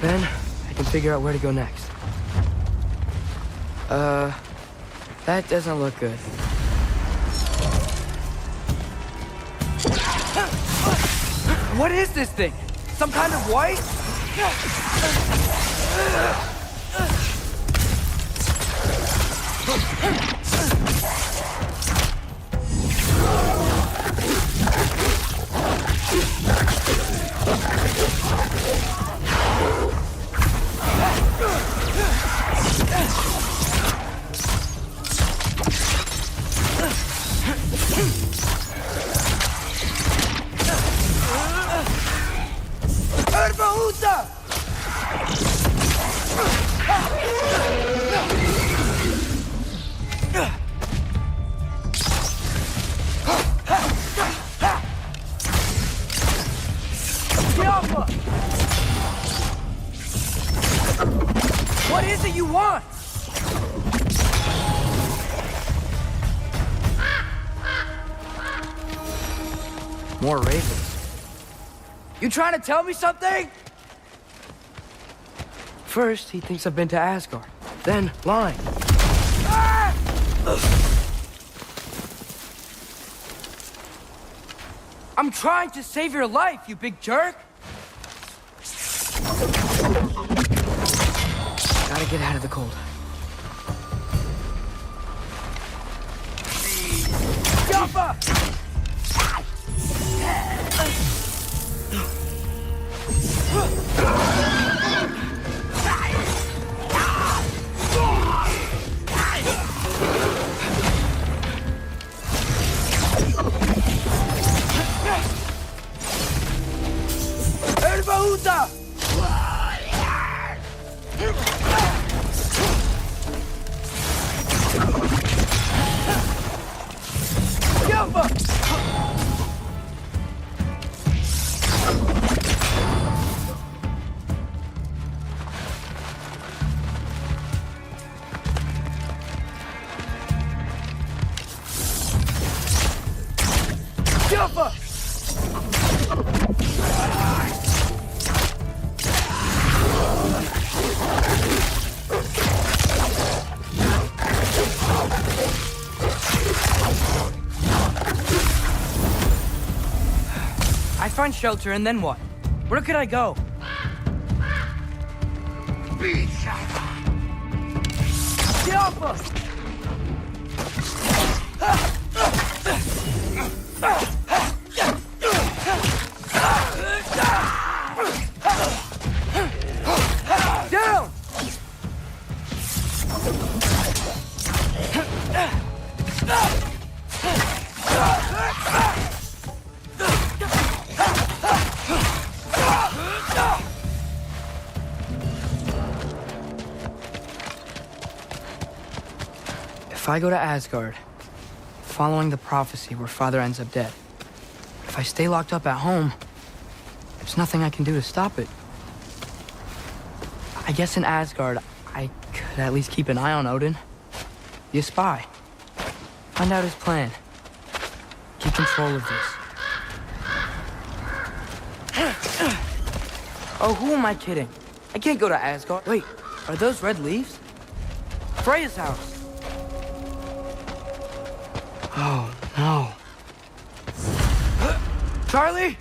Then, I can figure out where to go next. That doesn't look good. What is this thing? Some kind of white? What is it you want? More ravens. You trying to tell me something? First, he thinks I've been to Asgard. Then, lying. Ah! I'm trying to save your life, you big jerk! Gotta get out of the cold. Jumpa! Erbaúta! Jumpa! Jumpa! I find shelter, and then what? Where could I go? Jumpa! Down! If I go to Asgard, following the prophecy where Father ends up dead, if I stay locked up at home, there's nothing I can do to stop it. I guess in Asgard, I could at least keep an eye on Odin. Be a spy. Find out his plan. Keep control of this. Oh, who am I kidding? I can't go to Asgard. Wait, are those red leaves? Freya's house. Oh, no. Charlie?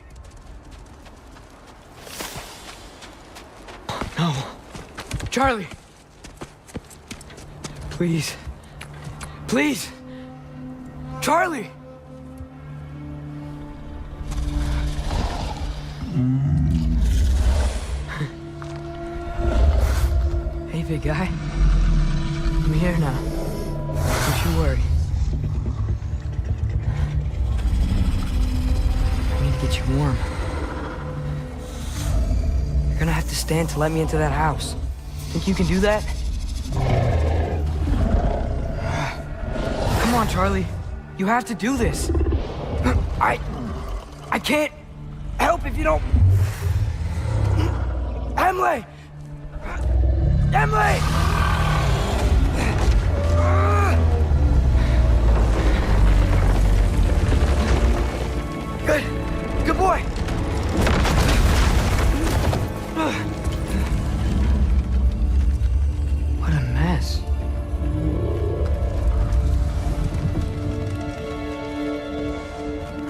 No. Charlie! Please. Please! Charlie! Hey, big guy. I'm here now. Don't you worry. I need to get you warm. You're gonna have to stand to let me into that house. Think you can do that? Come on, Charlie. You have to do this. I can't help if you don't... Emily! Emily! Good boy.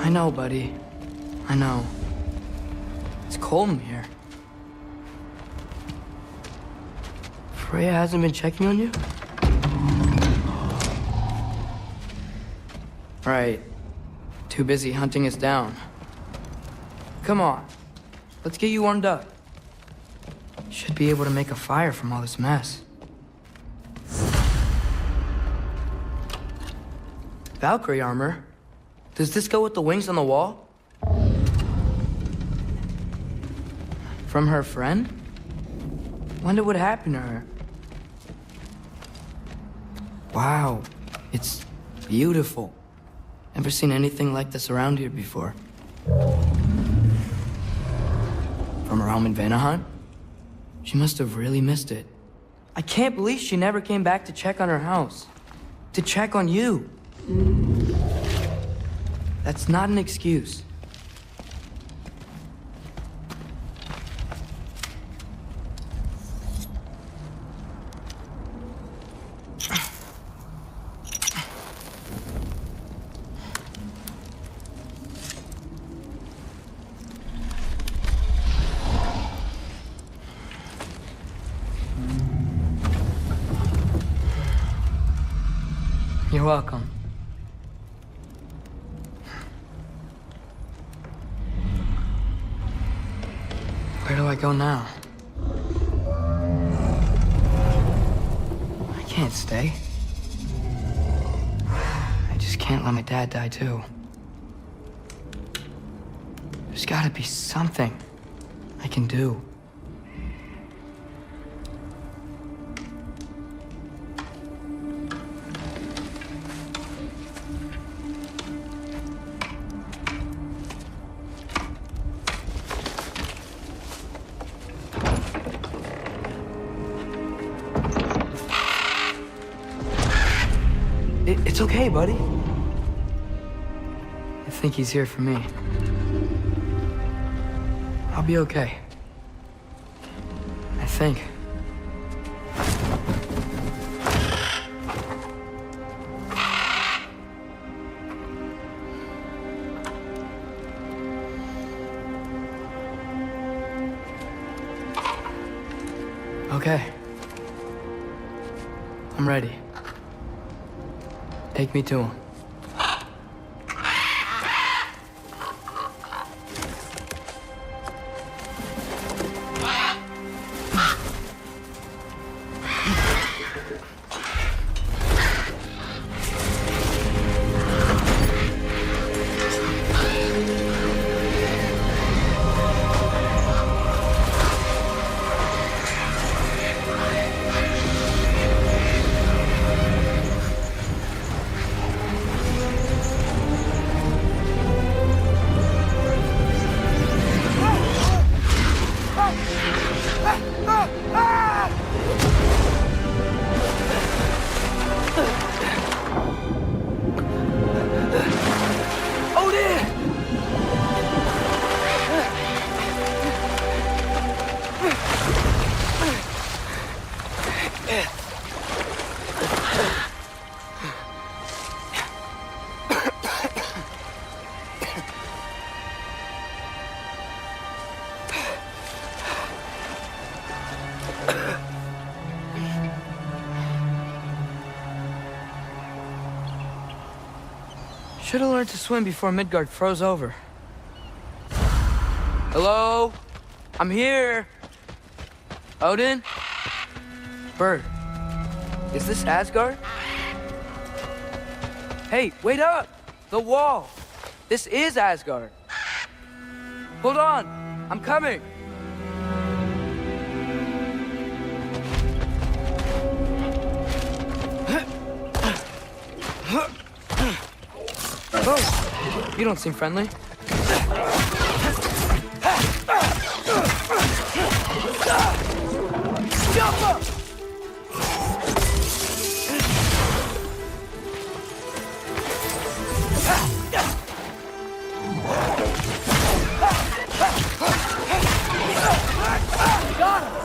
I know, buddy. I know. It's cold in here. Freya hasn't been checking on you? Right. Too busy hunting us down. Come on. Let's get you warmed up. Should be able to make a fire from all this mess. Valkyrie armor? Does this go with the wings on the wall? From her friend? Wonder what happened to her. Wow, it's beautiful. Never seen anything like this around here before. From her home in Vanaheim? She must have really missed it. I can't believe she never came back to check on her house. To check on you. That's not an excuse. You're welcome. Where do I go now? I can't stay. I just can't let my dad die too. There's gotta be something I can do. It's okay, buddy. I think he's here for me. I'll be okay. I think. Okay. I'm ready. Take me to him. Should have learned to swim before Midgard froze over. Hello? I'm here. Odin? Bird. Is this Asgard? Hey, wait up! The wall! This is Asgard. Hold on! I'm coming! Oh, you don't seem friendly. Jump up! Got him!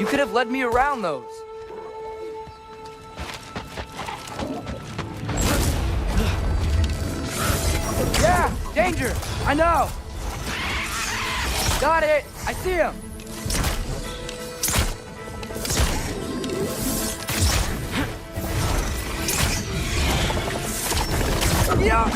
You could have led me around those. Yeah, danger! I know! Got it! I see him! Yeah!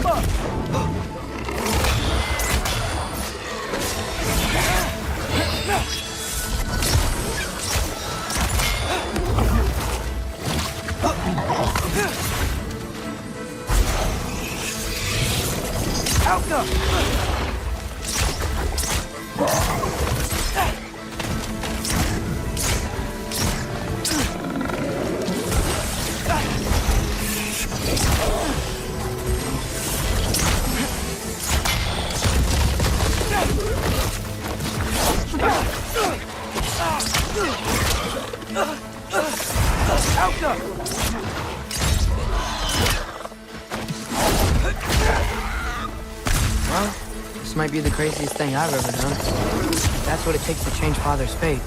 Outcome! Well, this might be the craziest thing I've ever done. That's what it takes to change Father's fate.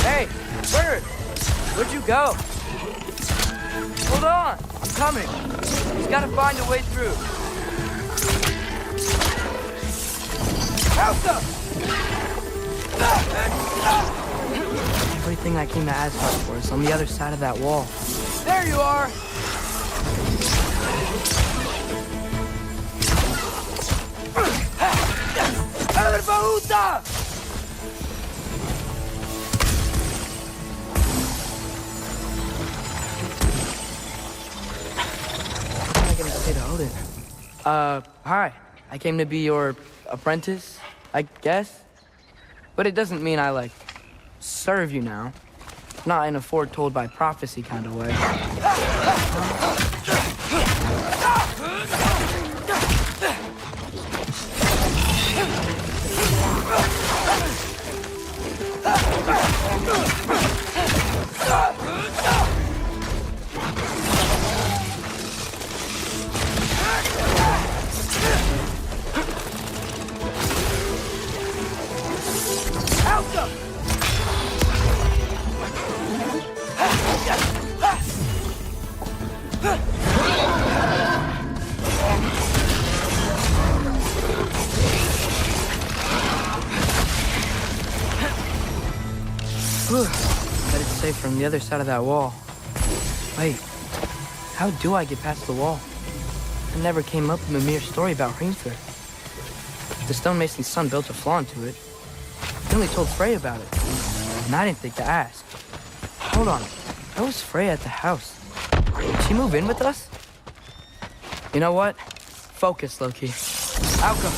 Hey, Bird! Where'd you go? Hold on! I'm coming! He's gotta find a way through. Help them! Everything I came to Asgard for is on the other side of that wall. There you are! Bahuta! What am I gonna say to Odin? Hi. I came to be your apprentice, I guess. But it doesn't mean I, serve you now. Not in a foretold by prophecy kind of way. But it's safe from the other side of that wall. Wait, how do I get past the wall? It never came up in the mere story about Hrimthur. The stonemason's son built a flaw into it. He only told Frey about it, and I didn't think to ask. Hold on, how was Frey at the house? Did she move in with us? You know what? Focus, Loki. Outcome.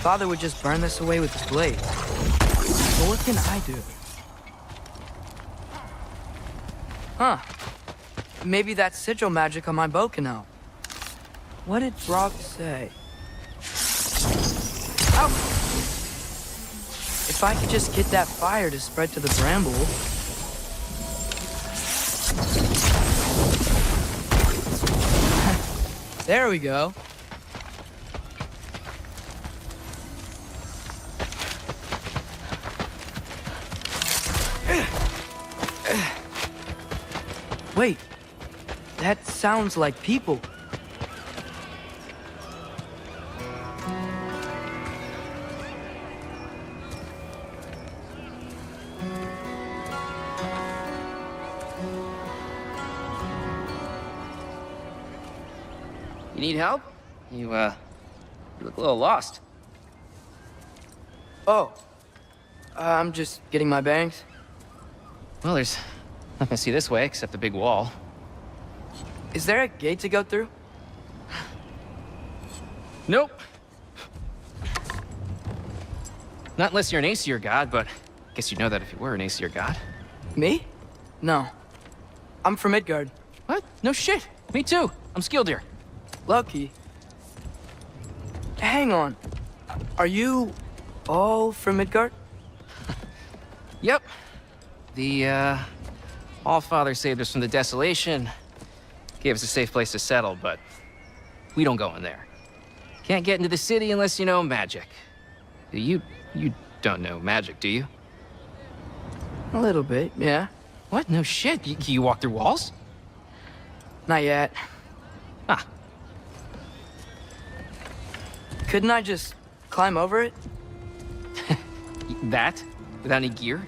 Father would just burn this away with his blade. But what can I do? Huh. Maybe that sigil magic on my bow can help. What did Brock say? Ow! If I could just get that fire to spread to the bramble... There we go. Wait, that sounds like people. You need help? You look a little lost. Oh, I'm just getting my bearings. Well, there's nothing to see this way except the big wall. Is there a gate to go through? Nope. Not unless you're an Aesir god, but I guess you'd know that if you were an Aesir god. Me? No. I'm from Midgard. What? No shit. Me too. I'm skilled here. Lucky. Hang on. Are you all from Midgard? Yep. The, All-Father saved us from the desolation. Gave us a safe place to settle, but we don't go in there. Can't get into the city unless you know magic. You don't know magic, do you? A little bit, yeah. What? No shit. You walk through walls? Not yet. Ah. Couldn't I just climb over it? That? Without any gear?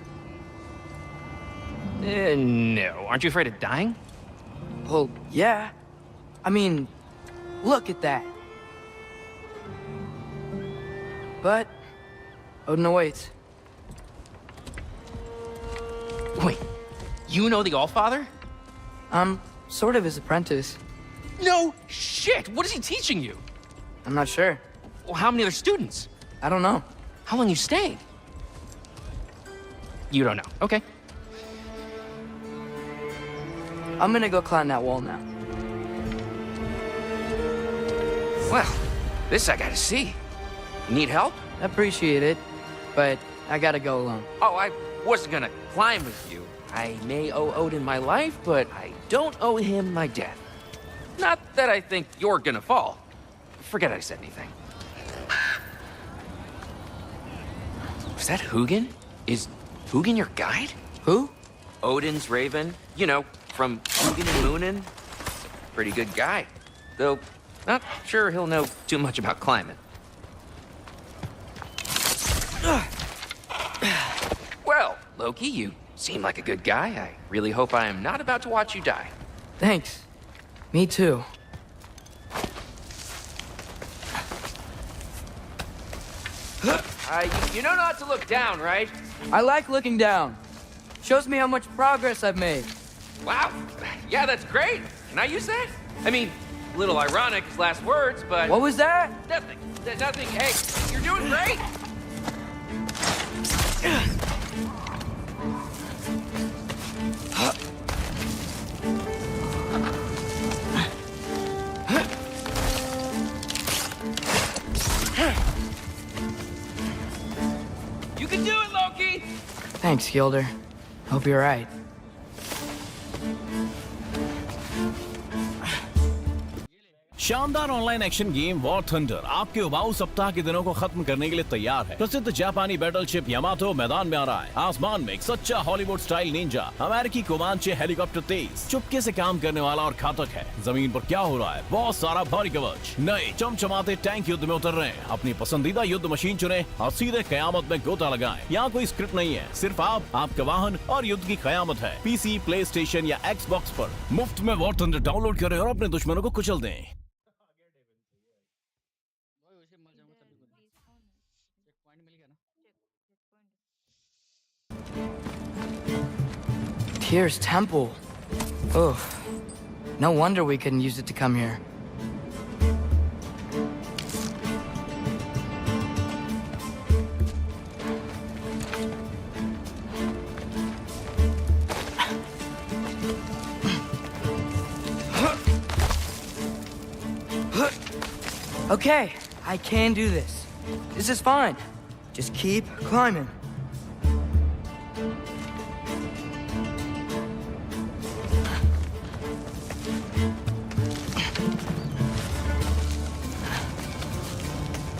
No. Aren't you afraid of dying? Well, yeah. I mean, look at that. But Odin awaits. Wait, you know the All-Father? I'm sort of his apprentice. No shit! What is he teaching you? I'm not sure. Well, how many other students? I don't know. How long you stayed? You don't know. Okay. I'm gonna go climb that wall now. Well, this I gotta see. Need help? Appreciate it, but I gotta go alone. Oh, I wasn't gonna climb with you. I may owe Odin my life, but I don't owe him my death. Not that I think you're gonna fall. Forget I said anything. Was that Hugin? Is Hugin your guide? Who? Odin's raven. You know, from Hugin and Moonin. Pretty good guy. Though, not sure he'll know too much about climbing. Well, Loki, you seem like a good guy. I really hope I am not about to watch you die. Thanks. Me too. You know not to look down, right? I like looking down. Shows me how much progress I've made. Wow. Yeah, that's great. Can I use that? I mean, a little ironic, his last words, but... What was that? Nothing. Nothing. Hey, you're doing great. You can do it, Loki! Thanks, Gilder. Hope you're right. शानदार online action game war thunder आपके उबाऊ सप्ताह के दिनों को खत्म करने के लिए तैयार है। प्रसिद्ध जापानी बैटलशिप यामातो मैदान में आ रहा है। आसमान में एक सच्चा हॉलीवुड स्टाइल निंजा, अमेरिकी कोमांचे हेलीकॉप्टर तेज, चुपके से काम करने वाला और घातक है। जमीन पर क्या हो रहा है? बहुत सारा भारी कवच, नए चमचमाते टैंक युद्ध में उतर रहे हैं। अपनी पसंदीदा युद्ध मशीन चुने और सीधे कयामत में गोता लगाएं। यहाँ कोई स्क्रिप्ट नहीं है, सिर्फ आप, आपका वाहन और युद्ध की कयामत है। पीसी, प्ले स्टेशन या एक्सबॉक्स पर मुफ्त में वॉर थंडर डाउनलोड करें और अपने दुश्मनों को कुचल दें। Tyr's temple. Oh, no wonder we couldn't use it to come here. Okay, I can do this. This is fine. Just keep climbing.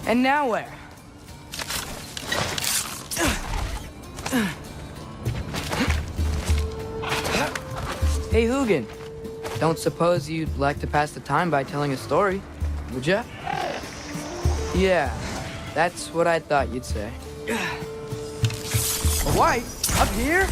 And now where? Hey, Hugin. Don't suppose you'd like to pass the time by telling a story, would ya? Yeah, that's what I thought you'd say. A white? Up here?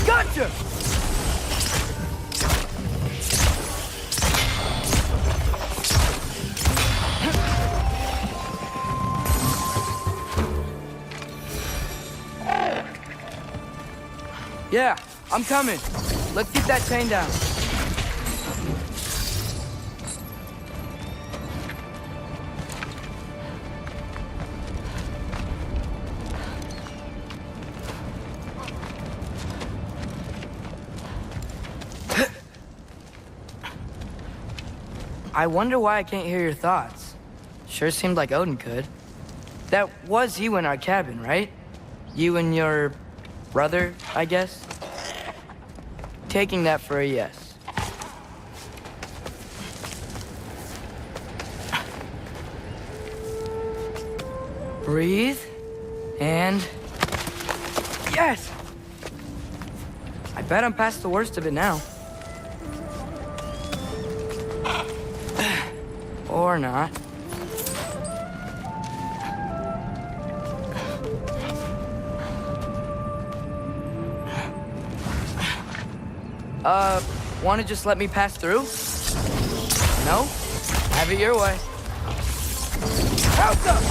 Gotcha! Yeah, I'm coming. Let's get that chain down. I wonder why I can't hear your thoughts. Sure seemed like Odin could. That was you in our cabin, right? You and your brother, I guess? Taking that for a yes. Breathe, and... yes! I bet I'm past the worst of it now. Or not. Wanna just let me pass through? No? Have it your way. Out up!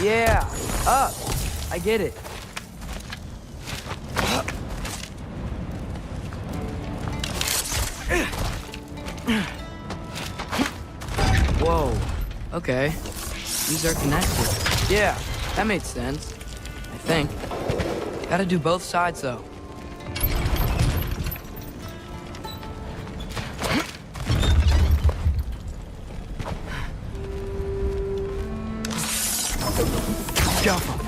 Yeah, up. I get it. Whoa. Okay. These are connected. Yeah, that made sense. I think. Gotta do both sides, though. Jump him.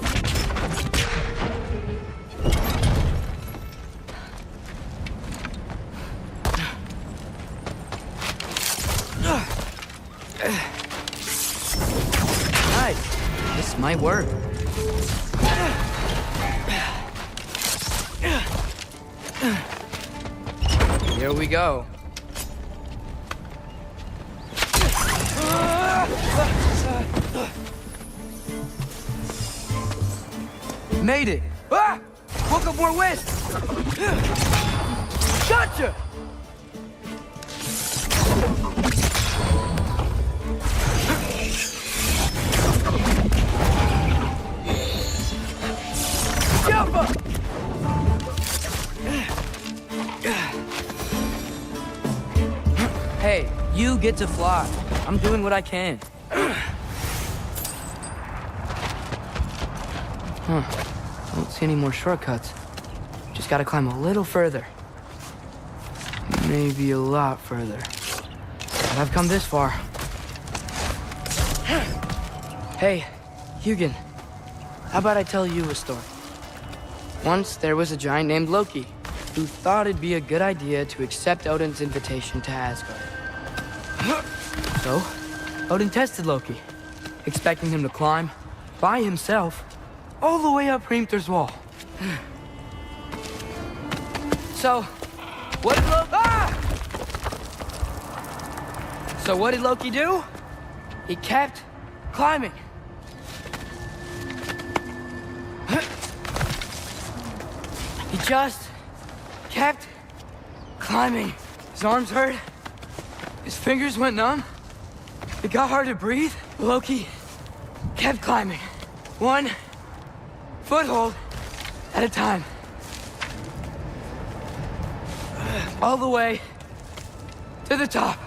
Nice. This might work. Here we go. Made it! Ah! Woke up more wind! Gotcha! Jump up! Hey, you get to fly. I'm doing what I can. Don't see any more shortcuts. Just gotta climb a little further. Maybe a lot further. But I've come this far. Hey, Hugin. How about I tell you a story? Once there was a giant named Loki who thought it'd be a good idea to accept Odin's invitation to Asgard. So, Odin tested Loki, expecting him to climb by himself all the way up Hrimthur's wall. So, what did Loki do? He kept climbing. He just kept climbing. His arms hurt. His fingers went numb. It got hard to breathe. Loki kept climbing. One foothold at a time. All the way to the top.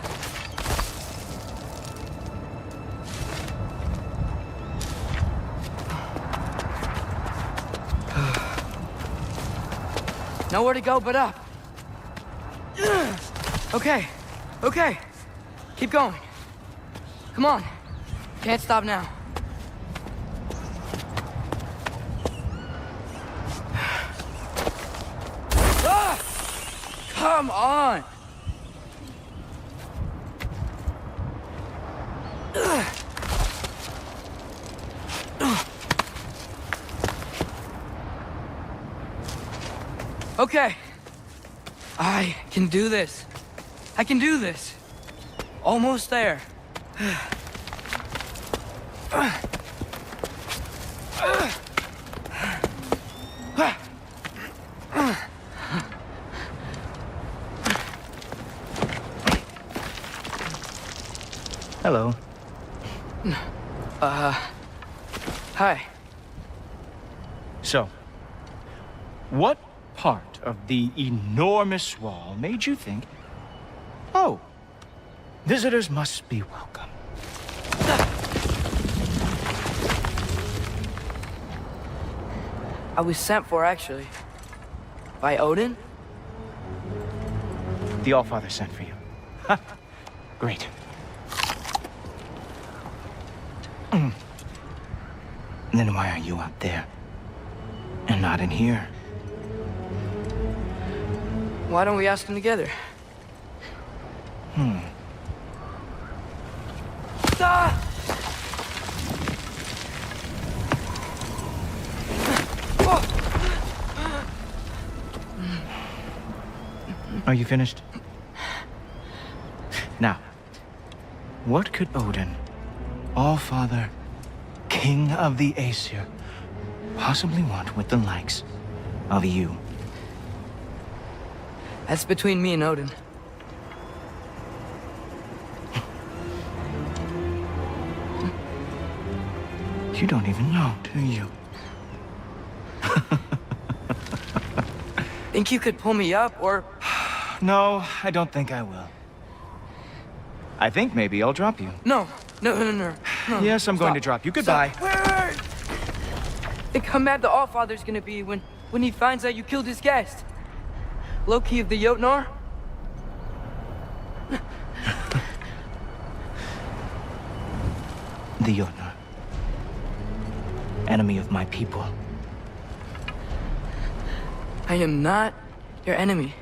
Nowhere to go but up. Okay, okay. Keep going. Come on. Can't stop now. Ah! Come on. Okay. I can do this. I can do this. Almost there. Hello. Hi. So, what part of the enormous wall made you think, oh, visitors must be welcome? I was sent for, actually. By Odin? The Allfather sent for you. Ha! Great. Then why are you out there? And not in here? Why don't we ask them together? Ah! Are you finished? Now, what could Odin, Allfather, King of the Aesir, possibly want with the likes of you? That's between me and Odin. You don't even know, do you? Think you could pull me up, or... No, I don't think I will. I think maybe I'll drop you. No. No. Yes, I'm going to drop you. Goodbye. Stop. Wait. Think how mad the Allfather's gonna be when he finds out you killed his guest. Loki of the Jotnar? The Jotnar. Enemy of my people. I am not your enemy.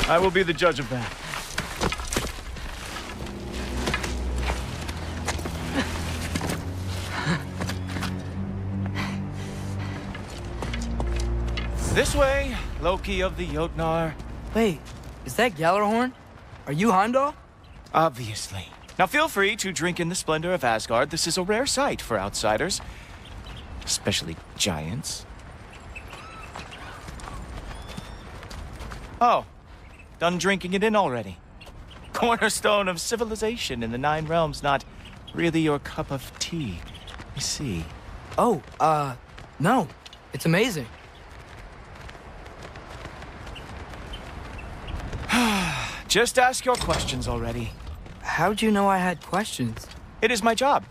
I will be the judge of that. This way, Loki of the Jotnar. Wait, is that Gjallarhorn? Are you Heimdall? Obviously. Now feel free to drink in the splendor of Asgard. This is a rare sight for outsiders. Especially giants. Oh, done drinking it in already. Cornerstone of civilization in the Nine Realms, not really your cup of tea. I see. Oh, no. It's amazing. Just ask your questions already. How'd you know I had questions? It is my job.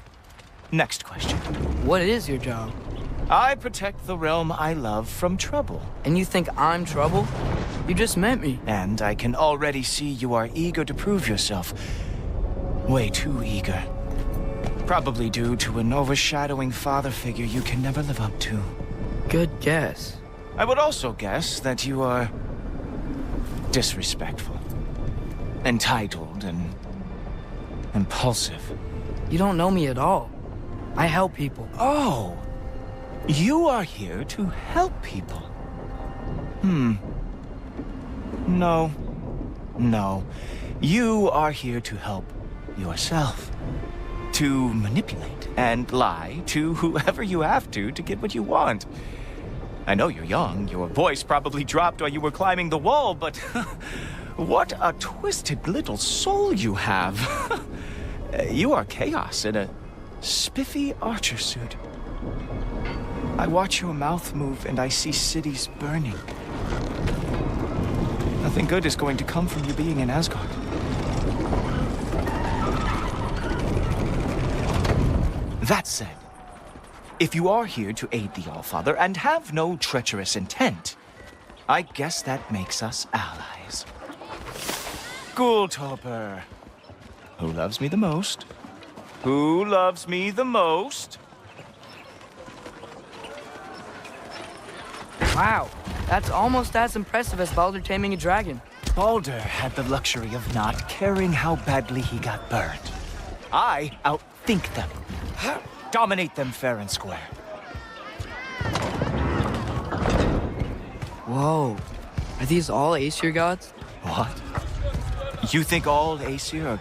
Next question. What is your job? I protect the realm I love from trouble. And you think I'm trouble? You just met me. And I can already see you are eager to prove yourself. Way too eager. Probably due to an overshadowing father figure you can never live up to. Good guess. I would also guess that you are disrespectful, entitled, and impulsive. You don't know me at all. I help people. Oh, you are here to help people. No. You are here to help yourself. to manipulate and lie to whoever you have to get what you want. I know you're young, your voice probably dropped while you were climbing the wall, but what a twisted little soul you have. You are chaos in a spiffy archer suit. I watch your mouth move and I see cities burning. Nothing good is going to come from you being in Asgard. That said, if you are here to aid the Allfather and have no treacherous intent, I guess that makes us allies. Gultoper. Who loves me the most? Who loves me the most? Wow, that's almost as impressive as Baldur taming a dragon. Baldur had the luxury of not caring how badly he got burned. I outthink them. Dominate them fair and square. Whoa, are these all Aesir gods? What? You think all Aesir are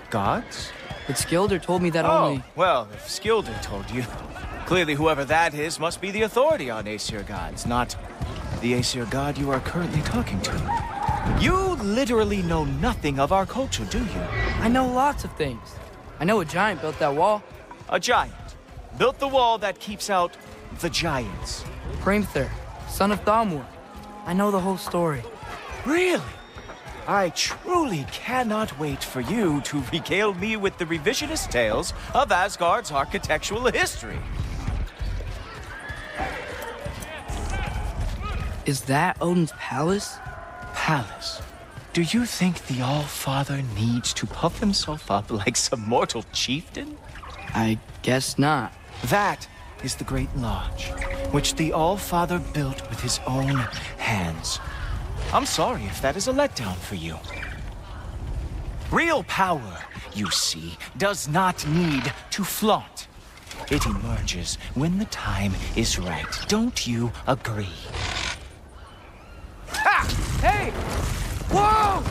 gods? But Skilder told me that Oh, only... well, if Skilder told you, clearly whoever that is must be the authority on Aesir gods, not the Aesir god you are currently talking to. You literally know nothing of our culture, do you? I know lots of things. I know a giant built that wall. A giant built the wall that keeps out the giants. Hrimthur, son of Thamur. I know the whole story. Really? I truly cannot wait for you to regale me with the revisionist tales of Asgard's architectural history. Is that Odin's palace? Palace? Do you think the All-Father needs to puff himself up like some mortal chieftain? I guess not. That is the Great Lodge, which the All-Father built with his own hands. I'm sorry if that is a letdown for you. Real power, you see, does not need to flaunt. It emerges when the time is right. Don't you agree? Ha! Hey! Whoa!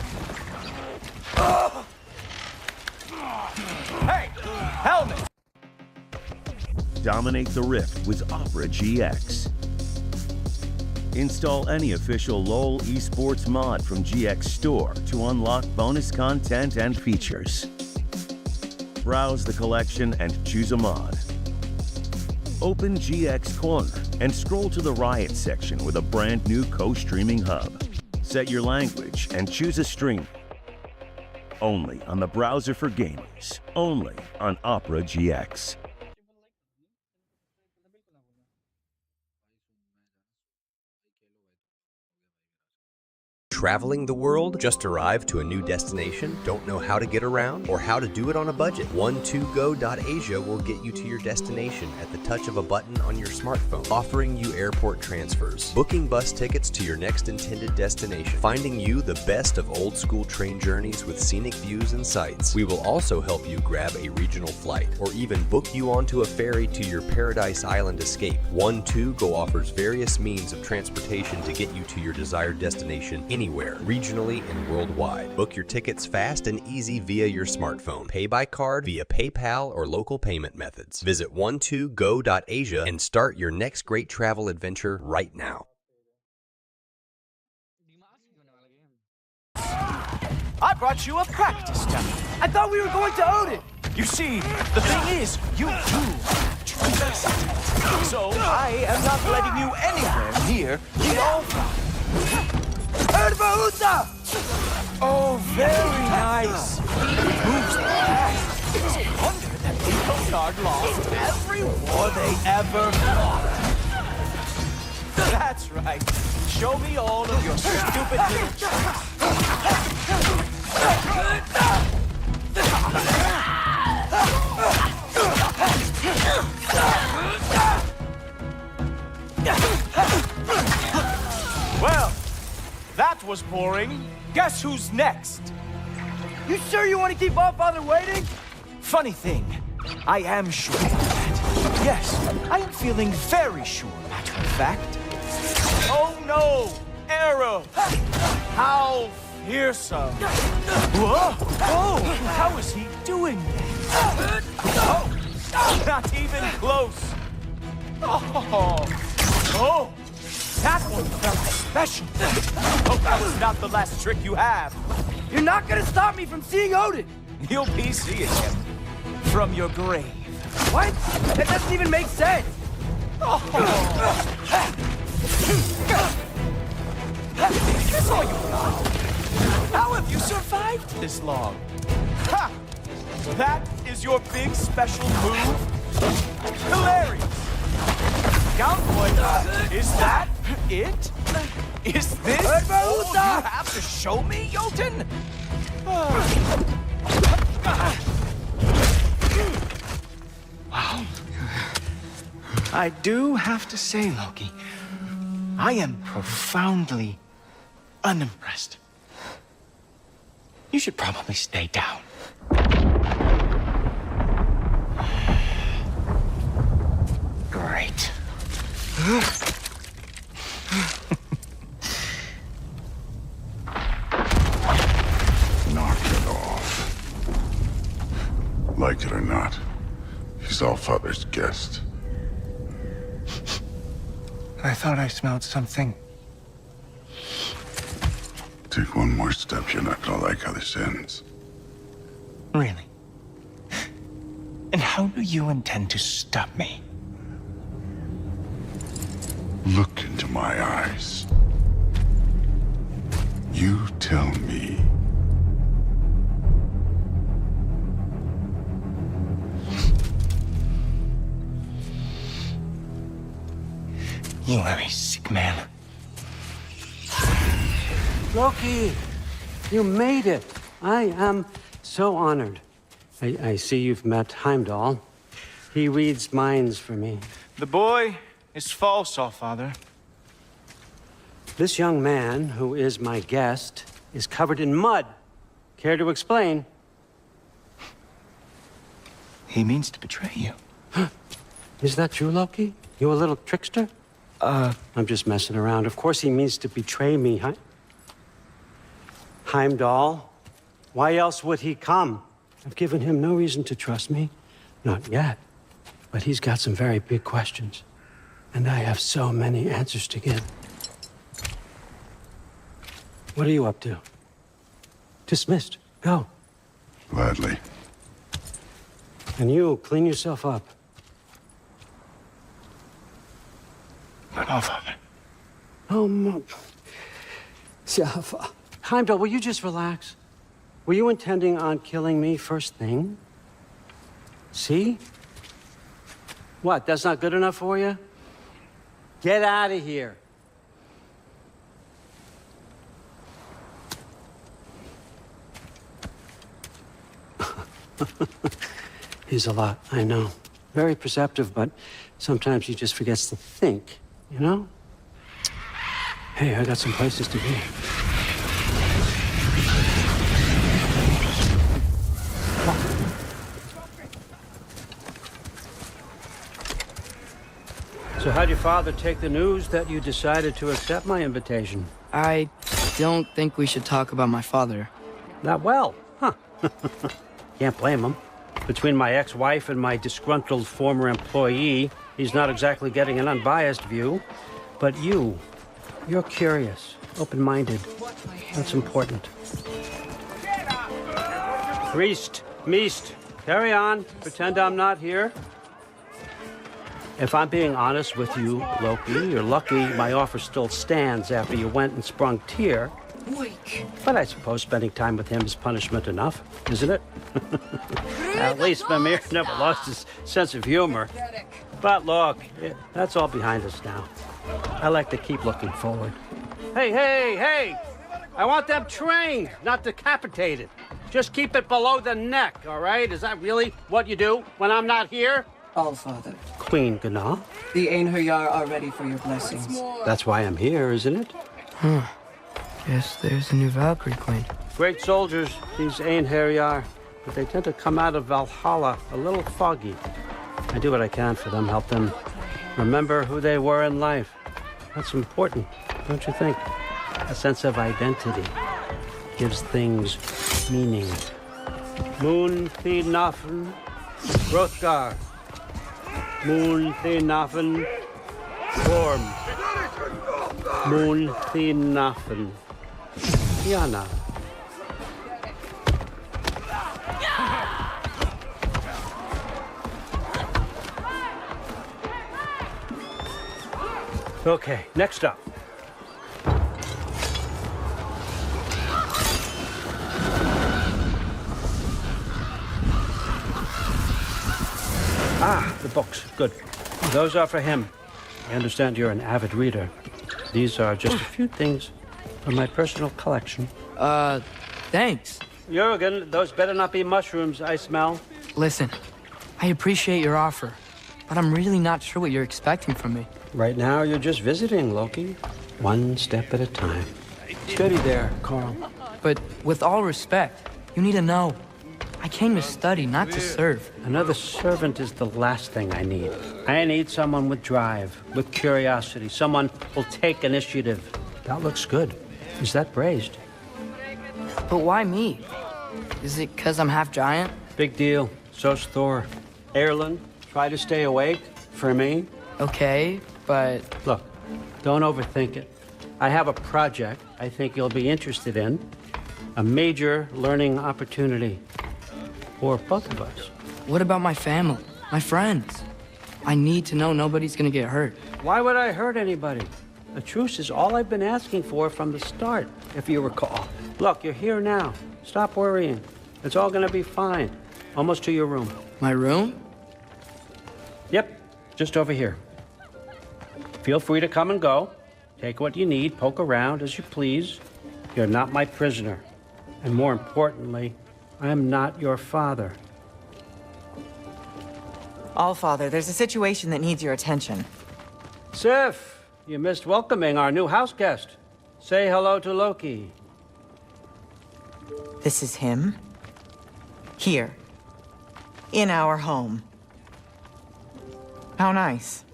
Hey! Helmet! Dominate the Rift with Opera GX. Install any official LoL esports mod from GX Store to unlock bonus content and features. Browse the collection and choose a mod. Open GX Corner and scroll to the Riot section with a brand new co-streaming hub. Set your language and choose a stream. Only on the browser for gamers. Only on Opera GX. Traveling the world? Just arrived to a new destination? Don't know how to get around? Or how to do it on a budget? 12go.asia will get you to your destination at the touch of a button on your smartphone, offering you airport transfers, booking bus tickets to your next intended destination, finding you the best of old school train journeys with scenic views and sights. We will also help you grab a regional flight, or even book you onto a ferry to your Paradise Island escape. 12go offers various means of transportation to get you to your desired destination anywhere, regionally and worldwide. Book your tickets fast and easy via your smartphone. Pay by card via PayPal or local payment methods. Visit 12go.asia and start your next great travel adventure right now. I brought you a practice dummy. I thought we were going to Odin! You see, the thing is, you do trust. So I am not letting you anywhere near the All-Father. Oh, very nice. Moves fast. It's a wonder that Midgard lost every war they ever fought. That's right. Show me all of your stupid little tricks. Well, that was boring. Guess who's next? You sure you want to keep Allfather waiting? Funny thing, I am sure of that. Yes, I am feeling very sure, matter of fact. Oh no, Arrow! How here some. Whoa! Oh! How is he doing that? Oh! Not even close. Oh! That one felt special. Hope that was not the last trick you have. You're not gonna stop me from seeing Odin! You'll be seeing him from your grave. What? That doesn't even make sense! That's all you got? How have you survived this long? Ha! That is your big special move? Hilarious! Cowboy, is that it? Is this all you have to show me, Jotun? Wow. I do have to say, Loki, I am profoundly unimpressed. You should probably stay down. Great. Knock it off. Like it or not, he's Allfather's guest. I thought I smelled something. Take one more step, you're not gonna like how this ends. Really? And how do you intend to stop me? Look into my eyes. You tell me. You are a sick man. Loki, you made it. I am so honored. I see you've met Heimdall. He reads minds for me. The boy is false, Allfather. This young man, who is my guest, is covered in mud. Care to explain? He means to betray you. Is that true, Loki? You a little trickster? I'm just messing around. Of course he means to betray me, huh? Heimdall? Why else would he come? I've given him no reason to trust me. Not yet. But he's got some very big questions. And I have so many answers to give. What are you up to? Dismissed. Go. Gladly. And you, clean yourself up. But Allfather. Oh, Heimdall, will you just relax? Were you intending on killing me first thing? See? What, that's not good enough for you? Get out of here. He's a lot, I know. Very perceptive, but sometimes he just forgets to think, you know? Hey, I got some places to be. So how'd your father take the news that you decided to accept my invitation? I don't think we should talk about my father. Not well, huh? Can't blame him. Between my ex-wife and my disgruntled former employee, he's not exactly getting an unbiased view. But you're curious, open-minded. That's important. Priest, Meest, carry on. Pretend I'm not here. If I'm being honest with you, Loki, you're lucky my offer still stands after you went and sprung Tyr. But I suppose spending time with him is punishment enough, isn't it? At least Mimir never lost his sense of humor. But look, that's all behind us now. I like to keep looking forward. Hey! I want them trained, not decapitated. Just keep it below the neck, all right? Is that really what you do when I'm not here? Allfather, Queen Gná. the Einherjar are ready for your blessings. That's why I'm here, isn't it? Guess there's a new Valkyrie Queen. Great soldiers, these Einherjar, but they tend to come out of Valhalla a little foggy. I do what I can for them, help them remember who they were in life. That's important, don't you think? A sense of identity. gives things meaning. Moon thi nafen, Hrothgar. Moon thi nafen, Gorm. Moon thi nafen, Tiana. Okay, next up. Ah, the books. Good. Those are for him. I understand you're an avid reader. These are just a few things from my personal collection. Thanks. Jurgen, those better not be mushrooms I smell. Listen, I appreciate your offer, but I'm really not sure what you're expecting from me. Right now, you're just visiting, Loki. One step at a time. Steady there, Carl. But with all respect, you need to know, I came to study, not to serve. Another servant is the last thing I need. I need someone with drive, with curiosity, someone who'll take initiative. That looks good. Is that braised? But why me? Is it because I'm half giant? Big deal. So's Thor. Erlen, try to stay awake for me. Okay, but... Look, don't overthink it. I have a project I think you'll be interested in. A major learning opportunity. For both of us. What about my family? My friends? I need to know nobody's gonna get hurt. Why would I hurt anybody? A truce is all I've been asking for from the start, if you recall. Look, you're here now. Stop worrying. It's all gonna be fine. Almost to your room. My room? Yep, just over here. Feel free to come and go. Take what you need, poke around as you please. You're not my prisoner. And more importantly, I am not your father. Allfather, there's a situation that needs your attention. Sif, you missed welcoming our new house guest. Say hello to Loki. This is him. Here. In our home. How nice.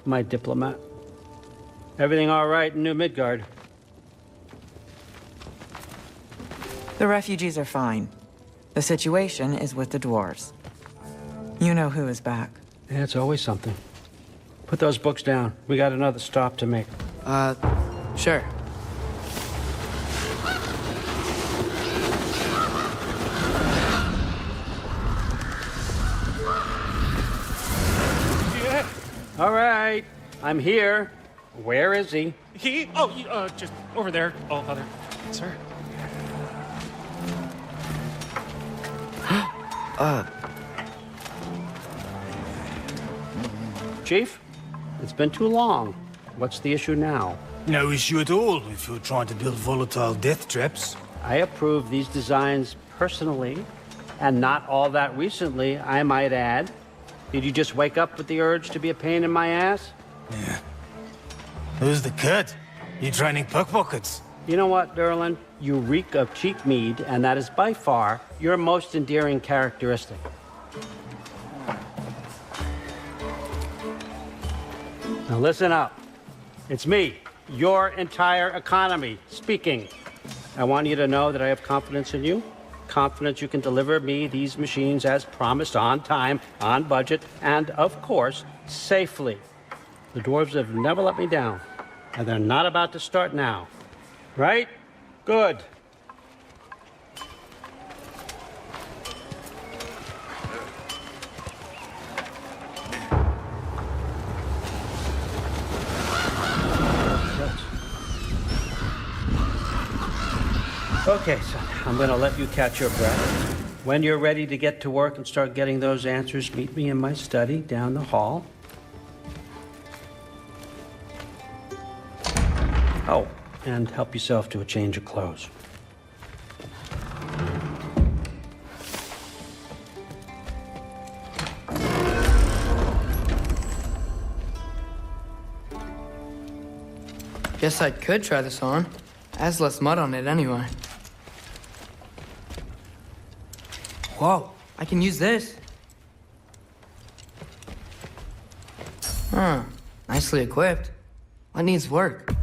My diplomat. Everything all right in New Midgard? The refugees are fine. The situation is with the dwarves. You know who is back. Yeah, it's always something. Put those books down. We got another stop to make. Sure. All right, I'm here. Where is he? Just over there, Allfather. Sir? Chief, it's been too long. What's the issue now? No issue at all if you're trying to build volatile death traps. I approve these designs personally, and not all that recently, I might add. Did you just wake up with the urge to be a pain in my ass? Yeah. Who's the cut? You training pickpockets? You know what, Derlin? You reek of cheap mead, and that is by far your most endearing characteristic. Now listen up. It's me, your entire economy, speaking. I want you to know that I have confidence in you. Confidence you can deliver me these machines as promised, on time, on budget, and, of course, safely. The dwarves have never let me down, and they're not about to start now. Right? Good. Okay, son, I'm gonna let you catch your breath. When you're ready to get to work and start getting those answers, meet me in my study down the hall. Oh, and help yourself to a change of clothes. Guess I could try this on. Has less mud on it anyway. Whoa, I can use this. Huh, nicely equipped. What needs work?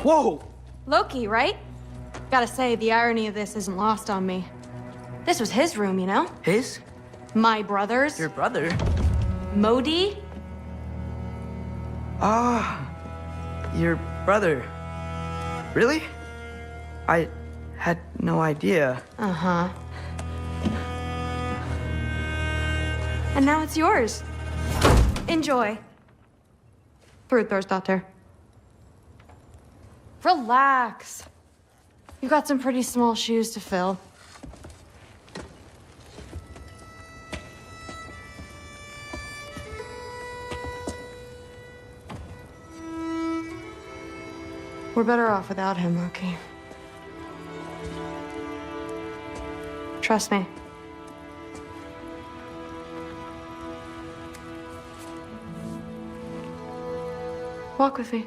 Whoa! Loki, right? Gotta say, the irony of this isn't lost on me. This was his room, you know? His? My brother's. Your brother? Modi? Ah, your brother. Really? I had no idea. Uh-huh. And now it's yours. Enjoy. Brudthor's Relax. You've got some pretty small shoes to fill. We're better off without him, Loki. Trust me. Walk with me.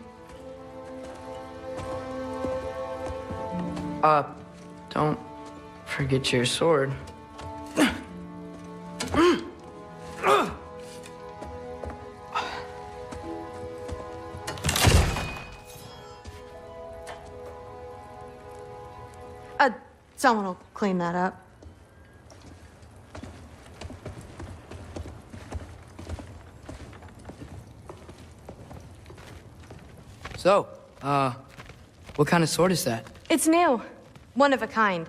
Don't forget your sword. Someone will clean that up. So, what kind of sword is that? It's new. One of a kind.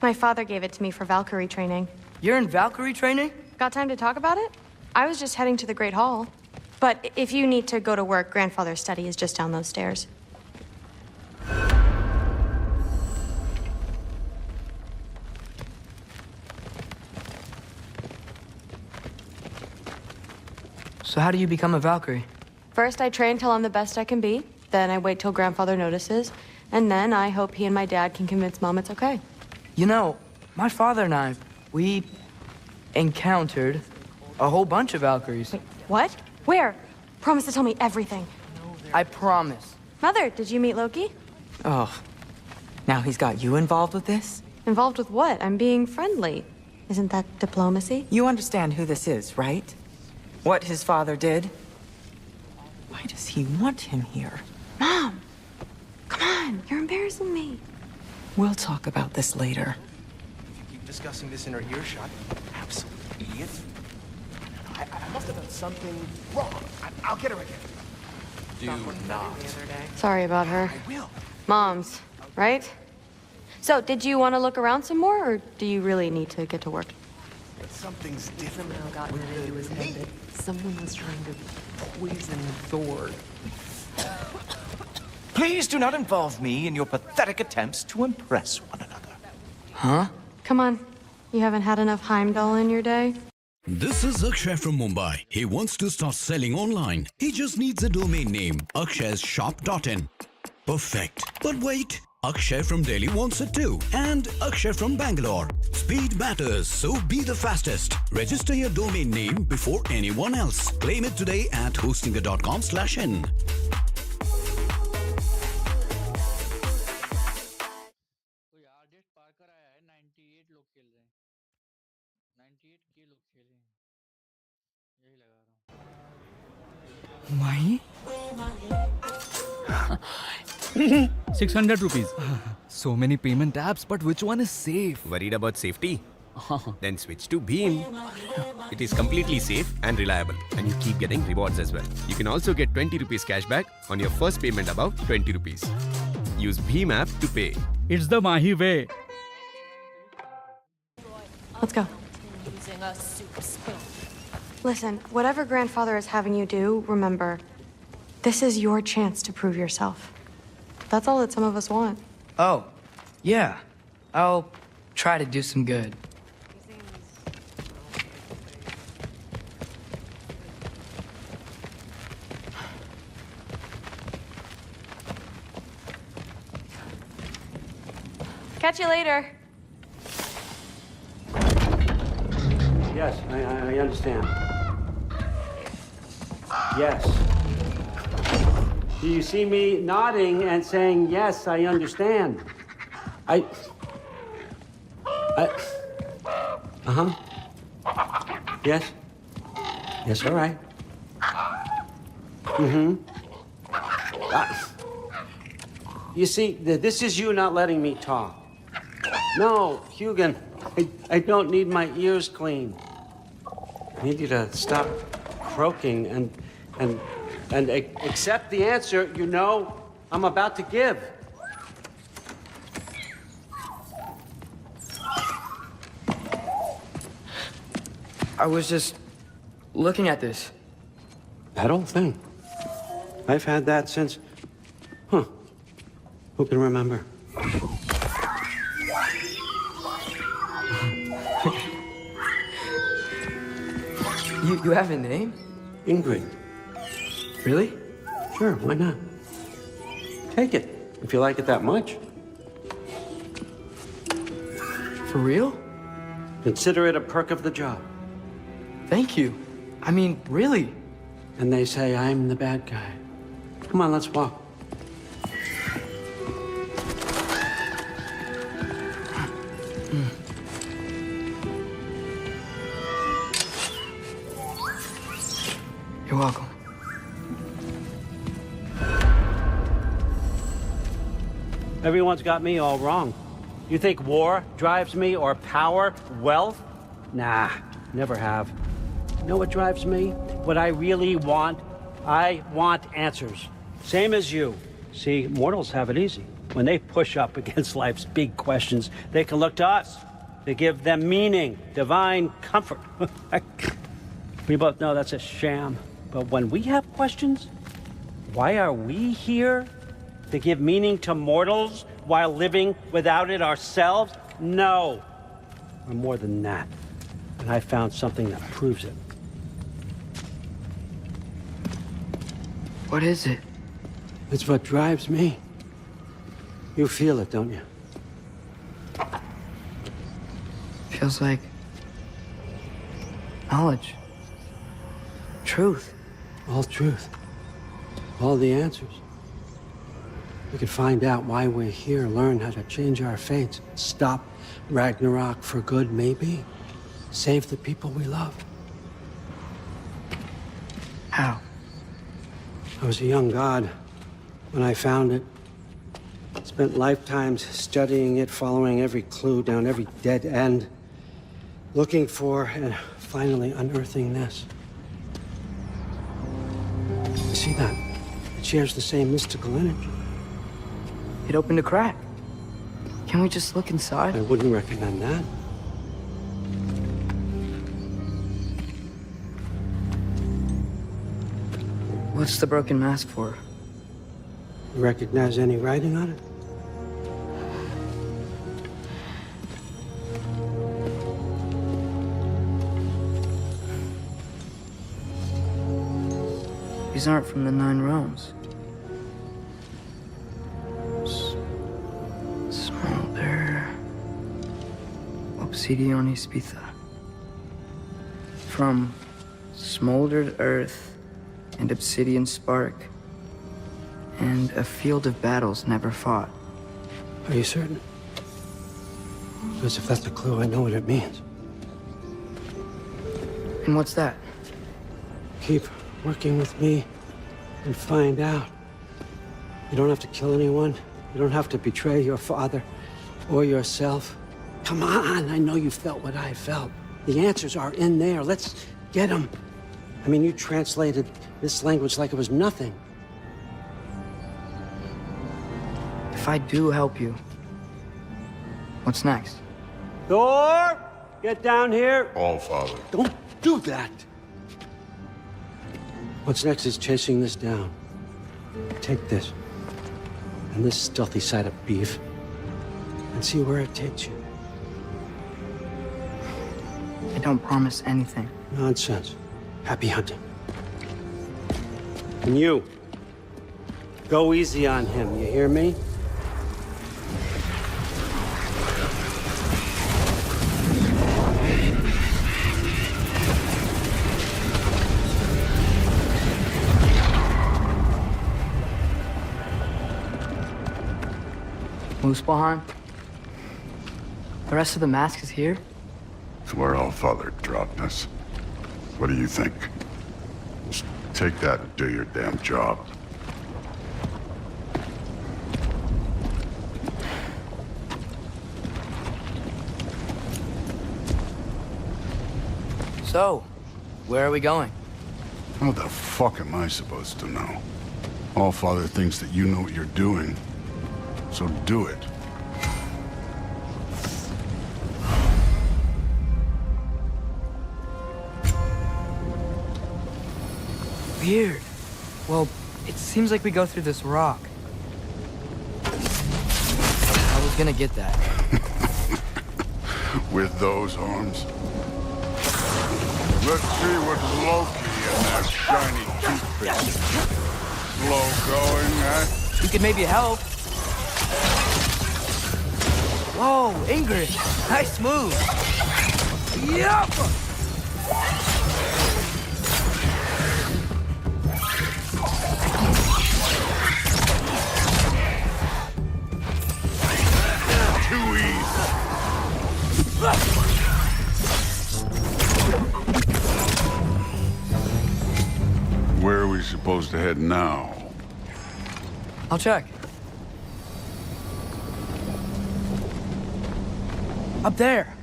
My father gave it to me for Valkyrie training. You're in Valkyrie training? Got time to talk about it? I was just heading to the Great Hall. But if you need to go to work, Grandfather's study is just down those stairs. So how do you become a Valkyrie? First, I train till I'm the best I can be. Then I wait till Grandfather notices. And then I hope he and my dad can convince Mom it's okay. You know, my father and I, we encountered a whole bunch of Valkyries. Wait, what? Where? Promise to tell me everything. I promise. Mother, did you meet Loki? Oh, now he's got you involved with this? Involved with what? I'm being friendly. Isn't that diplomacy? You understand who this is, right? What his father did? Why does he want him here? Mom! Come on, you're embarrassing me. We'll talk about this later. If you keep discussing this in her earshot, absolute idiot. I must have done something wrong. I'll get her again. Do not. Sorry about her. I will. Mom's, right? So, did you want to look around some more, or do you really need to get to work? Something's different. Somehow gotten it into his head that someone was trying to poison Thor. Please do not involve me in your pathetic attempts to impress one another. Huh? Come on. You haven't had enough Heimdall in your day? This is Akshay from Mumbai. He wants to start selling online. He just needs a domain name, akshayshop.in. Perfect. But wait, Akshay from Delhi wants it too. And Akshay from Bangalore. Speed matters, so be the fastest. Register your domain name before anyone else. Claim it today at hostinger.com/in. Mahi? 600 rupees. So many payment apps, but which one is safe? Worried about safety? Then switch to Beam. It is completely safe and reliable, and you keep getting rewards as well. You can also get 20 rupees cashback on your first payment above 20 rupees. Use Beam app to pay. It's the Mahi way. Let's go. Listen, whatever Grandfather is having you do, remember, this is your chance to prove yourself. That's all that some of us want. Oh, yeah. I'll try to do some good. Catch you later. Yes, I understand. Yes. Do you see me nodding and saying, yes, I understand? Uh-huh. Yes. Yes, all right. Mm-hmm. You see, this is you not letting me talk. No, Hugan, I don't need my ears cleaned. I need you to stop croaking and accept the answer you know I'm about to give. I was just looking at this. That old thing. I've had that since... Who can remember? You have a name? Ingrid. Really? Sure, why not? Take it, if you like it that much. For real? Consider it a perk of the job. Thank you. I mean, really. And they say I'm the bad guy. Come on, let's walk. You're welcome. Everyone's got me all wrong. You think war drives me, or power, wealth? Nah, never have. You know what drives me? What I really want? I want answers. Same as you. See, mortals have it easy. When they push up against life's big questions, they can look to us. They give them meaning, divine comfort. We both know that's a sham. But when we have questions, why are we here? To give meaning to mortals while living without it ourselves? No. We're more than that. And I found something that proves it. What is it? It's what drives me. You feel it, don't you? Feels like knowledge. Truth. All truth. All the answers. We could find out why we're here, learn how to change our fates, stop Ragnarok for good, maybe. Save the people we love. How? I was a young god when I found it. Spent lifetimes studying it, following every clue down every dead end, looking for and finally unearthing this. You see that? It shares the same mystical energy. It opened a crack. Can we just look inside? I wouldn't recommend that. What's the broken mask for? You recognize any writing on it? These aren't from the Nine Realms. Smolder. Obsidione Spitha. From smoldered earth and obsidian spark, and a field of battles never fought. Are you certain? Because if that's a clue, I know what it means. And what's that? Keep working with me and find out. You don't have to kill anyone. You don't have to betray your father or yourself. Come on, I know you felt what I felt. The answers are in there. Let's get them. I mean, you translated this language like it was nothing. If I do help you, what's next? Thor, get down here. All, Father. Don't do that. What's next is chasing this down. Take this and this stealthy side of beef and see where it takes you. I don't promise anything. Nonsense. Happy hunting. And you, go easy on him, you hear me? Muspelheim? The rest of the mask is here? It's where All Father dropped us. What do you think? Just take that and do your damn job. So, where are we going? How the fuck am I supposed to know? Allfather thinks that you know what you're doing, so do it. Weird. Well, it seems like we go through this rock. I was gonna get that. With those arms. Let's see what Loki and that shiny toothpick. Slow going, eh? You could maybe help. Whoa, Ingrid. Nice move. Yup! Too easy. Where are we supposed to head now? I'll check. Up there.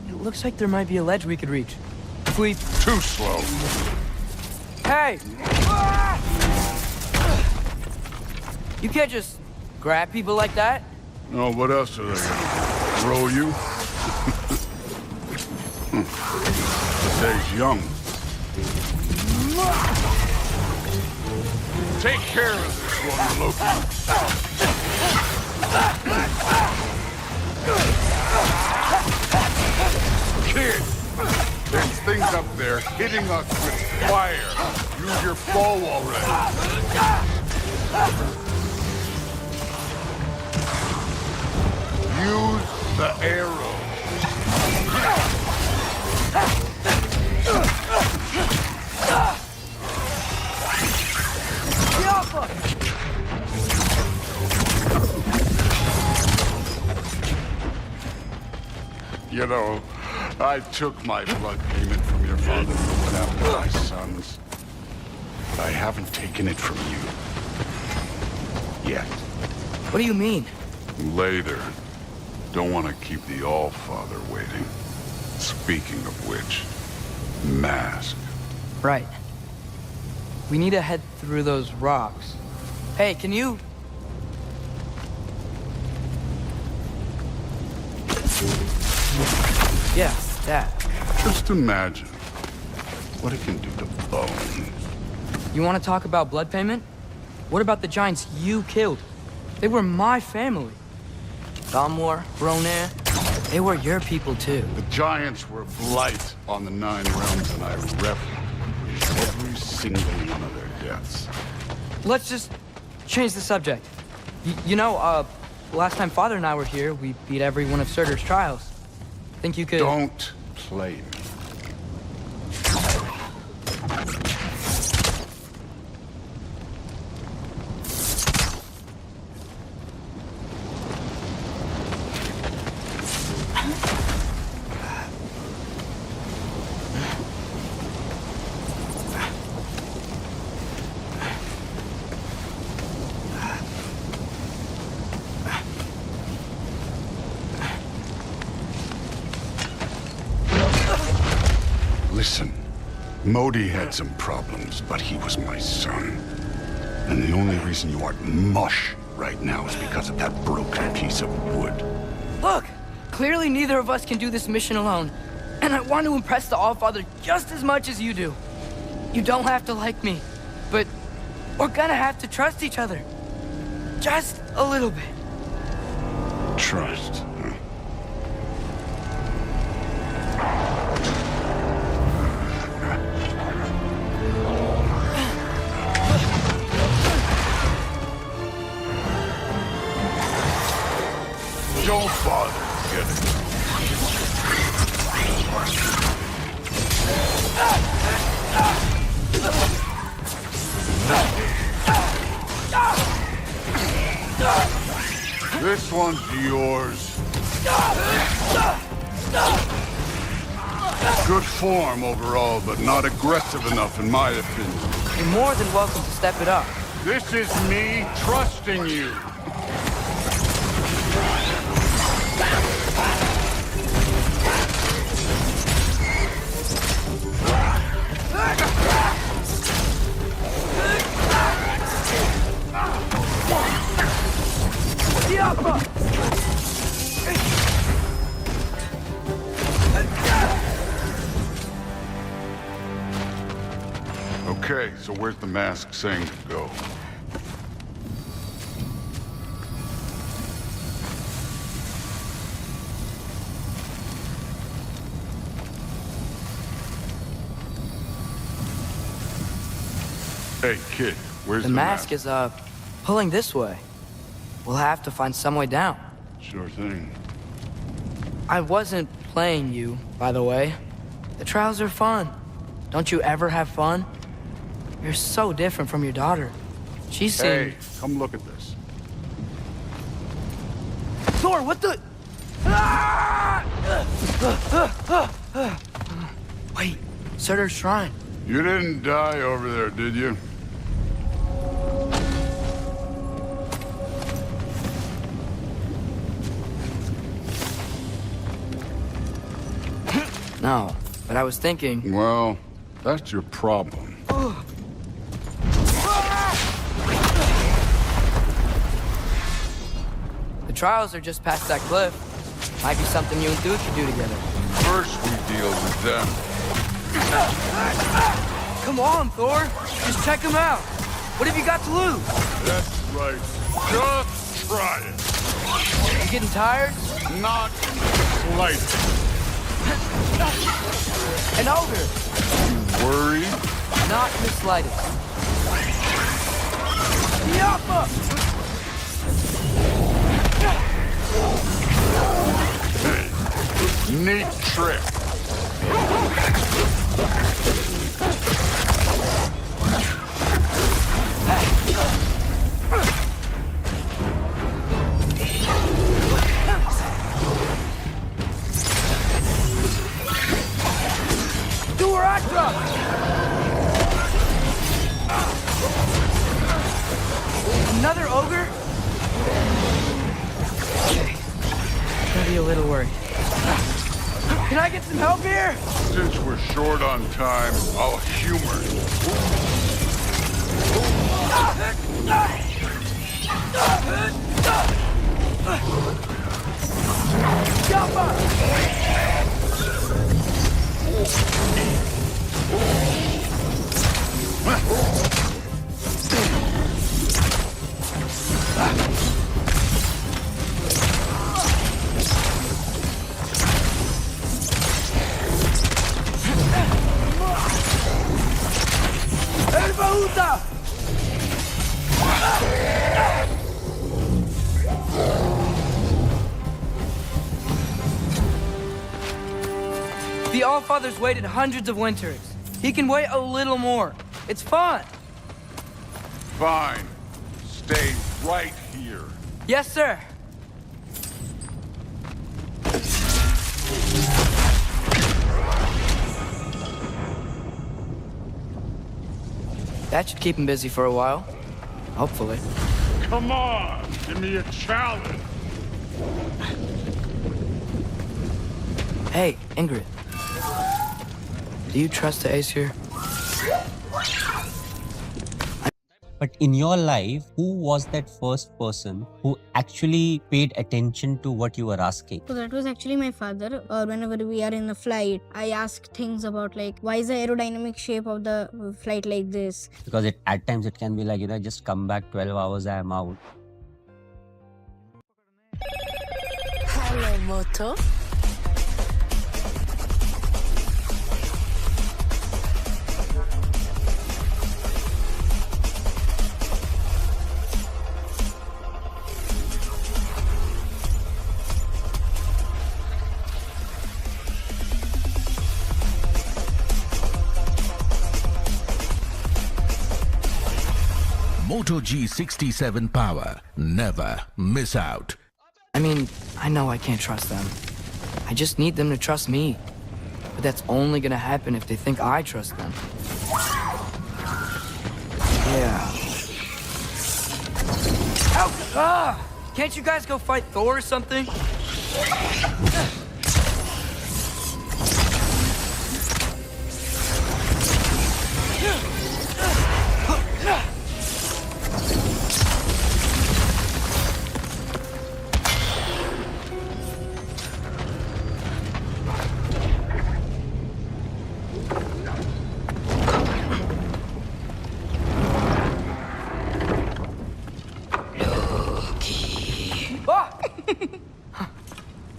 It looks like there might be a ledge we could reach. If we... Too slow. Hey! You can't just grab people like that. Oh, what else are they gonna throw you? Stay's young. Take care of this one, Loki. Kid, there's things up there hitting us with fire. Use your bow already. Use the arrow. You know, I took my blood payment from your father for what happened to my sons. But I haven't taken it from you. Yet. What do you mean? Later. Don't want to keep the Allfather waiting. Speaking of which, mask. Right. We need to head through those rocks. Hey, can you... Yeah, that. Just imagine what it can do to bone. You want to talk about blood payment? What about the giants you killed? They were my family. Dalmor, Ronair, they were your people too. The giants were blight on the Nine Realms, and I reveled in every single one of their deaths. Let's just change the subject. You know, last time Father and I were here, we beat every one of Surtur's trials. Think you could... Don't play me. Listen, Modi had some problems, but he was my son. And the only reason you aren't mush right now is because of that broken piece of wood. Look! Clearly neither of us can do this mission alone. And I want to impress the Allfather just as much as you do. You don't have to like me, but we're gonna have to trust each other. Just a little bit. Trust, huh? Don't bother, get it. This one's yours. Good form overall, but not aggressive enough in my opinion. You're more than welcome to step it up. This is me trusting you. where's the mask saying to go? Hey, kid, where's The mask is, pulling this way. We'll have to find some way down. Sure thing. I wasn't playing you, by the way. The trials are fun. Don't you ever have fun? You're so different from your daughter. She seemed... Hey, come look at this. Thor, what the... Wait, Surtur's shrine. You didn't die over there, did you? No, but I was thinking... Well, that's your problem. The trials are just past that cliff. Might be something you and Dude could do together. First we deal with them. Come on, Thor. Just check them out. What have you got to lose? That's right. Just try it. You getting tired? Not slightly. An ogre. You worried? Not in the slightest. Yappa! Hey, neat trick. Another ogre? Okay. Gotta be a little worried. Can I get some help here? Since we're short on time, I'll humor you. The Allfather's waited hundreds of winters. He can wait a little more. It's fun. Fine. Stay right here. Yes, sir. That should keep him busy for a while. Hopefully. Come on! Give me a challenge! Hey, Ingrid. Do you trust the Aesir? But in your life, who was that first person who actually paid attention to what you were asking? So that was actually my father. Whenever we are in a flight, I ask things about like, why is the aerodynamic shape of the flight like this? Because at times it can be like, just come back 12 hours, I am out. Hello, Moto. Moto G67 Power. Never miss out. I mean, I know I can't trust them. I just need them to trust me. But that's only gonna happen if they think I trust them. Yeah. Ow! Ah! Can't you guys go fight Thor or something?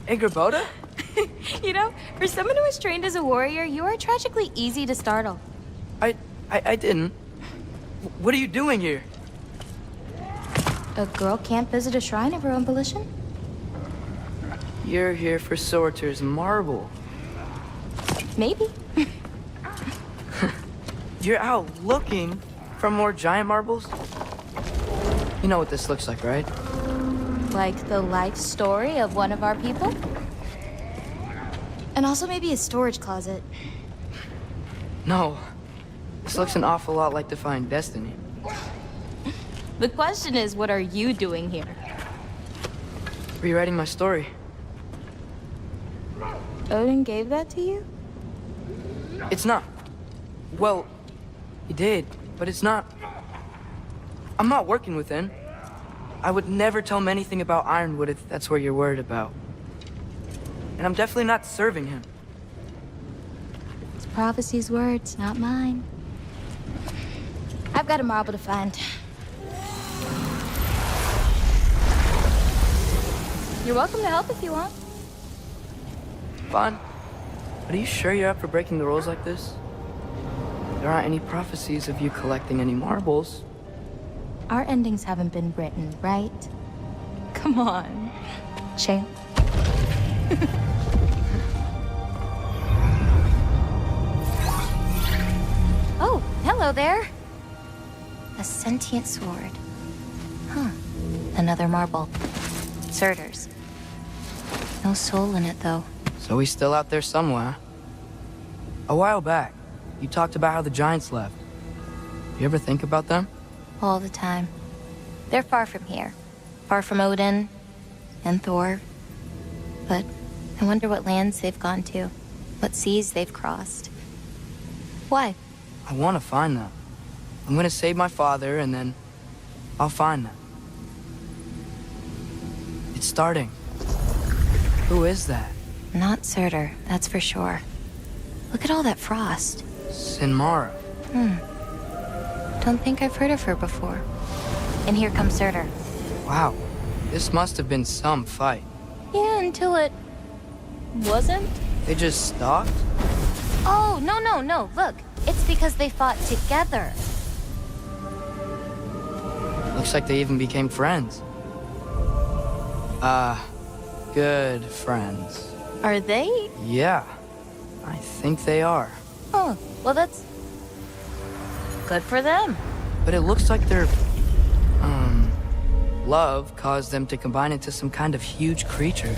Angrboda? You know, for someone who was trained as a warrior, you are tragically easy to startle. I didn't. What are you doing here? A girl can't visit a shrine of her own volition? You're here for Sorter's marble. Maybe. You're out looking for more giant marbles? You know what this looks like, right? Like the life story of one of our people? And also maybe a storage closet. No. This looks an awful lot like Defying Destiny. The question is, what are you doing here? Rewriting my story. Odin gave that to you? It's not. Well, he did, but it's not. I'm not working with him. I would never tell him anything about Ironwood if that's what you're worried about. And I'm definitely not serving him. It's prophecy's words, not mine. I've got a marble to find. You're welcome to help if you want. Fine. But are you sure you're up for breaking the rules like this? There aren't any prophecies of you collecting any marbles. Our endings haven't been written, right? Come on, champ. Oh, hello there. A sentient sword. Huh. Another marble. Surtur's. No soul in it, though. So he's still out there somewhere. A while back, you talked about how the giants left. You ever think about them? All the time. They're far from here. Far from Odin and Thor. But I wonder what lands they've gone to. What seas they've crossed. Why? I want to find them. I'm gonna save my father, and then I'll find them. It's starting. Who is that? Not Surtur, that's for sure. Look at all that frost. Sinmara. Don't think I've heard of her before. And here comes Surtur. Wow. This must have been some fight. Yeah, until it wasn't. They just stalked? Oh, no. Look, it's because they fought together. Looks like they even became friends. Good friends. Are they? Yeah, I think they are. Oh, well, that's good for them. But it looks like their, love caused them to combine into some kind of huge creature.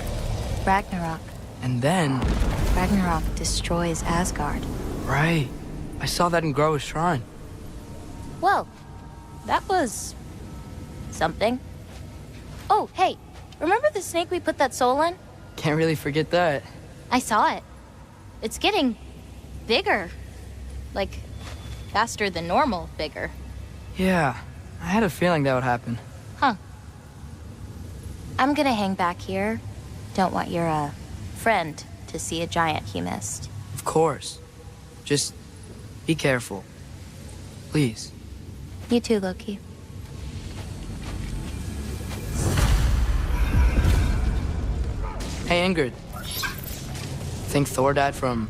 Ragnarok. And then... Ragnarok destroys Asgard. Right. I saw that in Groa's shrine. Well, that was... something. Oh, hey, remember the snake we put that soul in? Can't really forget that. I saw it. It's getting bigger. Like, faster than normal bigger. Yeah, I had a feeling that would happen. Huh. I'm gonna hang back here. Don't want your, friend to see a giant he missed. Of course. Just be careful. Please. You too, Loki. Hey, Ingrid. Think Thor died from...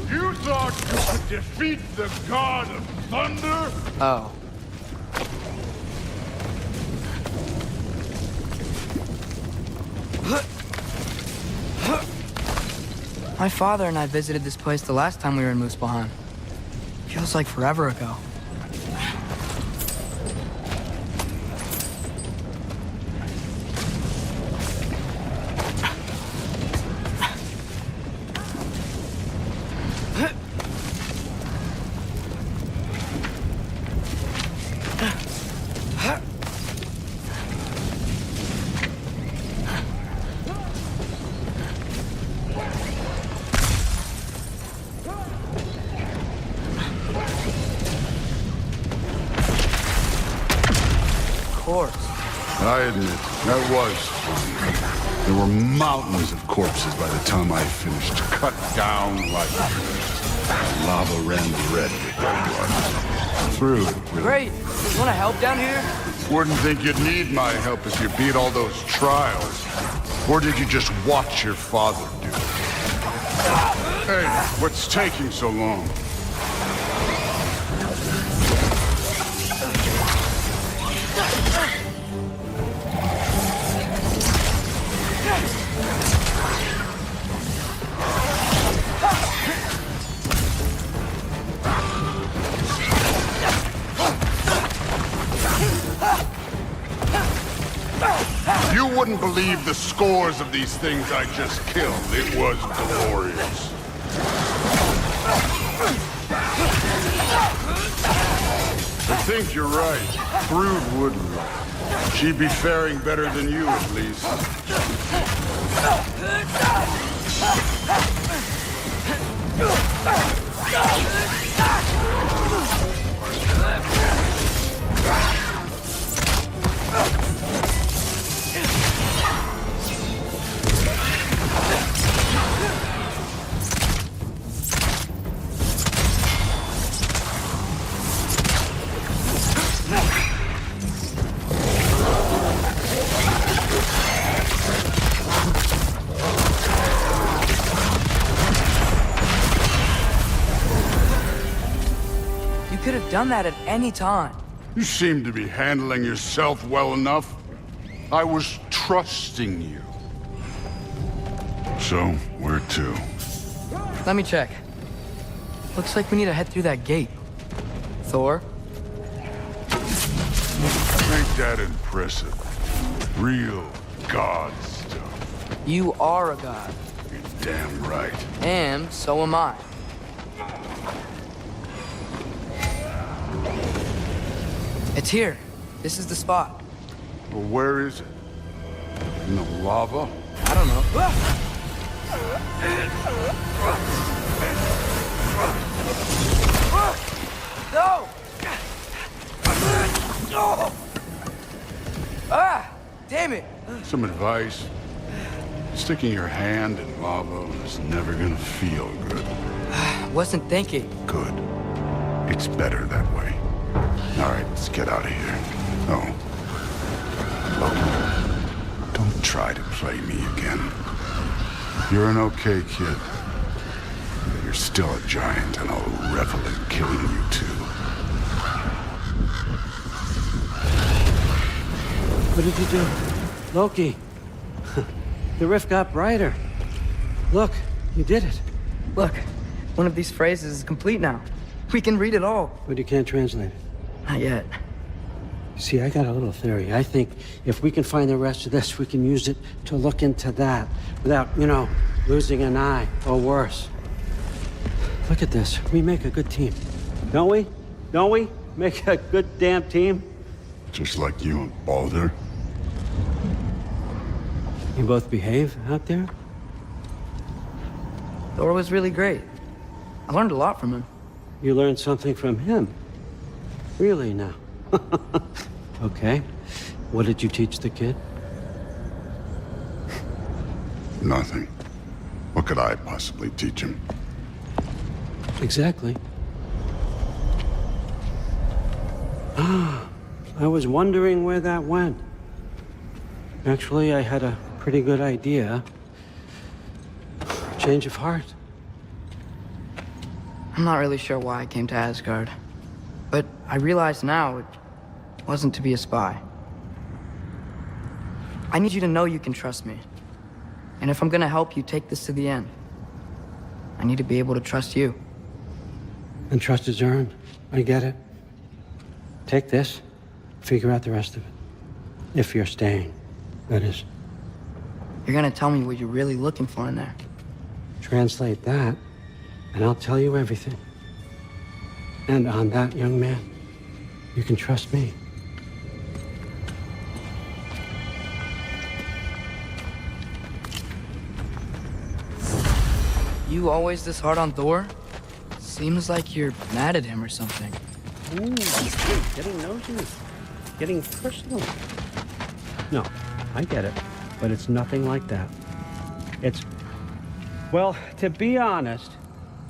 You thought you could defeat the god of thunder? Oh. My father and I visited this place the last time we were in Muspelheim. Feels like forever ago. I admit, that was fun. There were mountains of corpses by the time I finished, cut down like lava ran the red. Through. Great. You want to help down here? Wouldn't think you'd need my help as you beat all those trials. Or did you just watch your father do it? Hey, what's taking so long? You wouldn't believe the scores of these things I just killed. It was glorious. I think you're right. Brood wouldn't. She'd be faring better than you, at least. You could have done that at any time. You seem to be handling yourself well enough. I was trusting you. So, where to? Let me check. Looks like we need to head through that gate. Thor? Ain't that impressive? Real god stuff. You are a god. You're damn right. And so am I. It's here. This is the spot. Well, where is it? In the lava? I don't know. No! Ah! Damn it! Some advice. Sticking your hand in lava is never gonna feel good. Wasn't thinking. Good. It's better that way. All right, let's get out of here. Oh. Loki, don't try to play me again. You're an okay kid. But you're still a giant, and I'll revel in killing you too. What did you do? Loki. The rift got brighter. Look, you did it. Look, one of these phrases is complete now. We can read it all. But you can't translate it. Not yet. See, I got a little theory. I think if we can find the rest of this, we can use it to look into that without, losing an eye or worse. Look at this. We make a good team. Don't we? Don't we? Make a good damn team? Just like you and Baldur. You both behave out there? Thor was really great. I learned a lot from him. You learned something from him? Really now? Okay. What did you teach the kid? Nothing. What could I possibly teach him? Exactly. I was wondering where that went. Actually, I had a pretty good idea. Change of heart. I'm not really sure why I came to Asgard. But I realize now it wasn't to be a spy. I need you to know you can trust me. And if I'm gonna help you take this to the end, I need to be able to trust you. And trust is earned. I get it. Take this, figure out the rest of it. If you're staying, that is. You're gonna tell me what you're really looking for in there. Translate that, and I'll tell you everything. And on that, young man, you can trust me. You always this hard on Thor? Seems like you're mad at him or something. Ooh, getting nosy. Getting personal. No, I get it. But it's nothing like that. Well, to be honest,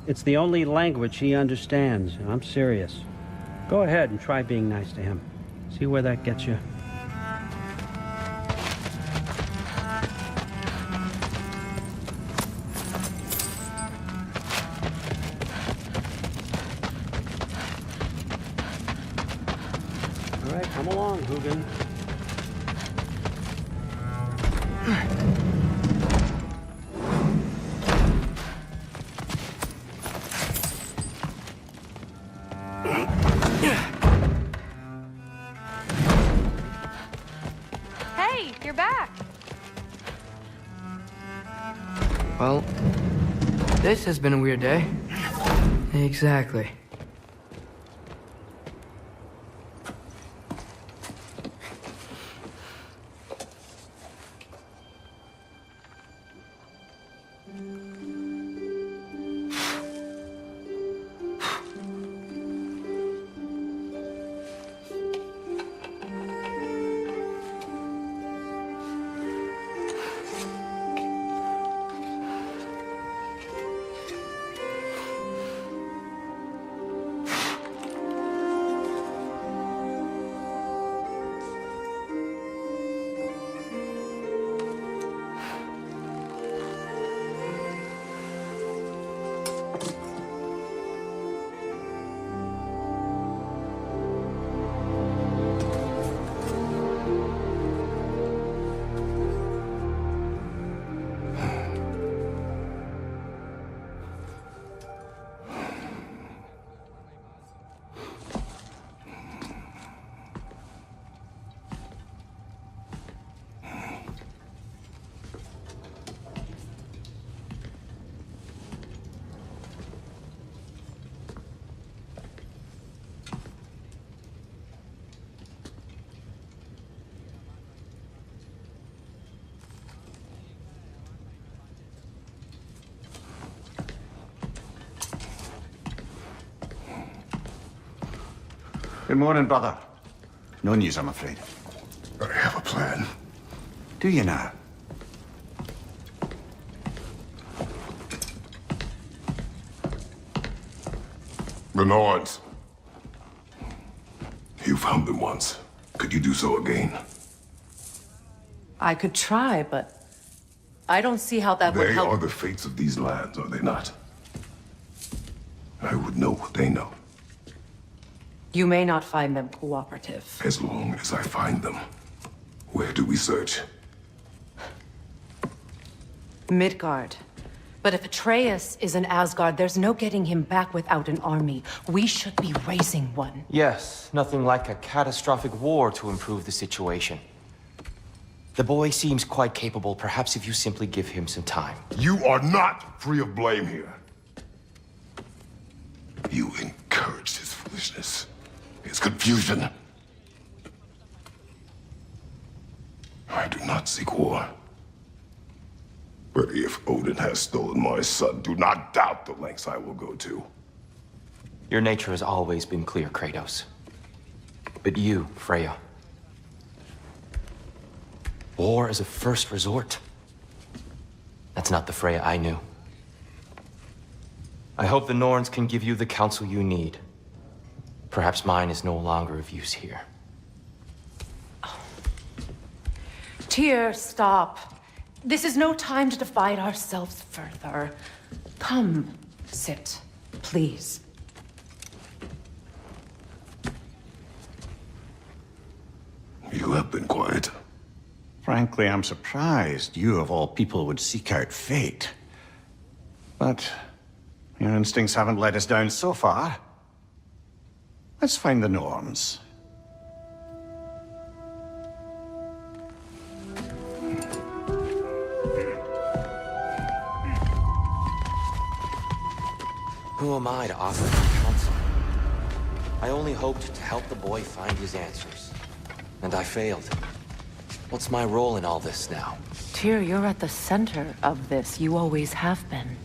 it's the only language he understands, and I'm serious. Go ahead and try being nice to him. See where that gets you. right, come along, Hugin. Hey, you're back. Well, this has been a weird day. Exactly. Good morning, brother. No news, I'm afraid. I have a plan. Do you now? The Norns. You found them once. Could you do so again? I could try, but I don't see how that would They help. are the fates of these lands, are they not? I would know what they know. You may not find them cooperative. As long as I find them. Where do we search? Midgard. But if Atreus is in Asgard, there's no getting him back without an army. We should be raising one. Yes, nothing like a catastrophic war to improve the situation. The boy seems quite capable. Perhaps if you simply give him some time. You are not free of blame here. You encouraged his foolishness. His confusion. I do not seek war. But if Odin has stolen my son, do not doubt the lengths I will go to. Your nature has always been clear, Kratos. But you, Freya. War is a first resort. That's not the Freya I knew. I hope the Norns can give you the counsel you need. Perhaps mine is no longer of use here. Tyr, stop. This is no time to divide ourselves further. Come, sit, please. You have been quiet. Frankly, I'm surprised you, of all people, would seek out fate. But your instincts haven't let us down so far. Let's find the Norns. Who am I to offer him counsel? I only hoped to help the boy find his answers. And I failed. What's my role in all this now? Tyr, you're at the center of this. You always have been.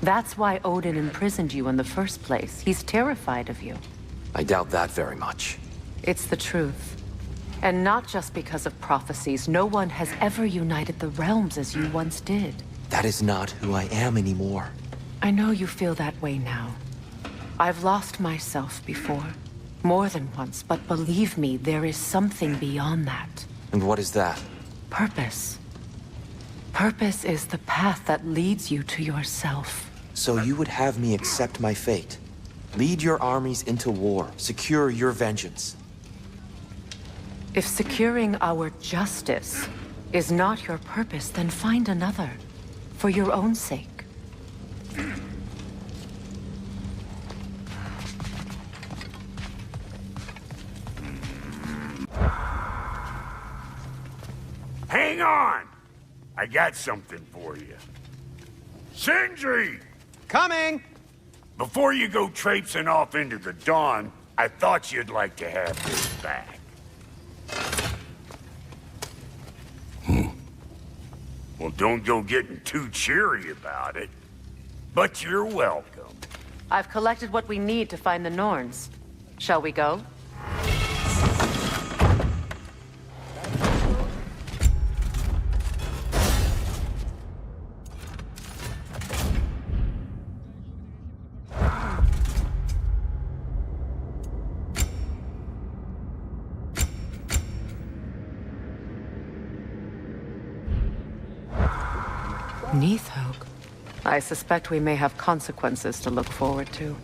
That's why Odin imprisoned you in the first place. He's terrified of you. I doubt that very much. It's the truth. And not just because of prophecies. No one has ever united the realms as you once did. That is not who I am anymore. I know you feel that way now. I've lost myself before. More than once, but believe me, there is something beyond that. And what is that? Purpose. Purpose is the path that leads you to yourself. So you would have me accept my fate? Lead your armies into war, secure your vengeance? If securing our justice is not your purpose, then find another, for your own sake. Hang on! I got something for you. Sindri! Coming! Before you go traipsing off into the dawn, I thought you'd like to have this back. Well, don't go getting too cheery about it. But you're welcome. I've collected what we need to find the Norns. Shall we go? Neathhoke. I suspect we may have consequences to look forward to.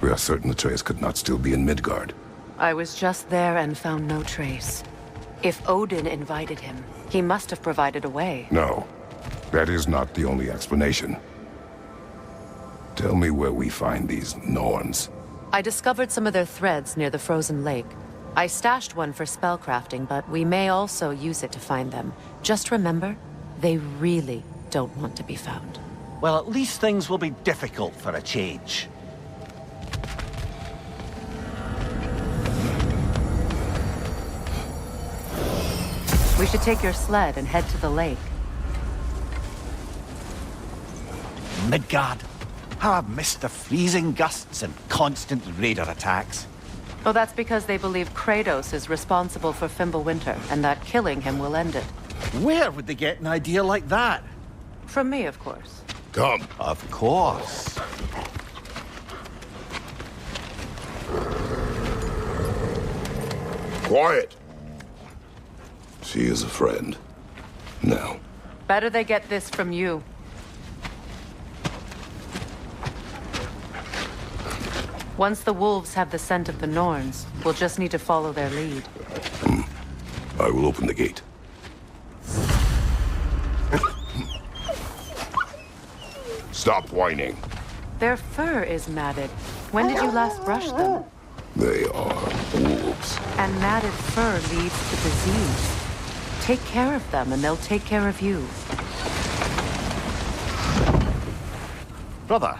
We are certain Atreus could not still be in Midgard. I was just there and found no trace. If Odin invited him, he must have provided a way. No, that is not the only explanation. Tell me where we find these Norns. I discovered some of their threads near the frozen lake. I stashed one for spellcrafting, but we may also use it to find them. Just remember, they really don't want to be found. Well, at least things will be difficult for a change. We should take your sled and head to the lake. Midgard. How I've missed the freezing gusts and constant raider attacks. Well, that's because they believe Kratos is responsible for Fimbulwinter, and that killing him will end it. Where would they get an idea like that? From me, of course. Come. Of course. Quiet. She is a friend. Now. Better they get this from you. Once the wolves have the scent of the Norns, we'll just need to follow their lead. I will open the gate. Stop whining. Their fur is matted. When did you last brush them? They are wolves. And matted fur leads to disease. Take care of them, and they'll take care of you. Brother,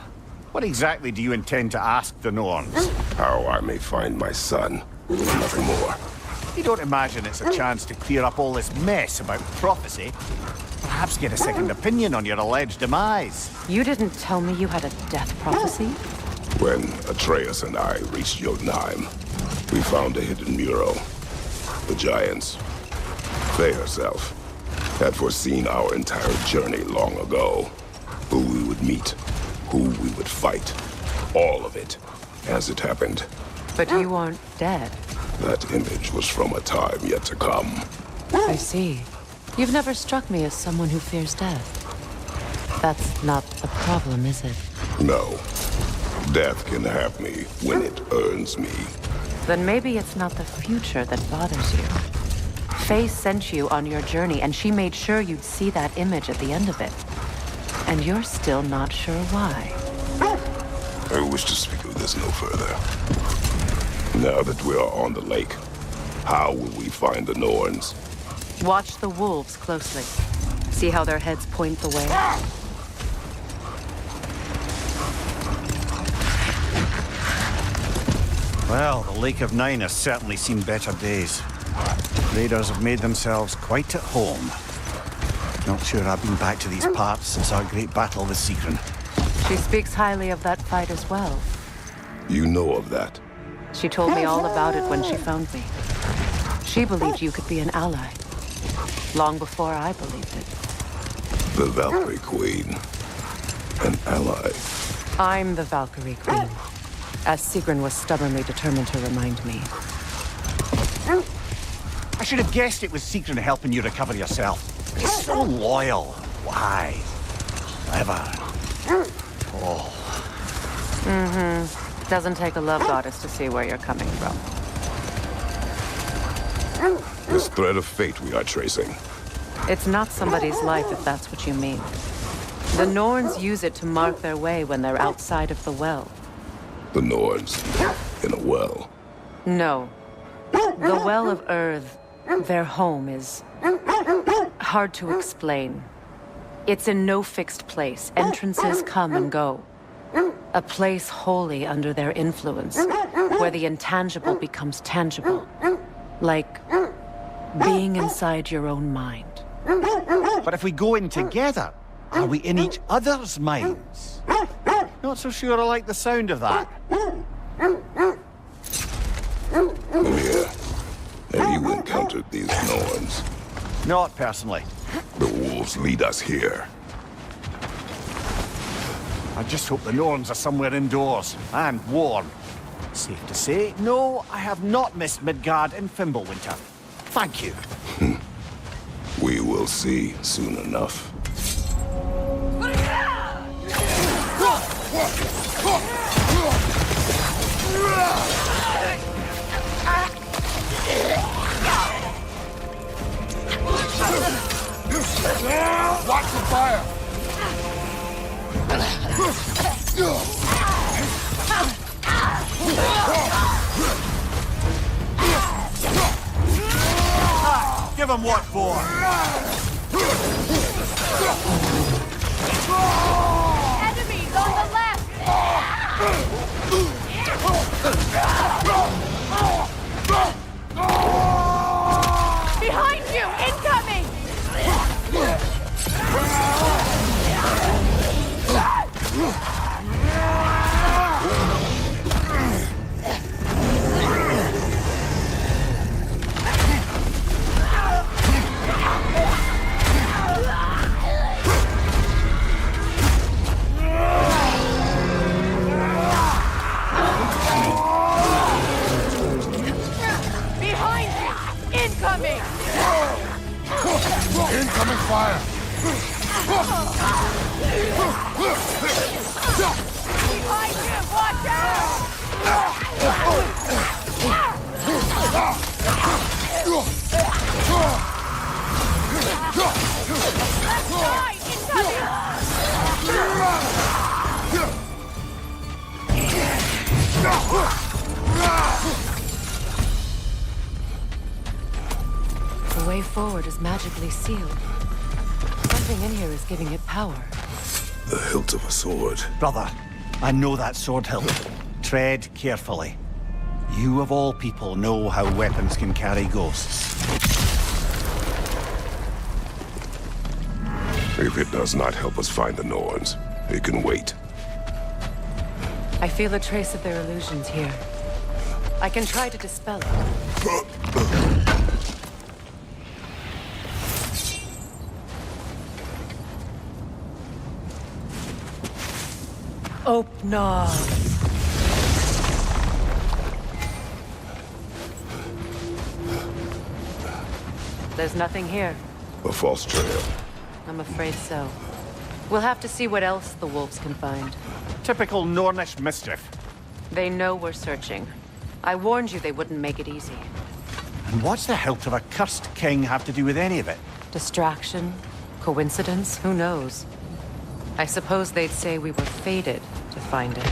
what exactly do you intend to ask the Norns? How I may find my son. Nothing more. You don't imagine it's a chance to clear up all this mess about prophecy? Perhaps get a second opinion on your alleged demise. You didn't tell me you had a death prophecy? When Atreus and I reached Jotunheim, we found a hidden mural. The giants, Faye herself, had foreseen our entire journey long ago. Who we would meet, who we would fight, all of it, as it happened. But you aren't dead. That image was from a time yet to come. I see. You've never struck me as someone who fears death. That's not the problem, is it? No. Death can have me when it earns me. Then maybe it's not the future that bothers you. Faye sent you on your journey, and she made sure you'd see that image at the end of it. And you're still not sure why. I wish to speak of this no further. Now that we are on the lake, how will we find the Norns? Watch the wolves closely. See how their heads point the way? Well, the Lake of Nine has certainly seen better days. Raiders have made themselves quite at home. Not sure I've been back to these parts since our great battle with Sigrun. She speaks highly of that fight as well. You know of that? She told me all about it when she found me. She believed you could be an ally. Long before I believed it. The Valkyrie Queen. An ally. I'm the Valkyrie Queen, as Sigrun was stubbornly determined to remind me. I should have guessed it was Sigrun helping you recover yourself. He's so loyal, wise, clever. Oh. Mm-hmm. Doesn't take a love goddess to see where you're coming from. This thread of fate we are tracing. It's not somebody's life, if that's what you mean. The Norns use it to mark their way when they're outside of the well. The Norns in a well. No. The Well of Earth, their home, is hard to explain. It's in no fixed place. Entrances come and go. A place wholly under their influence, where the intangible becomes tangible. Like being inside your own mind. But if we go in together, are we in each other's minds? Not so sure I like the sound of that. Mimir, have you encountered these Norns? Not personally. The wolves lead us here. I just hope the Norns are somewhere indoors and warm. Safe to say, no, I have not missed Midgard in Fimbulwinter. Thank you. We will see soon enough. Watch the fire! Give him what for? Enemies on the left! Behind you! Incoming! Behind you! Incoming! Incoming fire! Behind you! Watch out! Left side! The way forward is magically sealed. Something in here is giving it power. The hilt of a sword. Brother, I know that sword hilt. Tread carefully. You of all people know how weapons can carry ghosts. If it does not help us find the Norns, it can wait. I feel a trace of their illusions here. I can try to dispel it. Opnar. There's nothing here. A false trail. I'm afraid so. We'll have to see what else the wolves can find. Typical Nornish mischief. They know we're searching. I warned you they wouldn't make it easy. And what's the hilt of a cursed king have to do with any of it? Distraction? Coincidence? Who knows? I suppose they'd say we were fated to find it.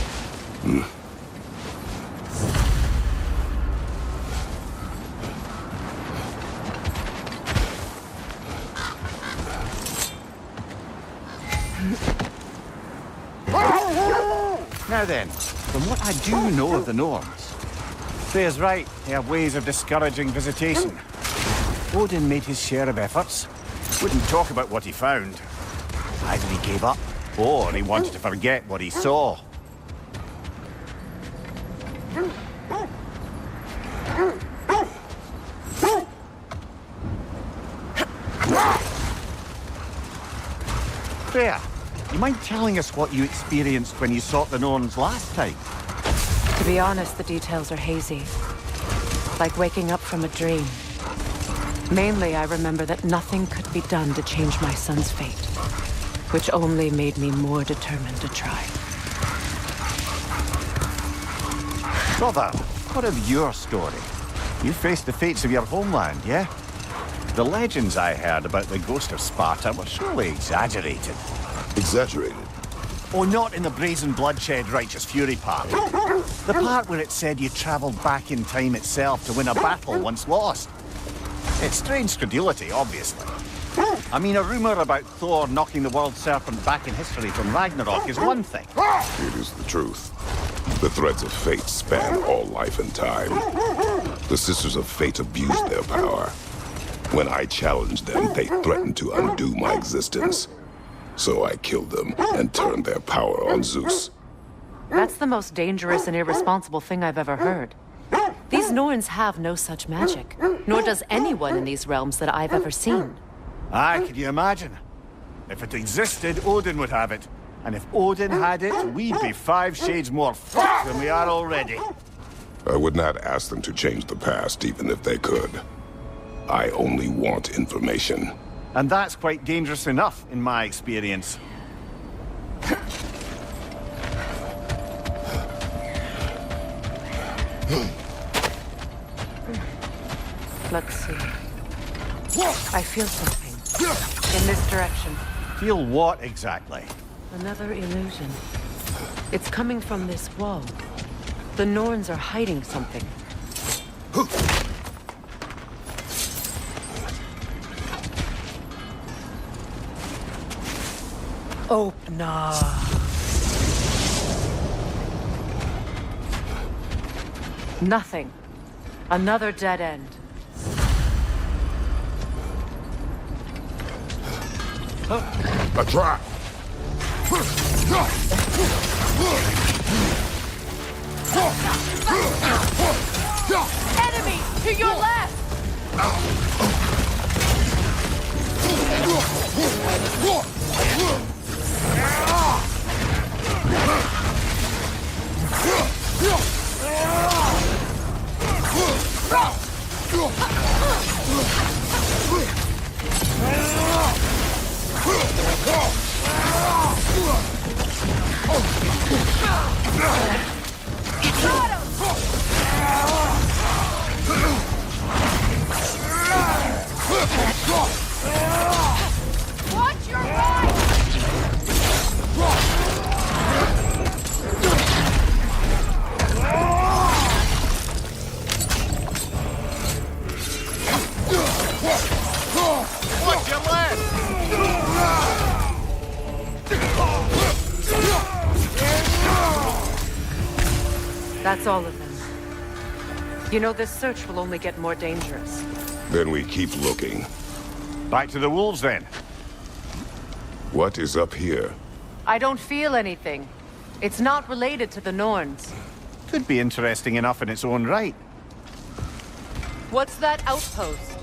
Now then, from what I do know of the Norns, Freya's right, they have ways of discouraging visitation. Odin made his share of efforts. Wouldn't talk about what he found. Either he gave up, or he wanted to forget what he saw. Freya, you mind telling us what you experienced when you sought the Norns last time? To be honest, the details are hazy. Like waking up from a dream. Mainly, I remember that nothing could be done to change my son's fate, which only made me more determined to try. Brother, what of your story? You faced the fates of your homeland, yeah? The legends I heard about the ghost of Sparta were surely exaggerated. Exaggerated? Oh, not in the brazen bloodshed righteous fury part. The part where it said you travelled back in time itself to win a battle once lost. It's strange credulity, obviously. I mean, a rumour about Thor knocking the world serpent back in history from Ragnarok is one thing. It is the truth. The threads of fate span all life and time. The Sisters of Fate abused their power. When I challenged them, they threatened to undo my existence. So I killed them and turned their power on Zeus. That's the most dangerous and irresponsible thing I've ever heard. These Norns have no such magic, nor does anyone in these realms that I've ever seen. Aye, could you imagine? If it existed, Odin would have it. And if Odin had it, we'd be 5 shades more fucked than we are already. I would not ask them to change the past, even if they could. I only want information. And that's quite dangerous enough, in my experience. Let's see. I feel something. In this direction. Feel what exactly? Another illusion. It's coming from this wall. The Norns are hiding something. Opener. Nothing. Another dead end. A trap! Enemy to your left! Watch your right! Watch your left! That's all of them. You know, this search will only get more dangerous. Then we keep looking. Back to the wolves, then. What is up here? I don't feel anything. It's not related to the Norns. Could be interesting enough in its own right. What's that outpost?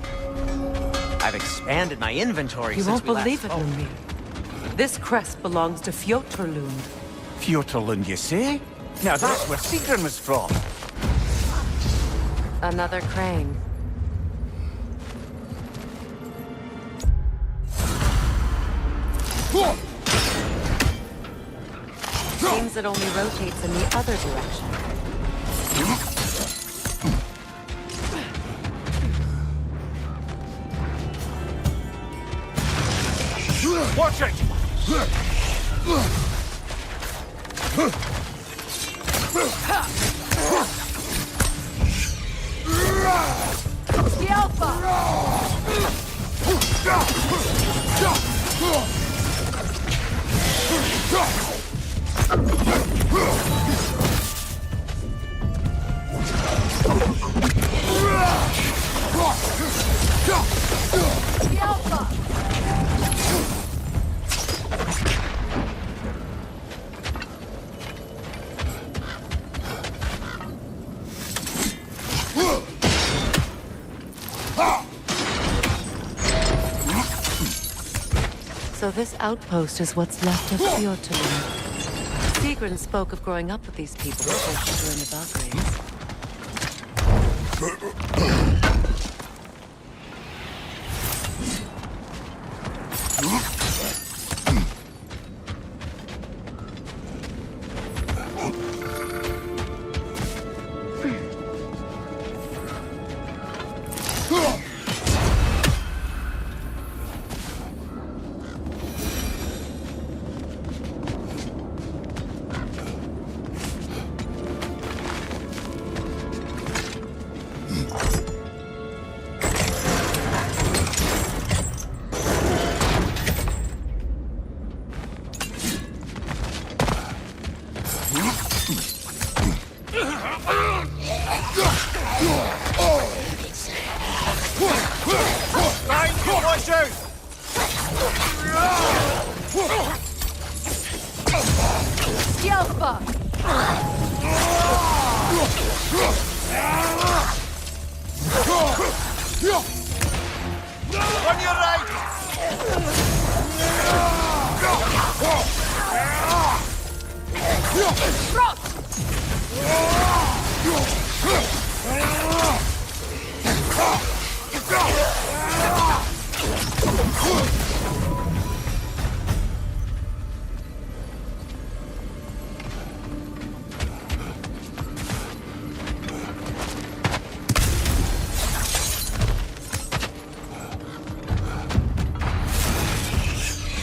I've expanded my inventory You since won't we last believe it, spoke. Lumir. This crest belongs to Fjoturlund. Fjoturlund, you say? Now that's where Sigrun was from. Another crane. Seems it only rotates in the other direction. Watch it! The Alpha! The Alpha! So this outpost is what's left of Fjordland. Sigrun spoke of growing up with these people before she joined the Valkyries. On your right!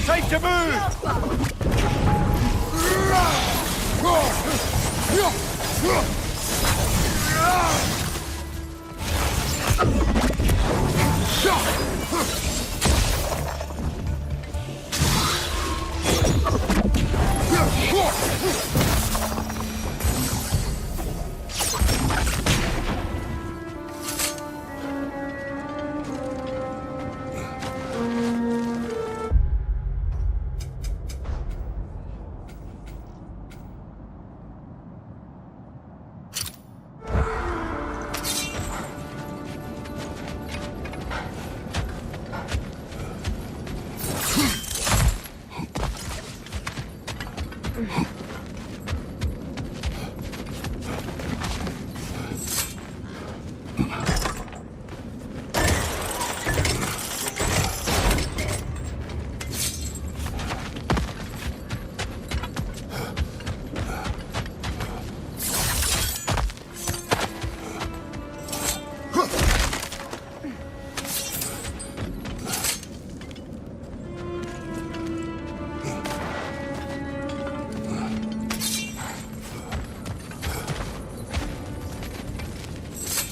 Time to move!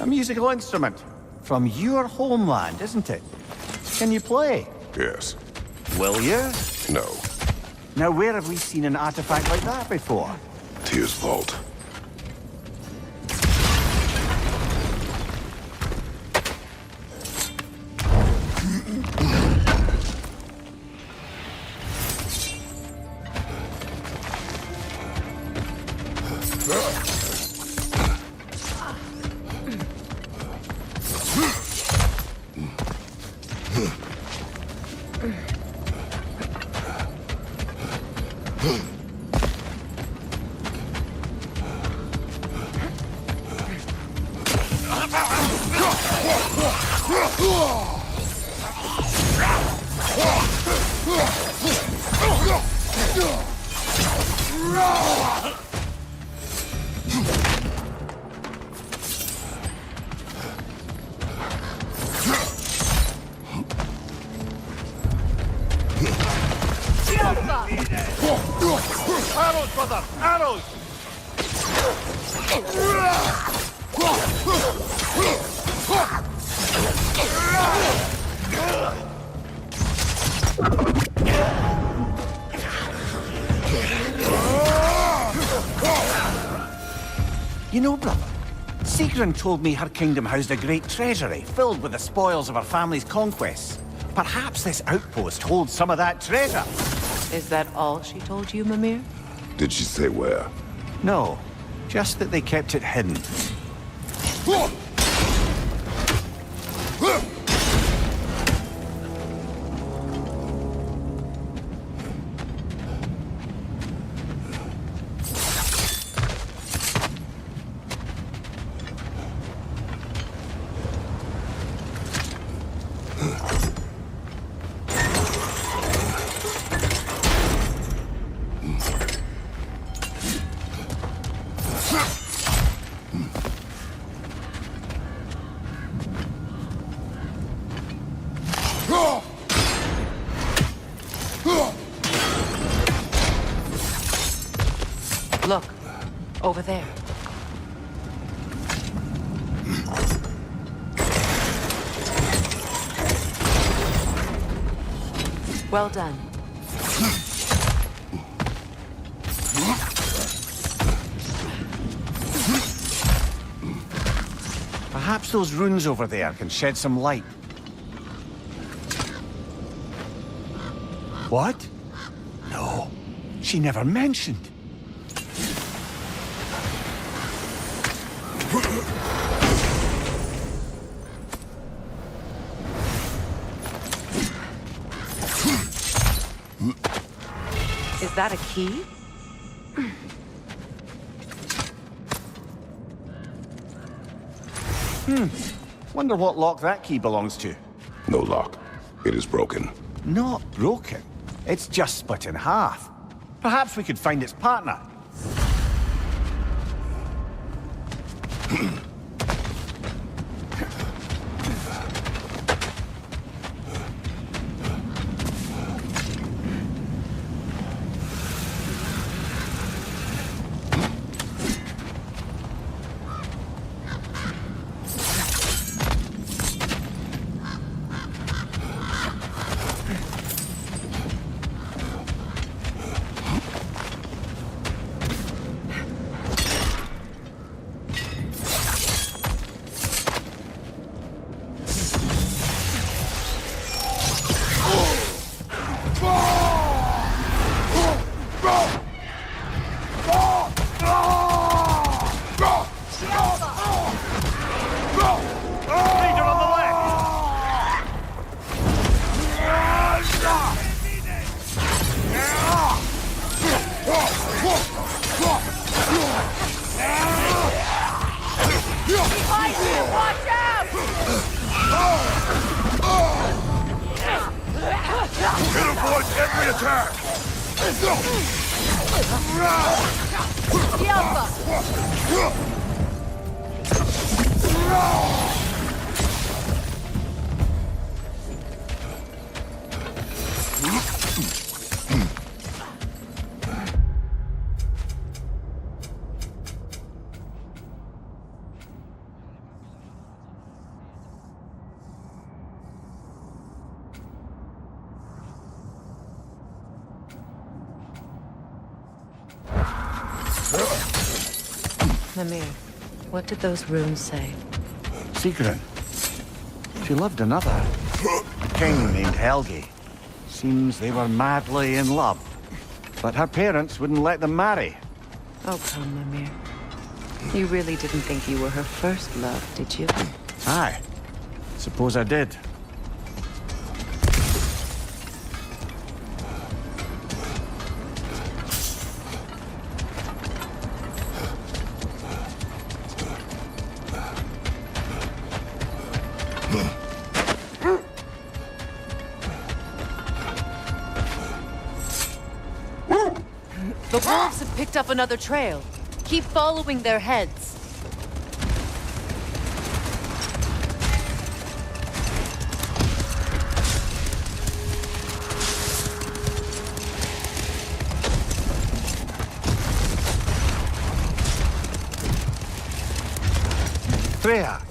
A musical instrument from your homeland, isn't it? Can you play? Yes. Will you? No. Now, where have we seen an artifact like that before? Tyr's vault. Arrows, brother! Arrows! You know, brother, Sigrun told me her kingdom housed a great treasury filled with the spoils of her family's conquests. Perhaps this outpost holds some of that treasure. Is that all she told you, Mimir? Did she say where? No, just that they kept it hidden. Look, over there. Well done. Perhaps those runes over there can shed some light. What? No, she never mentioned. Is that a key? Wonder what lock that key belongs to. No lock. It is broken. Not broken. It's just split in half. Perhaps we could find its partner. It avoids every attack! Mimir, what did those runes say? Sigrun. She loved another. A king named Helgi. Seems they were madly in love. But her parents wouldn't let them marry. Oh, come, Mimir. You really didn't think you were her first love, did you? Aye. Suppose I did. The wolves have picked up another trail. Keep following their heads. Freya,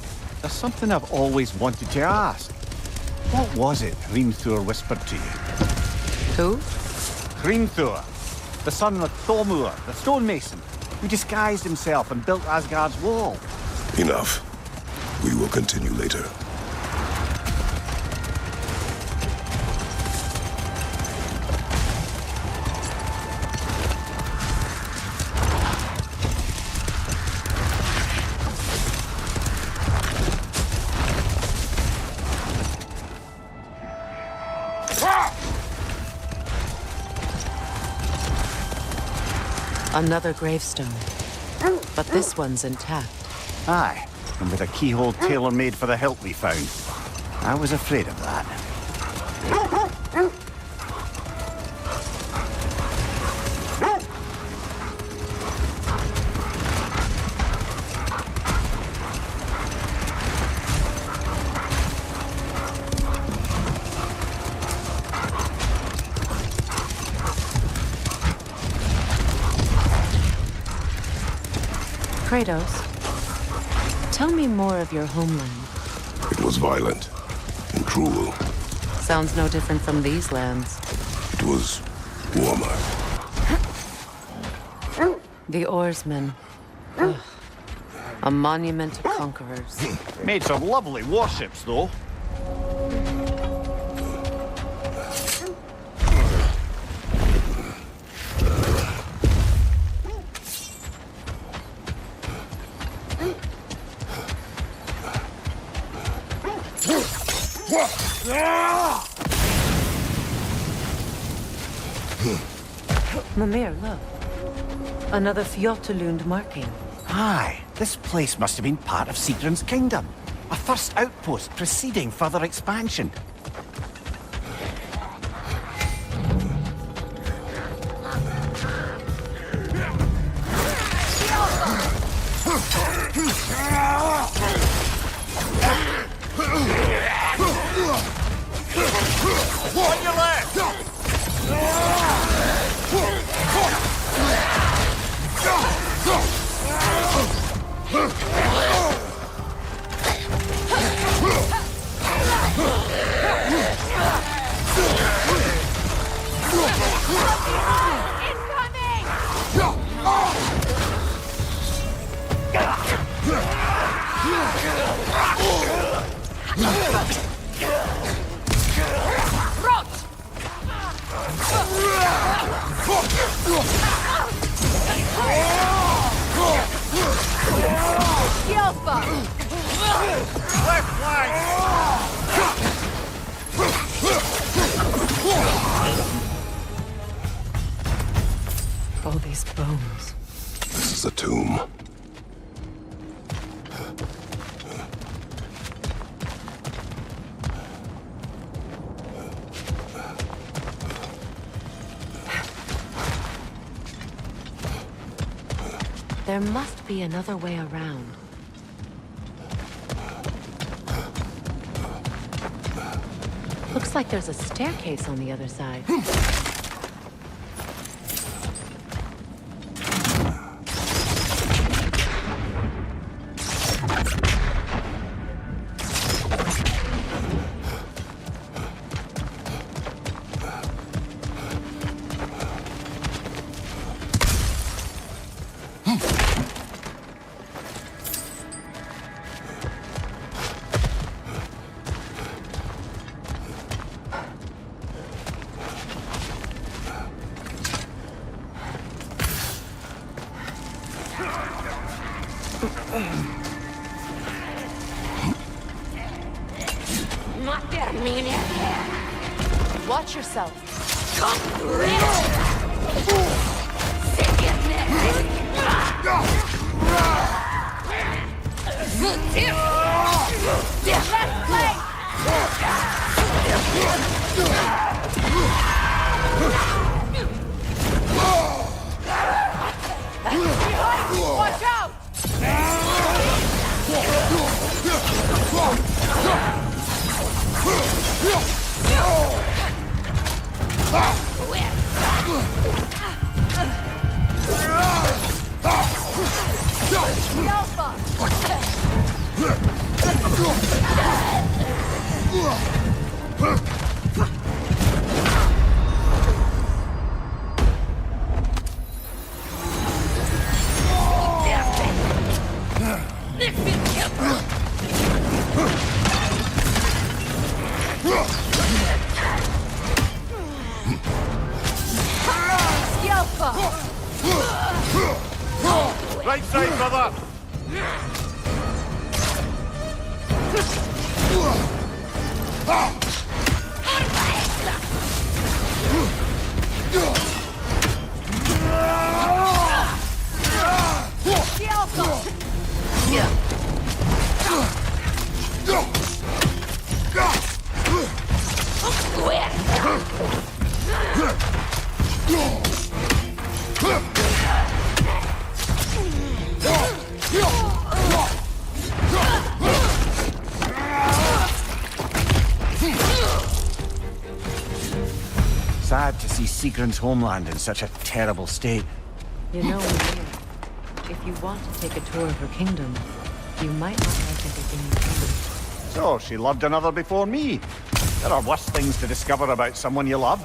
there's something I've always wanted to ask. What was it Hrimthur whispered to you? Who? Hrimthur, the son of Thormur, the stonemason, who disguised himself and built Asgard's wall. Enough. We will continue later. Another gravestone. But this one's intact. Aye, and with a keyhole tailor-made for the hilt we found. I was afraid of that. Kratos, tell me more of your homeland. It was violent and cruel. Sounds no different from these lands. It was warmer. The oarsmen. Ugh. A monument to conquerors. Made some lovely warships, though. Mimir, look. Another Fjotalund marking. Aye, this place must have been part of Sigrun's kingdom. A first outpost preceding further expansion. On your left! Left flank! All these bones. This is a tomb. There must be another way around. Looks like there's a staircase on the other side. Not that mean. Watch yourself. Watch out! Right side, brother! Sad to see Sigrun's homeland in such a terrible state. You know, If you want to take a tour of her kingdom, you might not like everything you see. So, she loved another before me. There are worse things to discover about someone you love.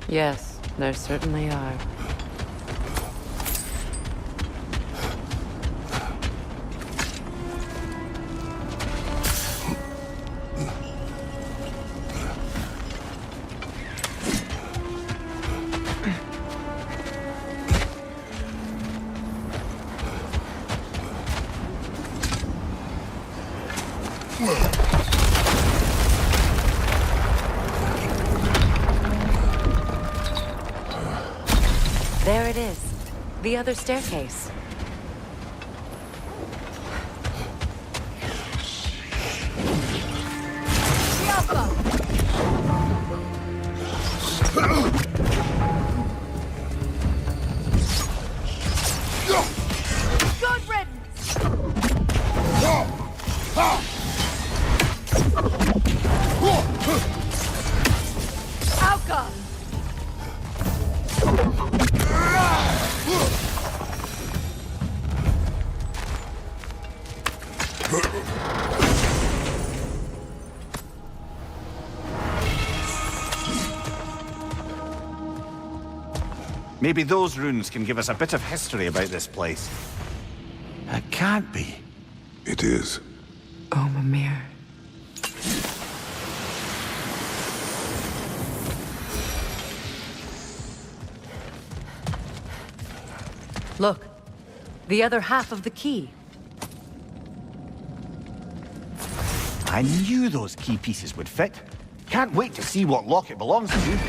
Yes, there certainly are. There it is. The other staircase. Good riddance! Outcome! Maybe those runes can give us a bit of history about this place. It can't be. It is. Oh, Mimir. Look, the other half of the key. I knew those key pieces would fit. Can't wait to see what lock it belongs to.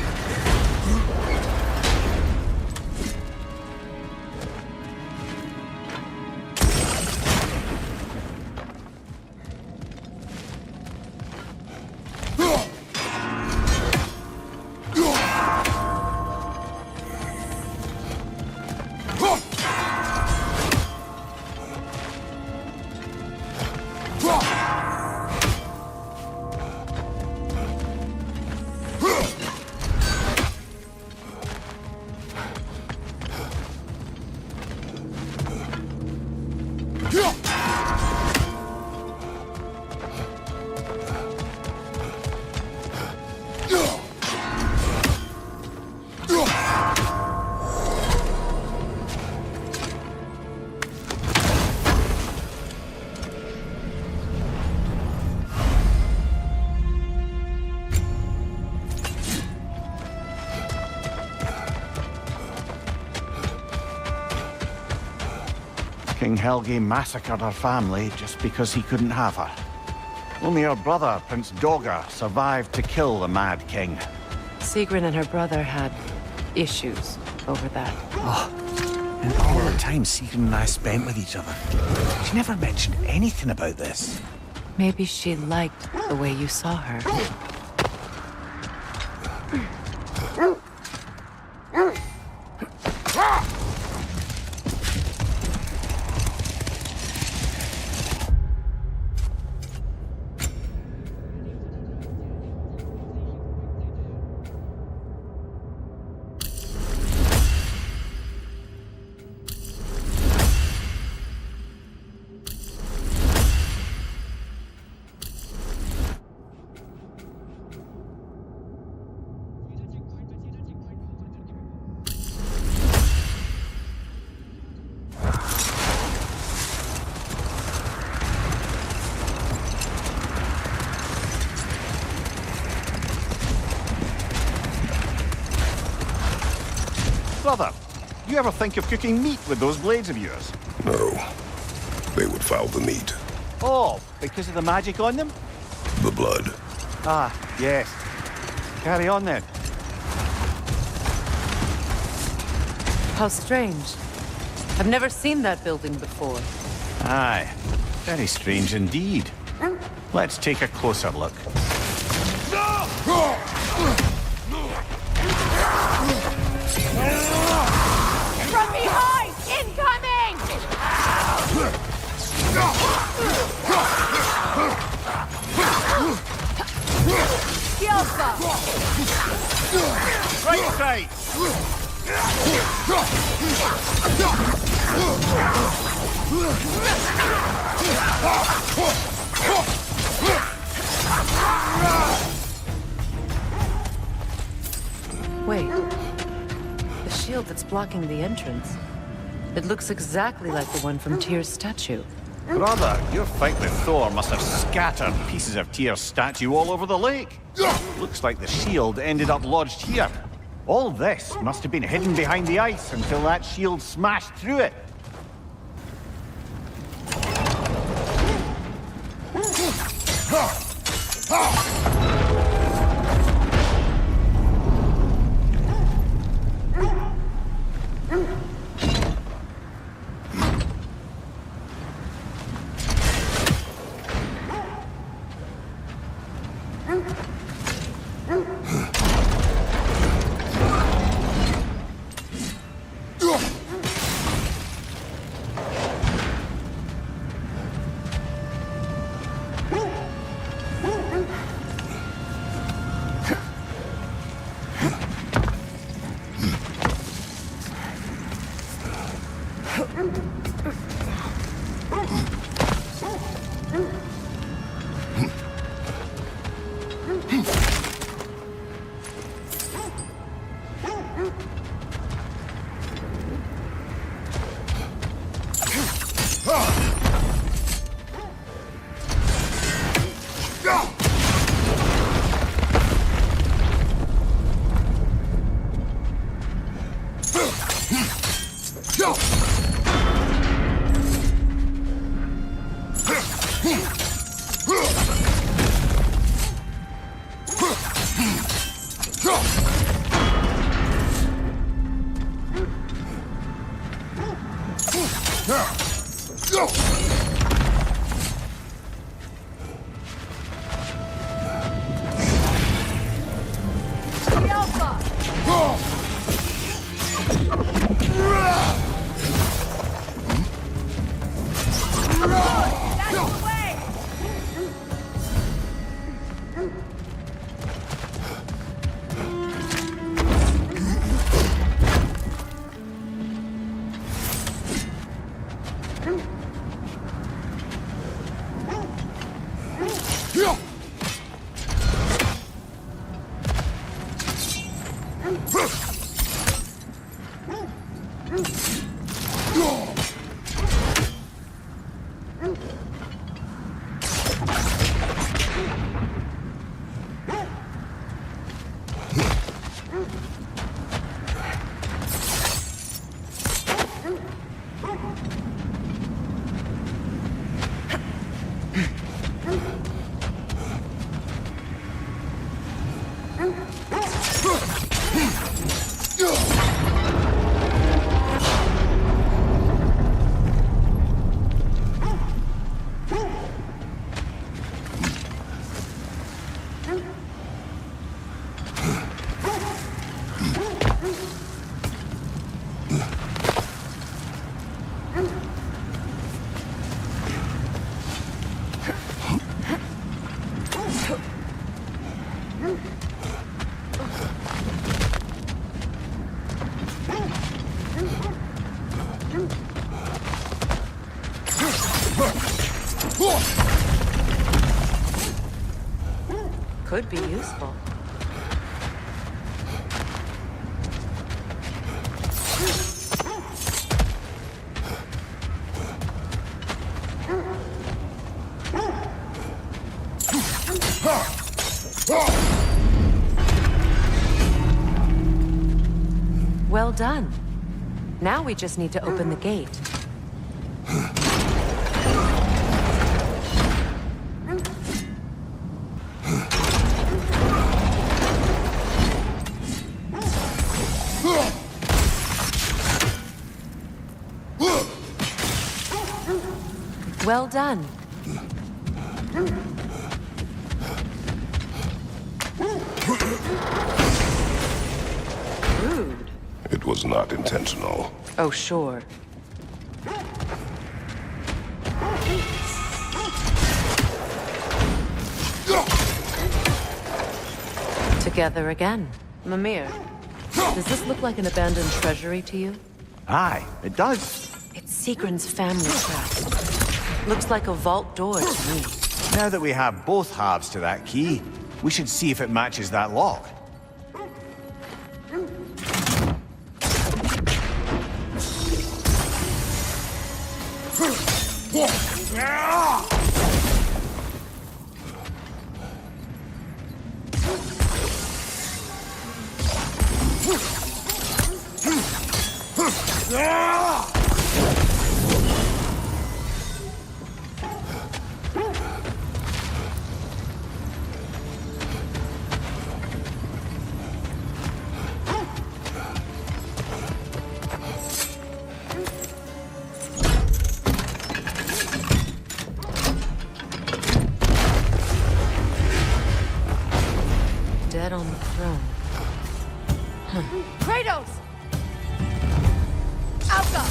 King Helge massacred her family just because he couldn't have her. Only her brother, Prince Dogr, survived to kill the Mad King. Sigrun and her brother had issues over that. Oh, and all the time Sigrun and I spent with each other, she never mentioned anything about this. Maybe she liked the way you saw her. Brother, you ever think of cooking meat with those blades of yours? No. They would foul the meat. Oh, because of the magic on them? The blood. Ah, yes. Carry on then. How strange. I've never seen that building before. Aye, very strange indeed. Let's take a closer look. From behind! Incoming! Skills up! Right side! Wait. The shield that's blocking the entrance. It looks exactly like the one from Tyr's statue. Brother, your fight with Thor must have scattered pieces of Tyr's statue all over the lake. Looks like the shield ended up lodged here. All this must have been hidden behind the ice until that shield smashed through it. Could be useful. Well done. Now we just need to open the gate. Well done. Rude. It was not intentional. Oh, sure. Together again. Mimir, Does this look like an abandoned treasury to you? Aye, it does. It's Sigrun's family crest. Looks like a vault door to me. Now that we have both halves to that key, we should see if it matches that lock. Dead on the throne. Huh. Kratos! Alka!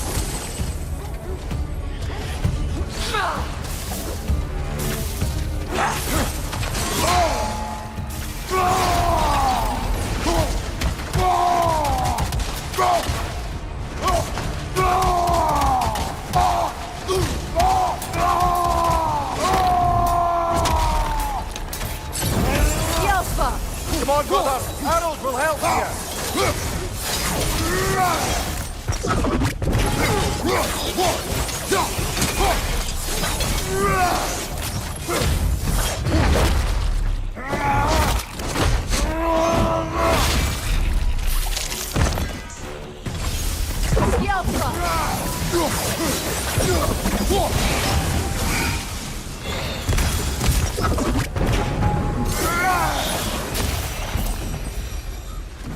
Come on, brother! Arrows will help here!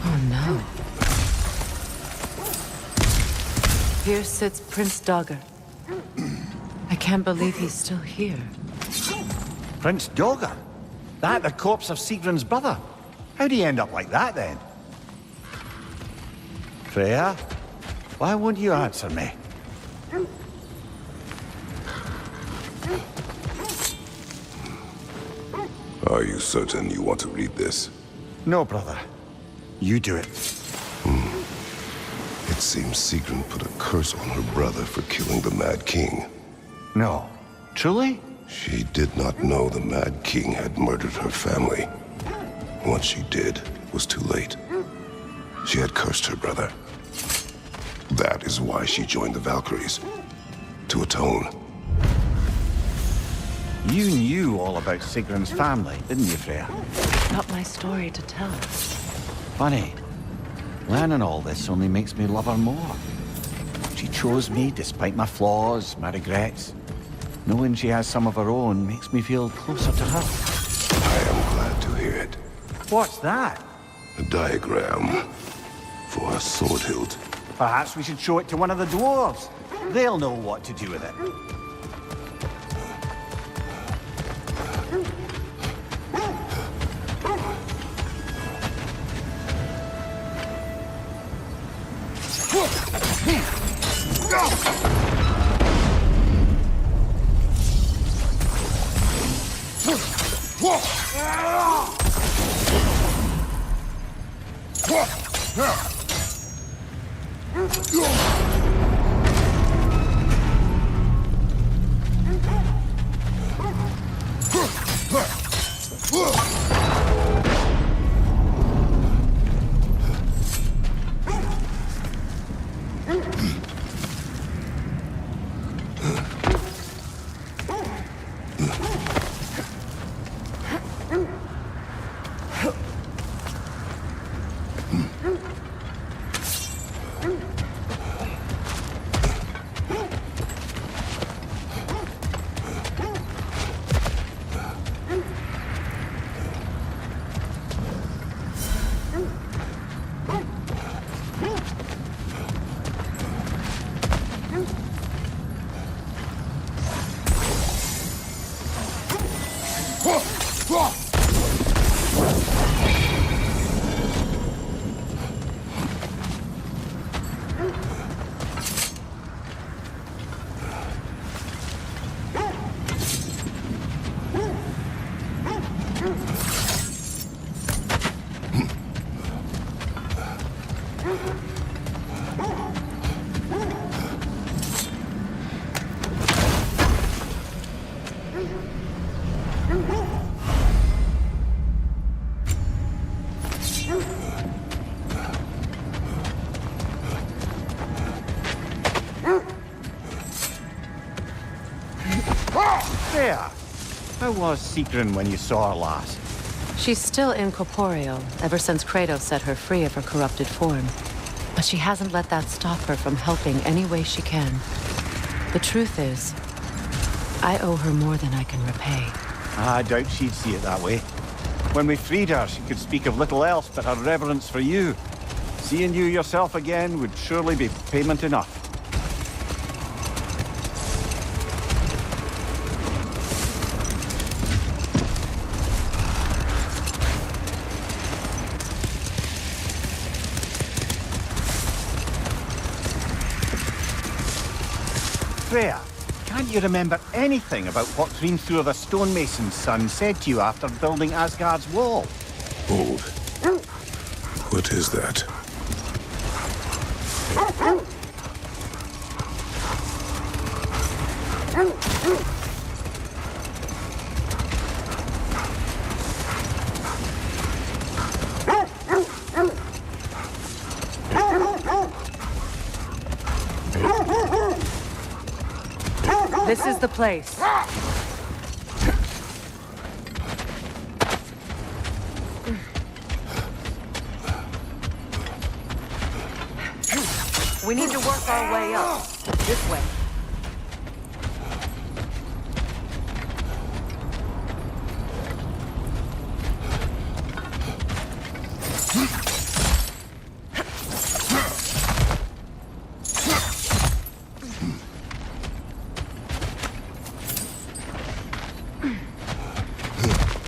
Oh no. Here sits Prince Dagr. I can't believe he's still here. Prince Dagr? That the corpse of Sigrun's brother? How'd he end up like that, then? Freya? Why won't you answer me? Are you certain you want to read this? No, brother. You do it. It seems Sigrun put a curse on her brother for killing the Mad King. No. Truly? She did not know the Mad King had murdered her family. Once she did, it was too late. She had cursed her brother. That is why she joined the Valkyries. To atone. You knew all about Sigrun's family, didn't you, Freya? Not my story to tell. Funny. Learning all this only makes me love her more. She chose me despite my flaws, my regrets. Knowing she has some of her own makes me feel closer to her. I am glad to hear it. What's that? A diagram for a sword hilt. Perhaps we should show it to one of the dwarves. They'll know what to do with it. There. How was Seekrin when you saw her last? She's still incorporeal, ever since Kratos set her free of her corrupted form. But she hasn't let that stop her from helping any way she can. The truth is, I owe her more than I can repay. I doubt she'd see it that way. When we freed her, she could speak of little else but her reverence for you. Seeing you yourself again would surely be payment enough. Freya, can't you remember anything about what Hrimthur the stonemason's son said to you after building Asgard's wall? Hold. What is that? This is the place. We need to work our way up. This way.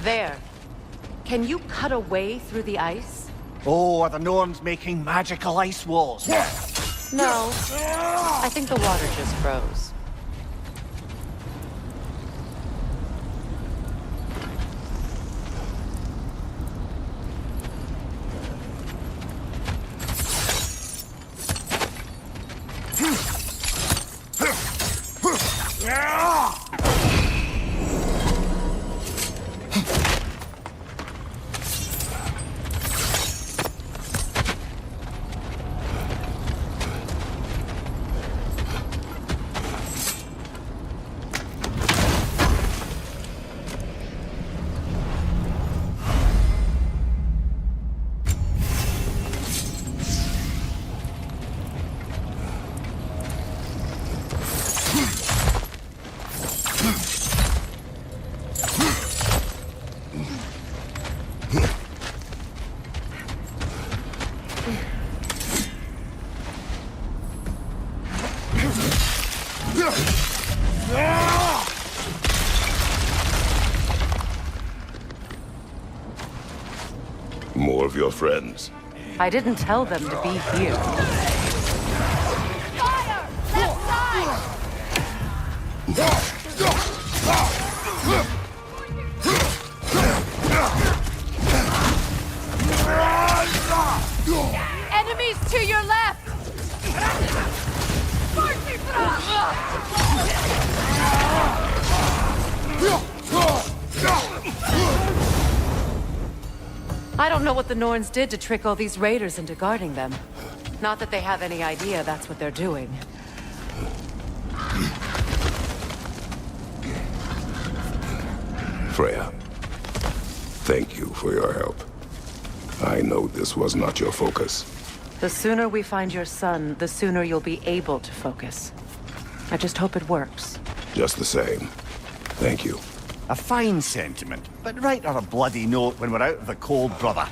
There. Can you cut a way through the ice? Oh, are the Norns making magical ice walls? No. I think the water just froze. More of your friends. I didn't tell them to be here. Fire! Left side! Enemies to your left! I don't know what the Norns did to trick all these raiders into guarding them. Not that they have any idea that's what they're doing. Freya, thank you for your help. I know this was not your focus. The sooner we find your son, the sooner you'll be able to focus. I just hope it works. Just the same. Thank you. A fine sentiment, but write her a bloody note when we're out of the cold, brother.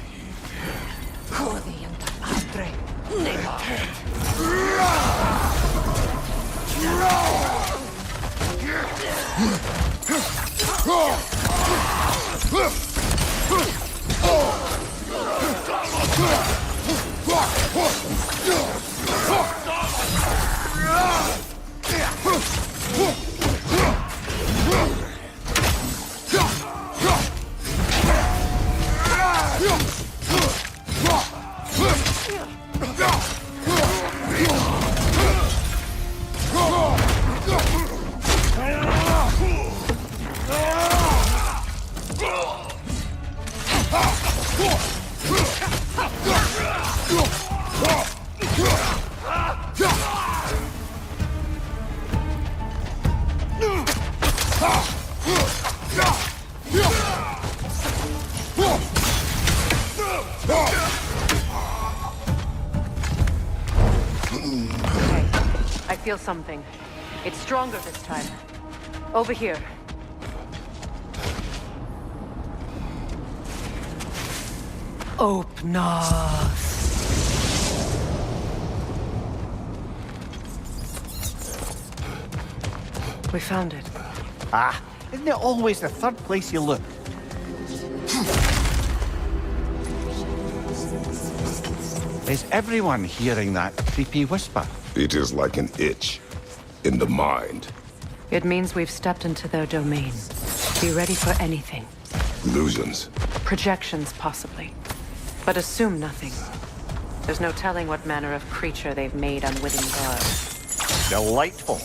feel something. It's stronger this time. Over here. Open us. We found it. Ah, isn't it always the third place you look? Is everyone hearing that creepy whisper? It is like an itch in the mind. It means we've stepped into their domain. Be ready for anything. Illusions. Projections, possibly. But assume nothing. There's no telling what manner of creature they've made unwitting guards. Delightful.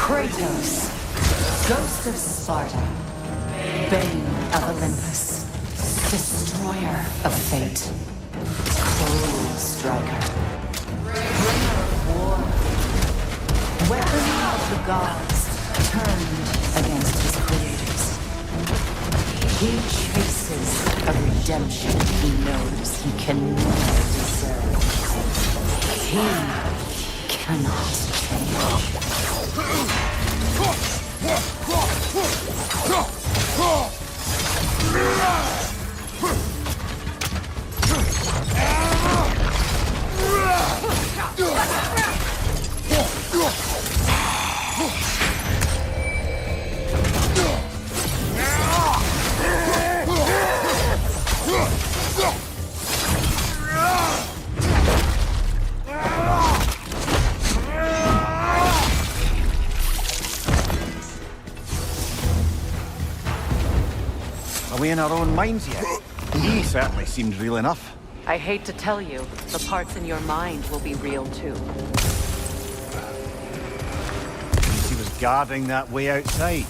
Kratos, Ghost of Sparta, Bane of Olympus, Destroyer of Fate, Cruel Striker, Bringer of War, Weapon of the Gods, turned against his creators. He chases a redemption he knows he can never deserve. He cannot change. Are we in our own minds yet? He certainly seemed real enough. I hate to tell you, the parts in your mind will be real too. He was guarding that way outside.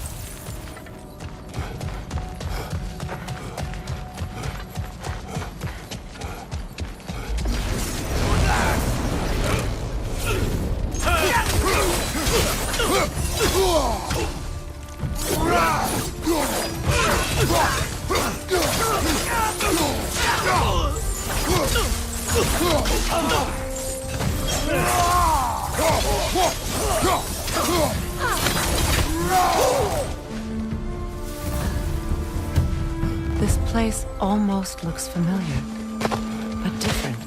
This place almost looks familiar, but different.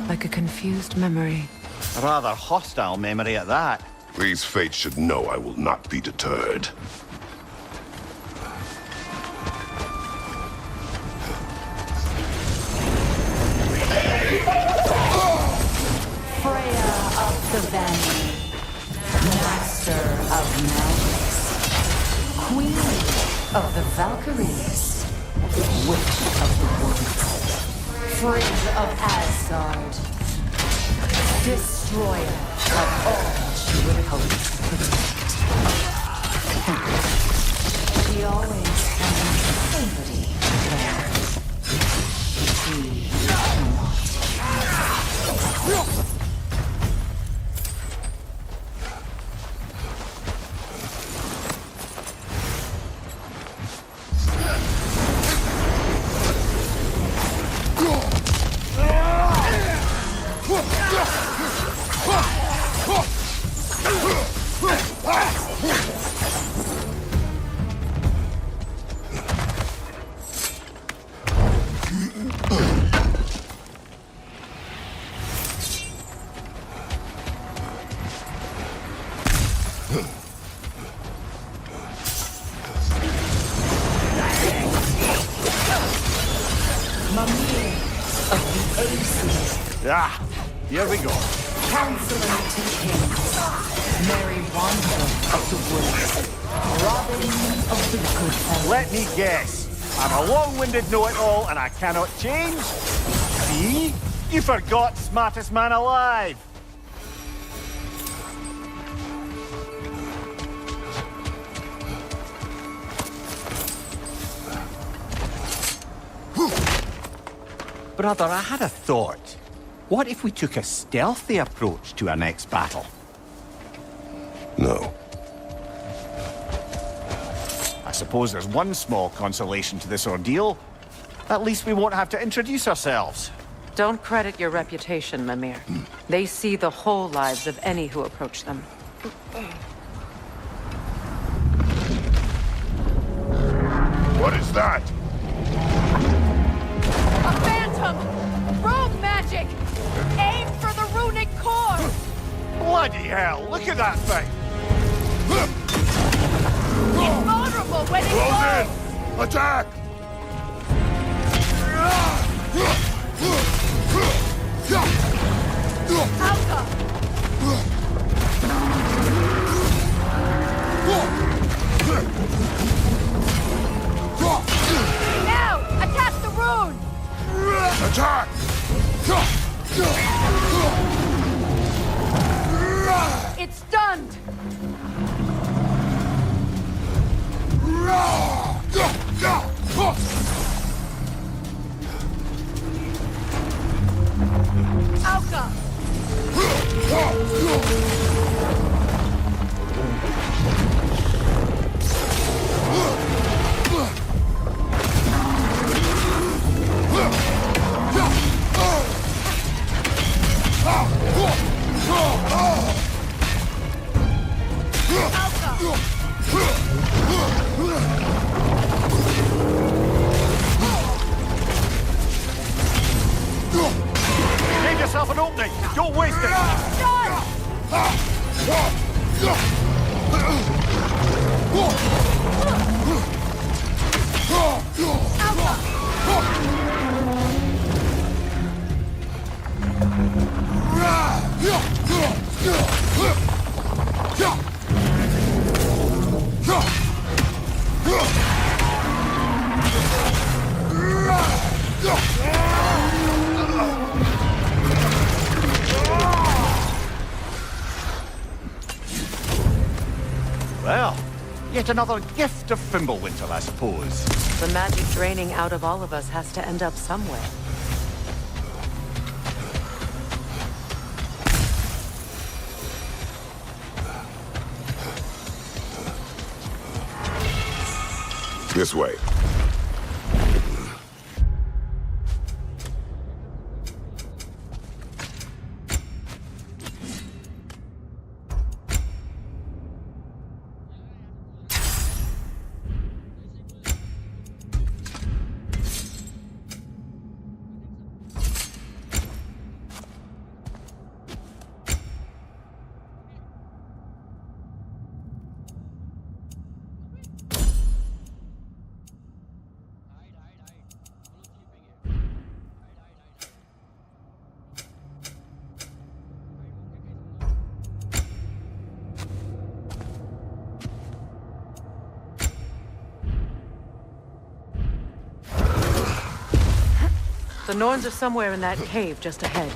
Like a confused memory. A rather hostile memory at that. These fates should know I will not be deterred. Freya of the Vanity, Master of Magics, Queen of the Valkyries, Witch of the Woods, Frigg of Asgard, Destroyer of all she would hope to protect. She always has somebody there. She cannot. Ah, here we go. Counselor to Kings, Mary Wanderer of the Woods, Robin of the Good Fellows. Let me guess. I'm a long-winded know-it-all and I cannot change? See? You forgot smartest man alive. Brother, I had a thought. What if we took a stealthy approach to our next battle? No. I suppose there's one small consolation to this ordeal. At least we won't have to introduce ourselves. Don't credit your reputation, Mimir. They see the whole lives of any who approach them. What is that? A phantom! Rogue magic! Aim for the runic core! Bloody hell, look at that thing! It's vulnerable when it Close glows! in! Attack! Alka! Now! Attack the rune! Attack! It's stunned! Alka! Give yourself an opening! Don't waste it! Well, yet another gift of Fimbulwinter, I suppose. The magic draining out of all of us has to end up somewhere. This way. The Norns are somewhere in that cave just ahead.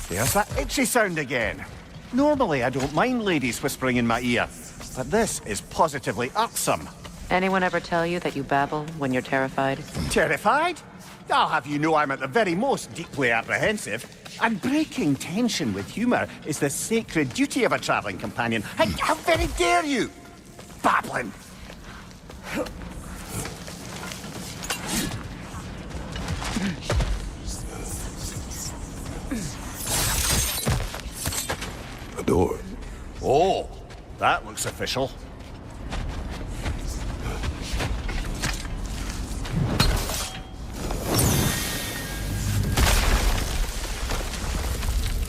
There's that itchy sound again. Normally, I don't mind ladies whispering in my ear, but this is positively irksome. Anyone ever tell you that you babble when you're terrified? Terrified? I'll have you know I'm at the very most deeply apprehensive. And breaking tension with humour is the sacred duty of a travelling companion. How very dare you? Babbling! A door. Oh, that looks official.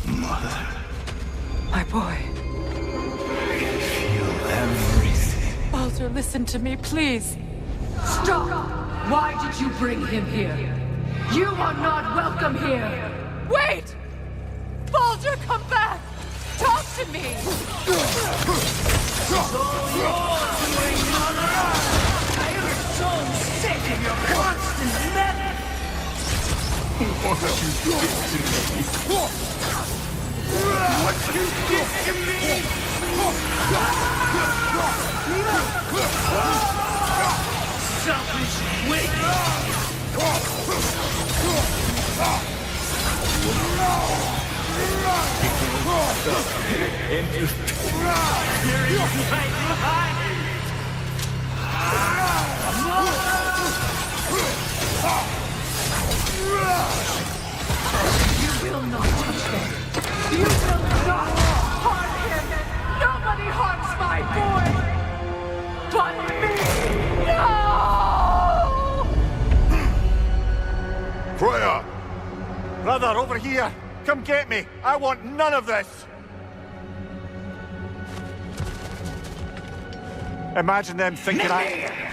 Mother. My boy. I can feel everything. Baldur, listen to me, please. Stop! Why did you bring him here? You are not welcome here! Wait! Baldur, come back! to me! I am so sick of your constant meddling! What you did to me! What you did to me! Selfish witch! You will not touch them! You will not harm him! Nobody harms my boy! But me! No! Freya! Brother, over here! Come get me! I want none of this! Imagine them thinking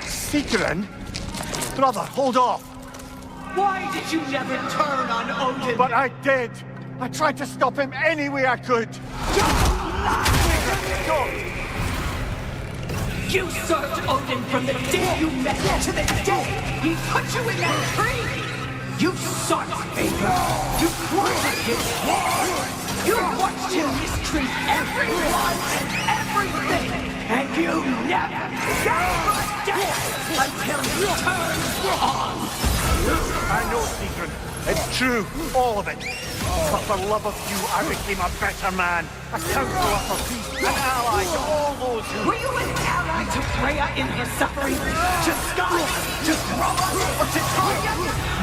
Seekerin? Brother, hold off! Why did you never turn on Odin? But I did! I tried to stop him any way I could! You served Odin from the day you met him to the day he put you in that tree! You sought favor! You courted his war! You watched him mistreat everyone and everything! And you never death until you turned on! I know, Seekerin. It's true, all of it. But for love of you, I became a better man. A counselor for peace, an ally to all those who... Were you an ally to Freya in her suffering? To Scott? To Thrall? Or to Tarja?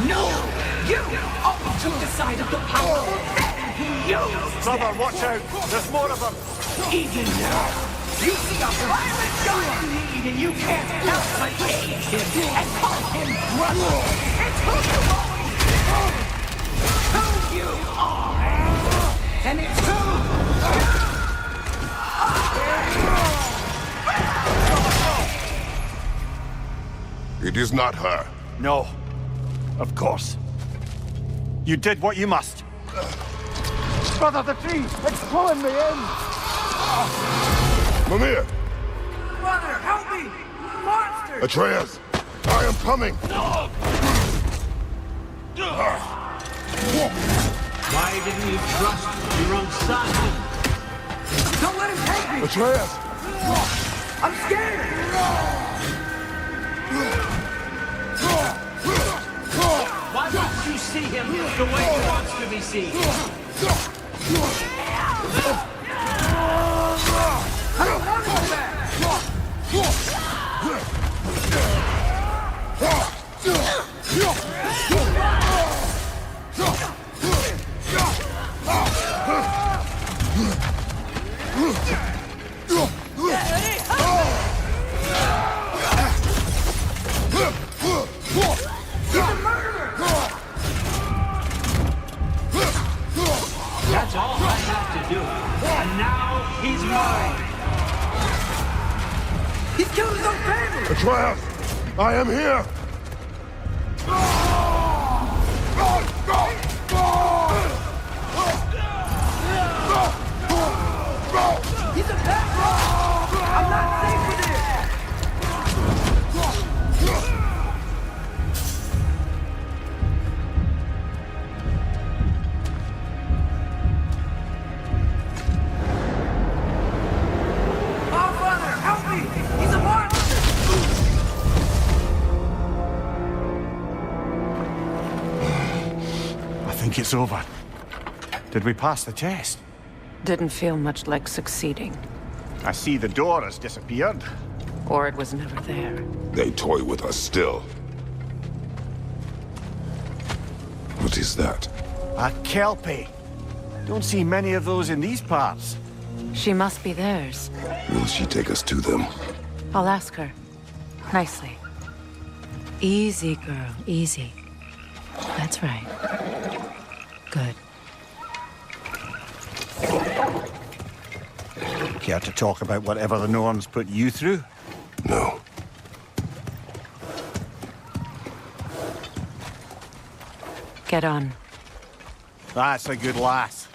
No! You always took the side of the powerful men who used Brother, watch out! There's more of them! Even now, you see a violent guy in need and you can't help but aid him and call him brother! It's who you always been! Who you are! And it's who It is not her. No. Of course. You did what you must. Brother, the tree! It's pulling me in! Mimir! Brother, help me! Monster! Atreus! I am coming! Why didn't you trust your own son? Don't let him take me! Atreus! I'm scared! Why won't you see him the way he wants to be seen? I don't want to go back! That's all I have to do. And now he's mine. He's killed his own family! Atreus! I am here! He's a bad rock! I'm not safe with him! Oh, brother, help me! He's a monster! I think it's over. Did we pass the test? Didn't feel much like succeeding. I see the door has disappeared. Or it was never there. They toy with us still. What is that? A Kelpie. Don't see many of those in these parts. She must be theirs. Will she take us to them? I'll ask her. Nicely. Easy, girl. Easy. That's right. Good. Care to talk about whatever the Norns put you through? No. Get on. That's a good lass.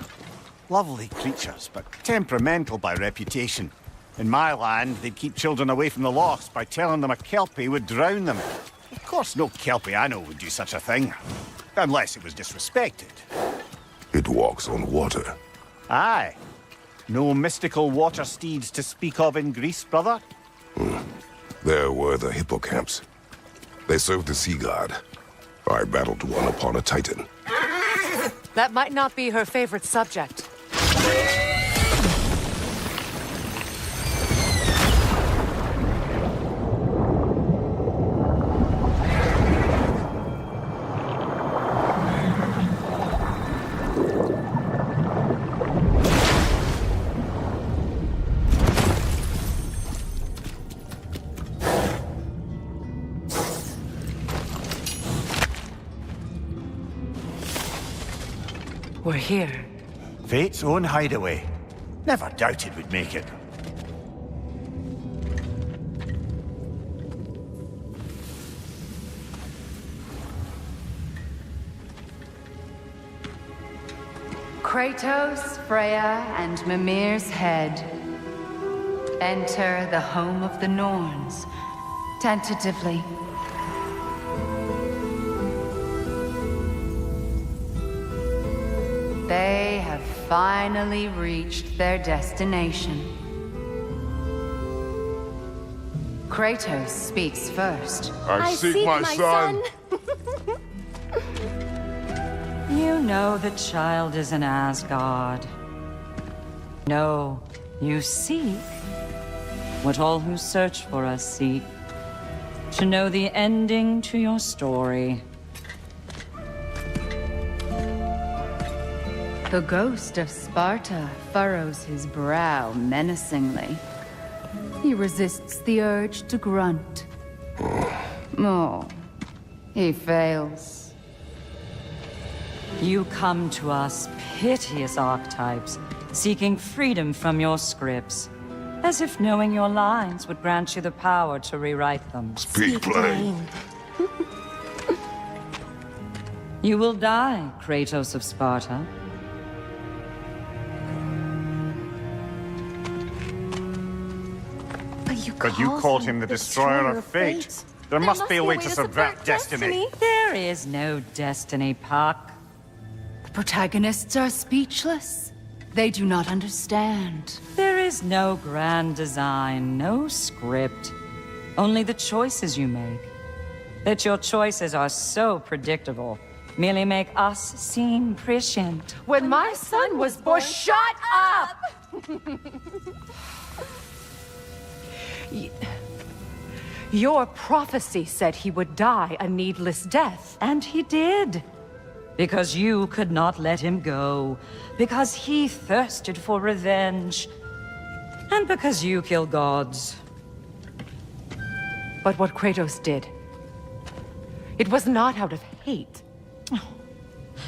Lovely creatures, but temperamental by reputation. In my land, they'd keep children away from the lochs by telling them a kelpie would drown them. Of course, no kelpie I know would do such a thing. Unless it was disrespected. It walks on water. Aye. No mystical water steeds to speak of in Greece, brother? There were the hippocamps. They served the sea god. I battled one upon a titan. That might not be her favorite subject. We're here. Fate's own hideaway. Never doubted we'd make it. Kratos, Freya, and Mimir's head. Enter the home of the Norns, tentatively. They have finally reached their destination. Kratos speaks first. I seek my son. You know the child is in Asgard. No, you seek what all who search for us seek. To know the ending to your story. The ghost of Sparta furrows his brow menacingly. He resists the urge to grunt. Oh, he fails. You come to us, piteous archetypes, seeking freedom from your scripts, as if knowing your lines would grant you the power to rewrite them. Speak plain. You will die, Kratos of Sparta. But you called him the Destroyer of Fate. There must be a way to subvert destiny. There is no destiny, Puck. The protagonists are speechless. They do not understand. There is no grand design, no script. Only the choices you make. That your choices are so predictable merely make us seem prescient. When my son was born, shut up! Your prophecy said he would die a needless death. And he did. Because you could not let him go. Because he thirsted for revenge. And because you kill gods. But what Kratos did, it was not out of hate.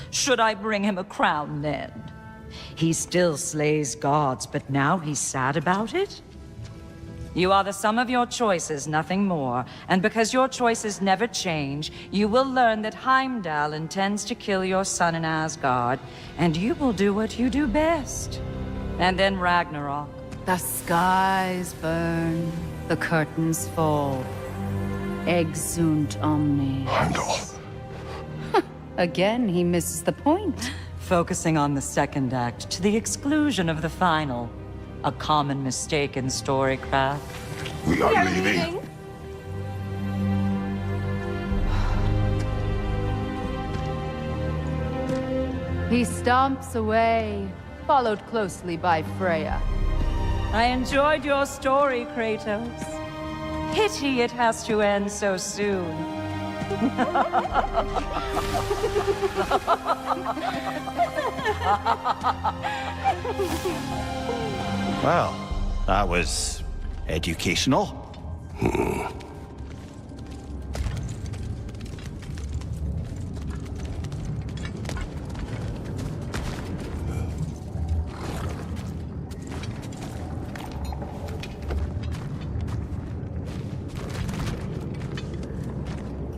Should I bring him a crown then? He still slays gods, but now he's sad about it? You are the sum of your choices, nothing more. And because your choices never change, you will learn that Heimdall intends to kill your son in Asgard, and you will do what you do best. And then Ragnarok. The skies burn, the curtains fall. Exunt omnes. Heimdall. Again, he misses the point. Focusing on the second act to the exclusion of the final. A common mistake in storycraft. We are leaving. He stomps away, followed closely by Freya. I enjoyed your story, Kratos. Pity it has to end so soon. Well, that was educational.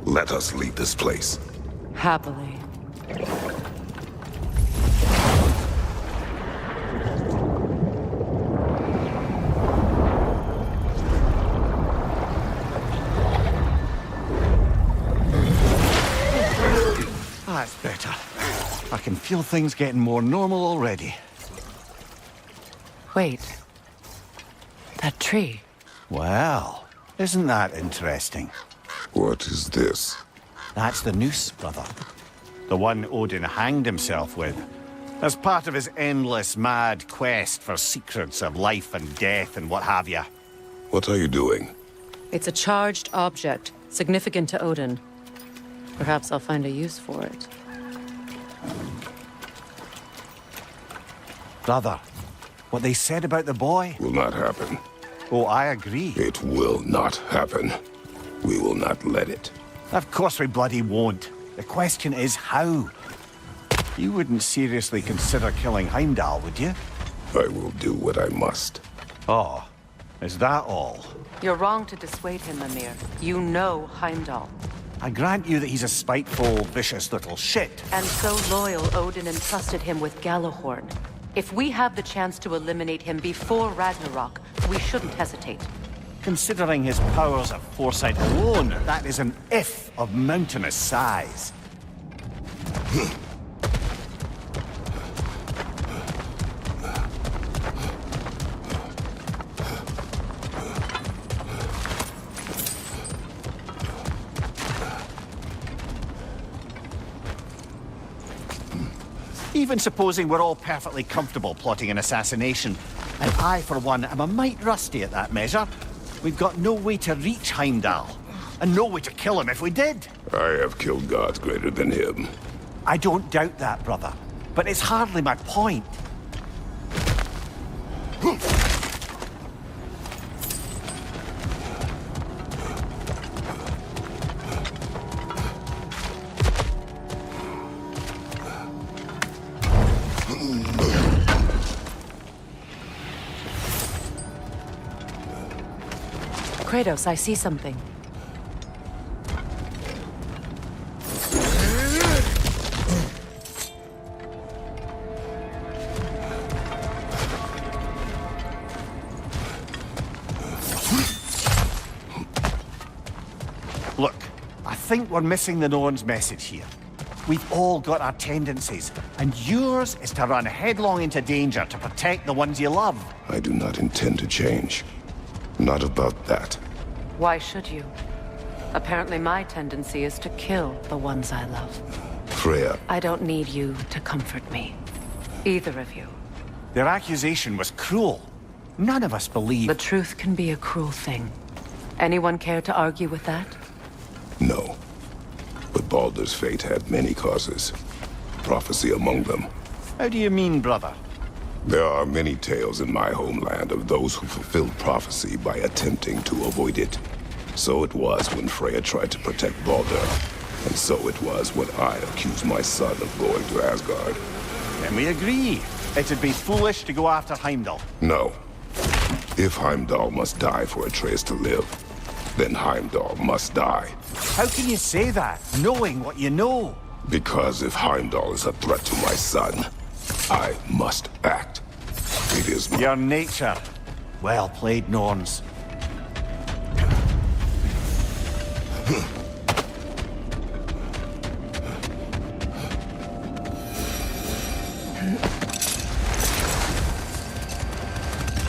Let us leave this place. Happily. that's better. I can feel things getting more normal already. Wait. That tree. Well, isn't that interesting? What is this? That's the noose, brother. The one Odin hanged himself with, as part of his endless, mad quest for secrets of life and death and what have you. What are you doing? It's a charged object, significant to Odin. Perhaps I'll find a use for it. Brother, what they said about the boy? Will not happen. Oh, I agree. It will not happen. We will not let it. Of course we bloody won't. The question is how. You wouldn't seriously consider killing Heimdall, would you? I will do what I must. Oh, is that all? You're wrong to dissuade him, Mimir. You know Heimdall. I grant you that he's a spiteful, vicious little shit. And so loyal, Odin entrusted him with Gjallarhorn. If we have the chance to eliminate him before Ragnarok, we shouldn't hesitate. Considering his powers of foresight alone, that is an if of mountainous size. Even supposing we're all perfectly comfortable plotting an assassination, and I, for one, am a mite rusty at that measure. We've got no way to reach Heimdall, and no way to kill him if we did. I have killed gods greater than him. I don't doubt that, brother, but it's hardly my point. Kratos, I see something. Look, I think we're missing the Norn's message here. We've all got our tendencies, and yours is to run headlong into danger to protect the ones you love. I do not intend to change. Not about that. Why should you? Apparently my tendency is to kill the ones I love. Freya. I don't need you to comfort me. Either of you. Their accusation was cruel. None of us believe... The truth can be a cruel thing. Anyone care to argue with that? No. But Baldur's fate had many causes. Prophecy among them. How do you mean, brother? There are many tales in my homeland of those who fulfilled prophecy by attempting to avoid it. So it was when Freya tried to protect Baldur. And so it was when I accused my son of going to Asgard. Then we agree. It'd be foolish to go after Heimdall. No. If Heimdall must die for Atreus to live, then Heimdall must die. How can you say that, knowing what you know? Because if Heimdall is a threat to my son, I must act. It is your nature. Well played, Norns.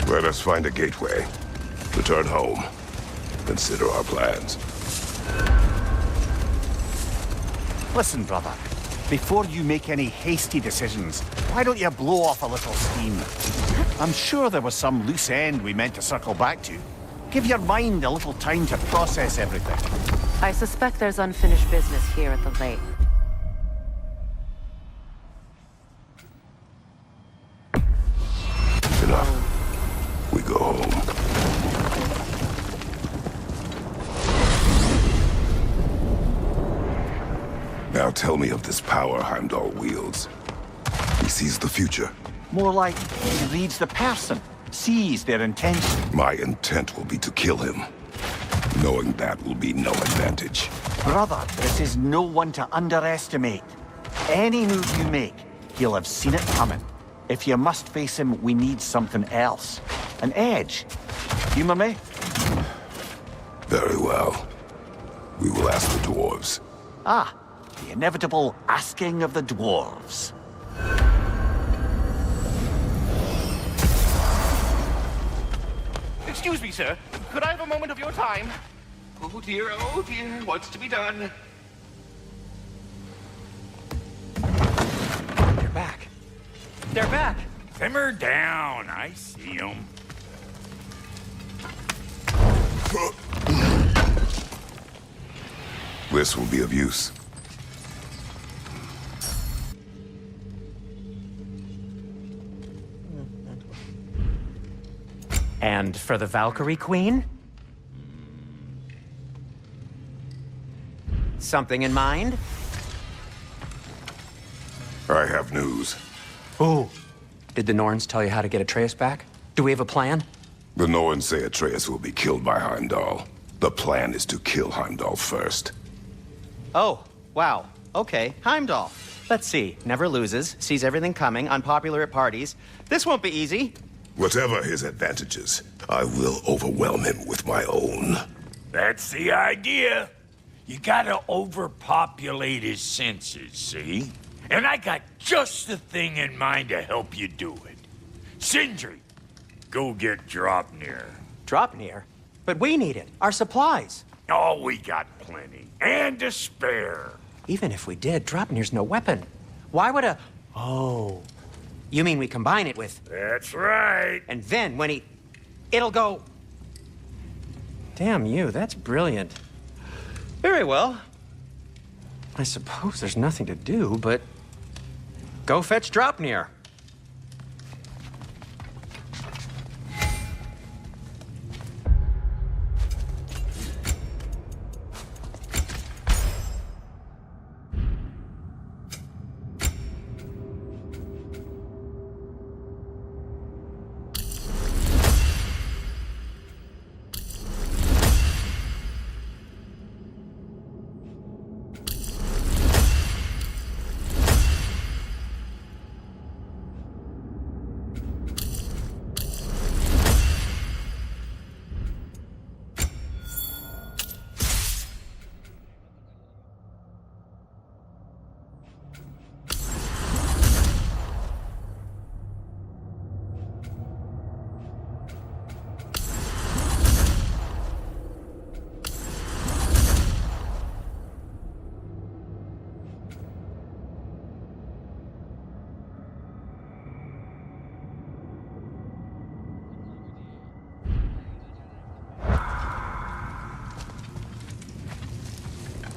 Let us find a gateway. Return home. Consider our plans. Listen, brother. Before you make any hasty decisions, why don't you blow off a little steam? I'm sure there was some loose end we meant to circle back to. Give your mind a little time to process everything. I suspect there's unfinished business here at the lake. Enough. We go home. Now tell me of this power Heimdall wields. He sees the future. More like he reads the person, sees their intention. My intent will be to kill him. Knowing that will be no advantage. Brother, this is no one to underestimate. Any move you make, he'll have seen it coming. If you must face him, we need something else. An edge. Humor me? Very well. We will ask the dwarves. Ah, The inevitable asking of the dwarves. Excuse me, sir. Could I have a moment of your time? Oh dear, what's to be done? They're back. They're back! Simmer down. I see them. This will be of use. And for the Valkyrie Queen? Something in mind? I have news. Ooh. Did the Norns tell you how to get Atreus back? Do we have a plan? The Norns say Atreus will be killed by Heimdall. The plan is to kill Heimdall first. Oh, wow. Okay, Heimdall. Let's see. Never loses, sees everything coming, unpopular at parties. This won't be easy. Whatever his advantages, I will overwhelm him with my own. That's the idea. You gotta overpopulate his senses, see? And I got just the thing in mind to help you do it. Sindri, go get Draupnir. Draupnir? But we need it. Our supplies. Oh, we got plenty. And to spare. Even if we did, Draupnir's no weapon. Why would a... Oh. You mean we combine it with... That's right. And then when he... It'll go... Damn you, that's brilliant. Very well. I suppose there's nothing to do, but... Go fetch Draupnir.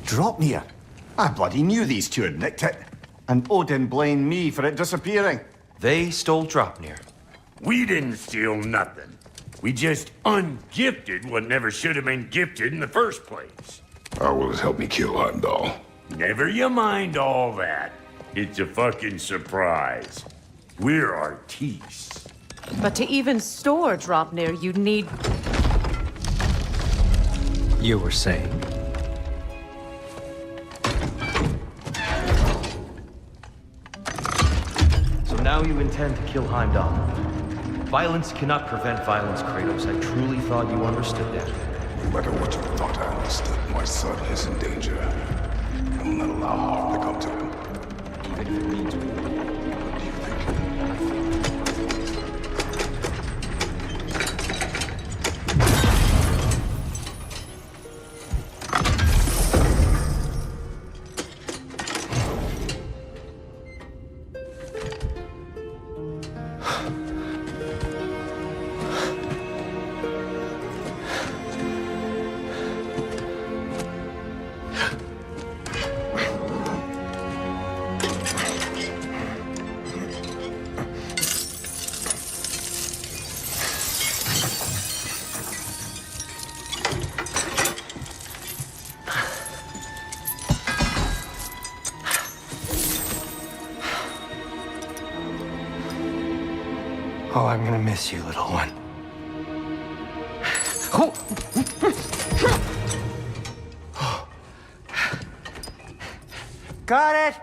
Draupnir. I bloody knew these two had nicked it. And Odin blamed me for it disappearing. They stole Draupnir. We didn't steal nothing. We just ungifted what never should have been gifted in the first place. How will it help me kill Heimdall? Never you mind all that. It's a fucking surprise. We're artistes. But to even store Draupnir, you'd need... You were saying? So now you intend to kill Heimdall. Violence cannot prevent violence, Kratos. I truly thought you understood that. No matter what you thought I understood, my son is in danger. I will not allow harm to come to him. Even if it means war. What do you think? Oh, I'm gonna miss you, little one. Got it!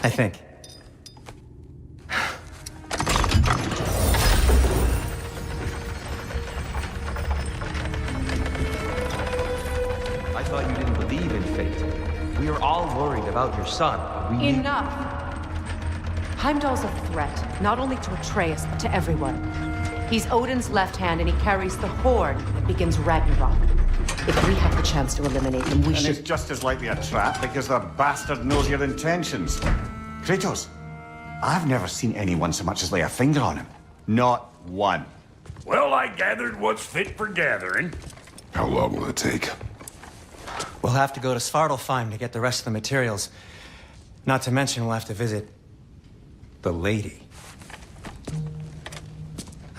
I think. I thought you didn't believe in fate. We are all worried about your son, but we... Enough! Heimdall's a threat, not only to Atreus, but to everyone. He's Odin's left hand, and he carries the horn that begins Ragnarok. If we have the chance to eliminate him, we should... And it's just as likely a trap because the bastard knows your intentions. Kratos, I've never seen anyone so much as lay a finger on him. Not one. Well, I gathered what's fit for gathering. How long will it take? We'll have to go to Svartalfheim to get the rest of the materials. Not to mention we'll have to visit the lady.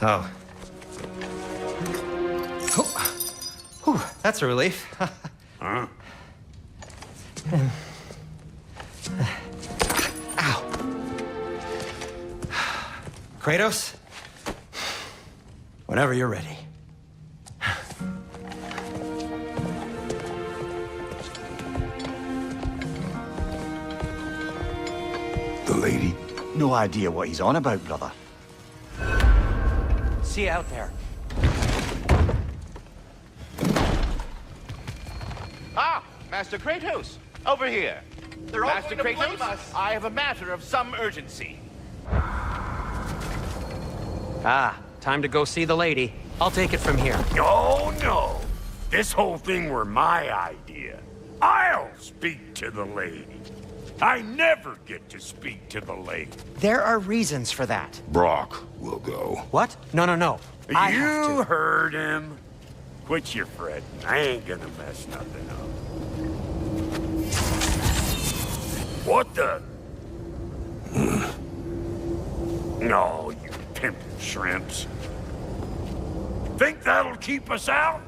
Oh. Whew, that's a relief. Huh? Ow. Kratos? Whenever you're ready. The lady? No idea what he's on about, brother. See you out there. Ah, Master Kratos, over here. They're all Master going to blame Kratos, us. I have a matter of some urgency. Ah, time to go see the lady. I'll take it from here. Oh, no. This whole thing were my idea. I'll speak to the lady. I never get to speak to the lady. There are reasons for that. Brock will go. What? No. I have You to. heard him. Quit your fretting. I ain't gonna mess nothing up. What the? No, you pimpin' shrimps. Think that'll keep us out?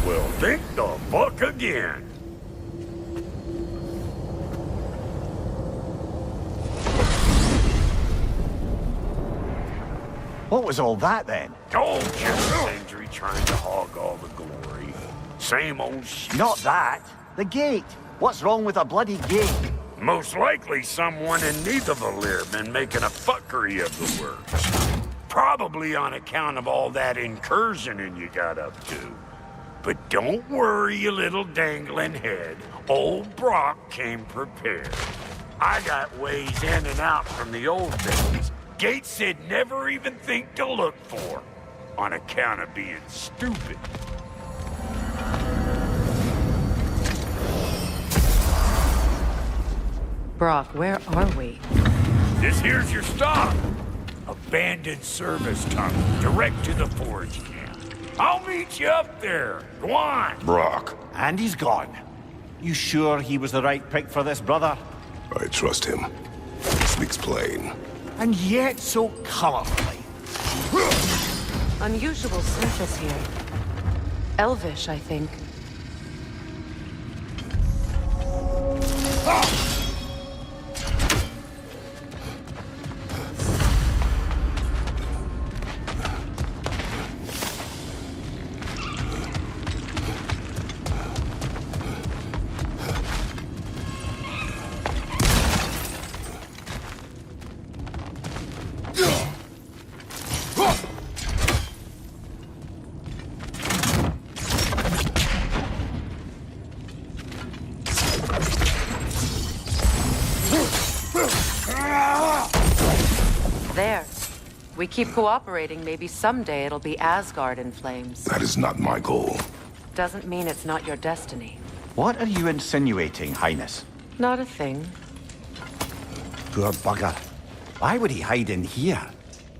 Well, think the fuck again. What was all that, then? Oh, just Sindri trying to hog all the glory. Same old shit. Not that. The gate. What's wrong with a bloody gate? Most likely someone in Nidavellir been making a fuckery of the works. Probably on account of all that incursioning you got up to. But don't worry, you little dangling head. Old Brock came prepared. I got ways in and out from the old days. Gates said never even think to look for, on account of being stupid. Brock, where are we? This here's your stop. Abandoned service tunnel, direct to the forge camp. I'll meet you up there. Go on. Brock. And he's gone. You sure he was the right pick for this, brother? I trust him. He speaks plain. And yet so colorfully. Unusual surface here. Elvish, I think. There. We keep cooperating, maybe someday it'll be Asgard in flames. That is not my goal. Doesn't mean it's not your destiny. What are you insinuating, Highness? Not a thing. Poor bugger. Why would he hide in here?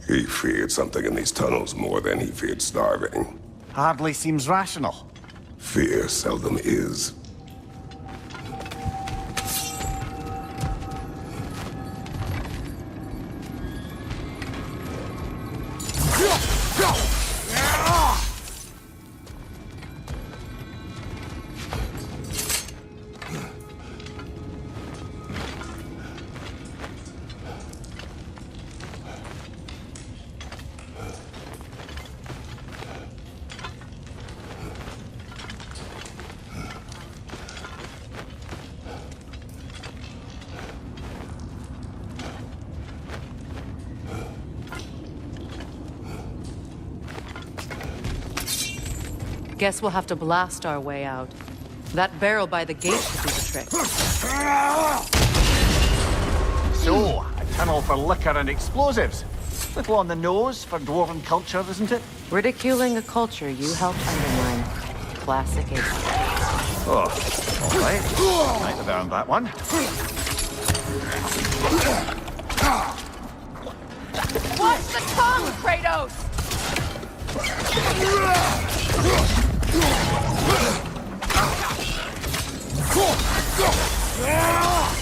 He feared something in these tunnels more than he feared starving. Hardly seems rational. Fear seldom is. Guess we'll have to blast our way out. That barrel by the gate should do the trick. So, a tunnel for liquor and explosives. Little on the nose for dwarven culture, isn't it? Ridiculing a culture you helped undermine. Classic Ace. Oh, all right. Might have earned that one. Watch the tongue, Kratos!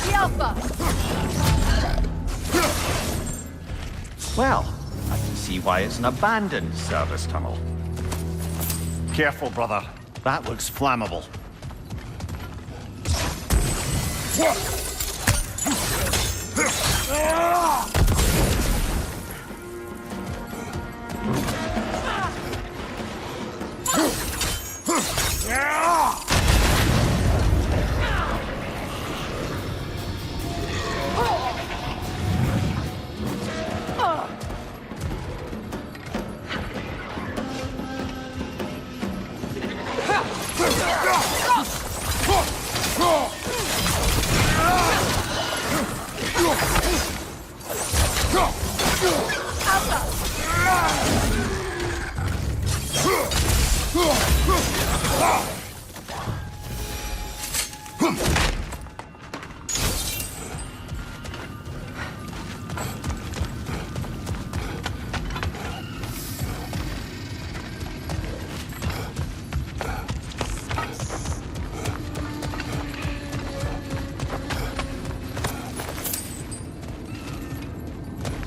The Alpha! Well, I can see why it's an abandoned service tunnel. Careful, brother. That looks flammable.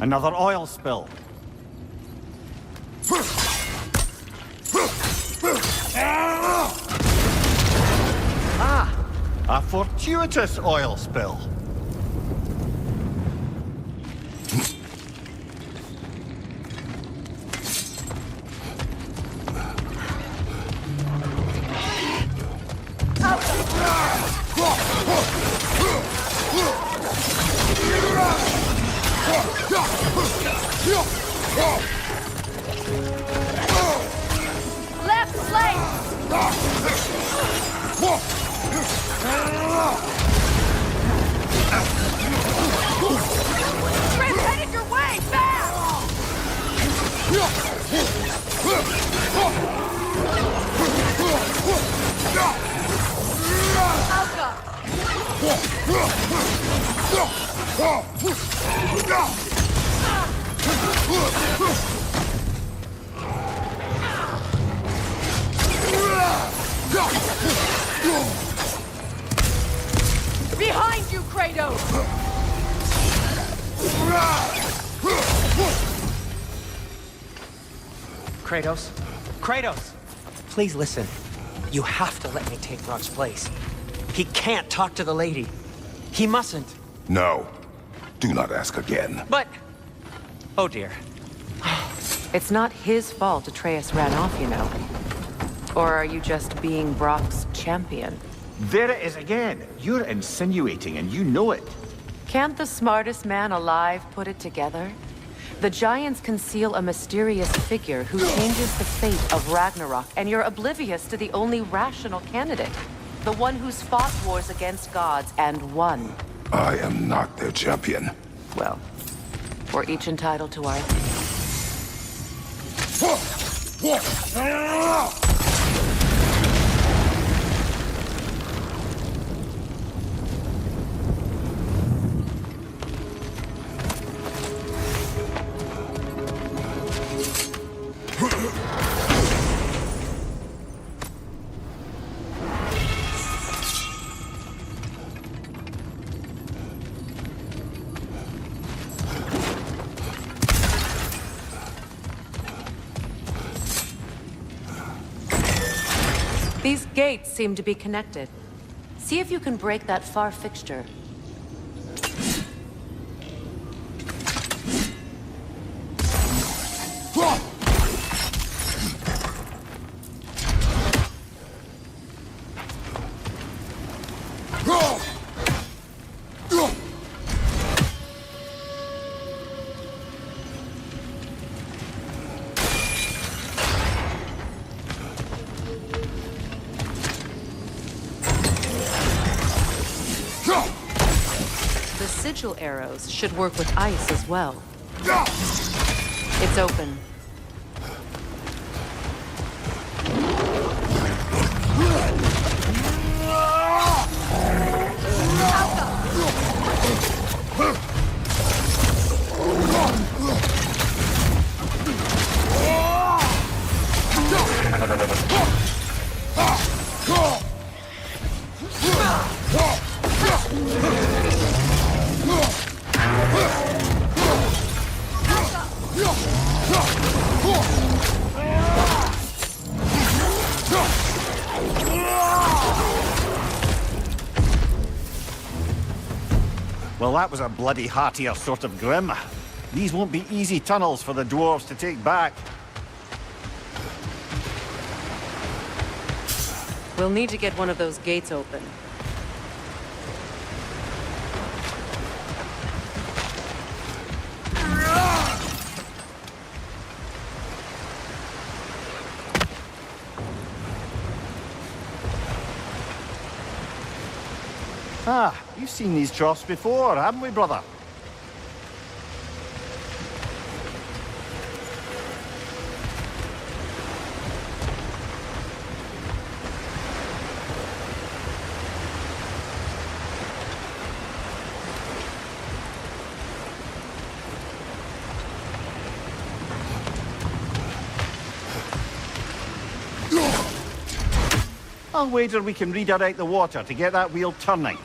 Another oil spill. Ah! A fortuitous oil spill. Left flank! Trip headed your way! Fast! Behind you, Kratos! Kratos? Kratos! Please listen. You have to let me take Rock's place. He can't talk to the lady. He mustn't. No. Do not ask again. But... Oh dear. It's not his fault Atreus ran off, you know. Or are you just being Brock's champion? There it is again. You're insinuating and you know it. Can't the smartest man alive put it together? The Giants conceal a mysterious figure who changes the fate of Ragnarok, and you're oblivious to the only rational candidate. The one who's fought wars against gods and won. I am not their champion. Well, we're each entitled to our... These gates seem to be connected. See if you can break that far fixture. sigil arrows should work with ice as well. It's open. Well, that was a bloody heartier sort of grim. These won't be easy tunnels for the dwarves to take back. We'll need to get one of those gates open. Ah, we've seen these troughs before, haven't we, brother? I'll wager we can redirect the water to get that wheel turning.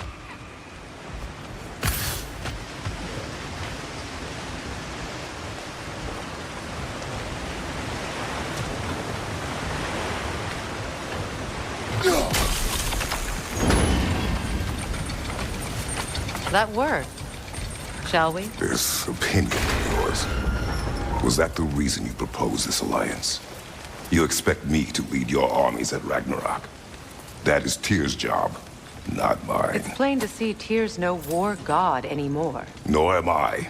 That worked. Shall we? This opinion of yours, was that the reason you proposed this alliance? You expect me to lead your armies at Ragnarok? That is Tyr's job, not mine. It's plain to see Tyr's no war god anymore. Nor am I.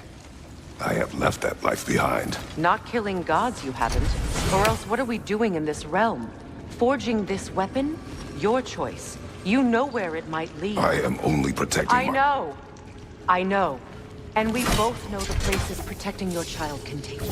I have left that life behind. Not killing gods, you haven't. Or else what are we doing in this realm? Forging this weapon? Your choice. You know where it might lead. I am only protecting I know. I know. And we both know the places protecting your child can take you.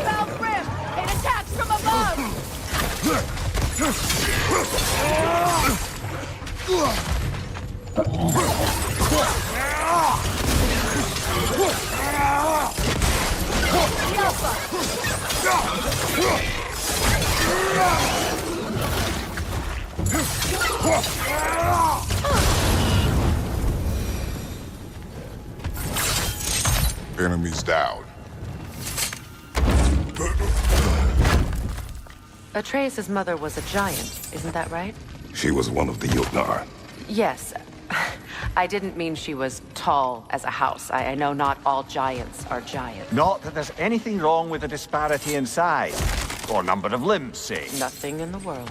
Foul Rim! It attacks from above! Enemies down. Atreus' mother was a giant, isn't that right? She was one of the Jotnar. Yes. I didn't mean she was tall as a house. I know not all giants are giants. Not that there's anything wrong with the disparity in size. Or number of limbs, say? Nothing in the world.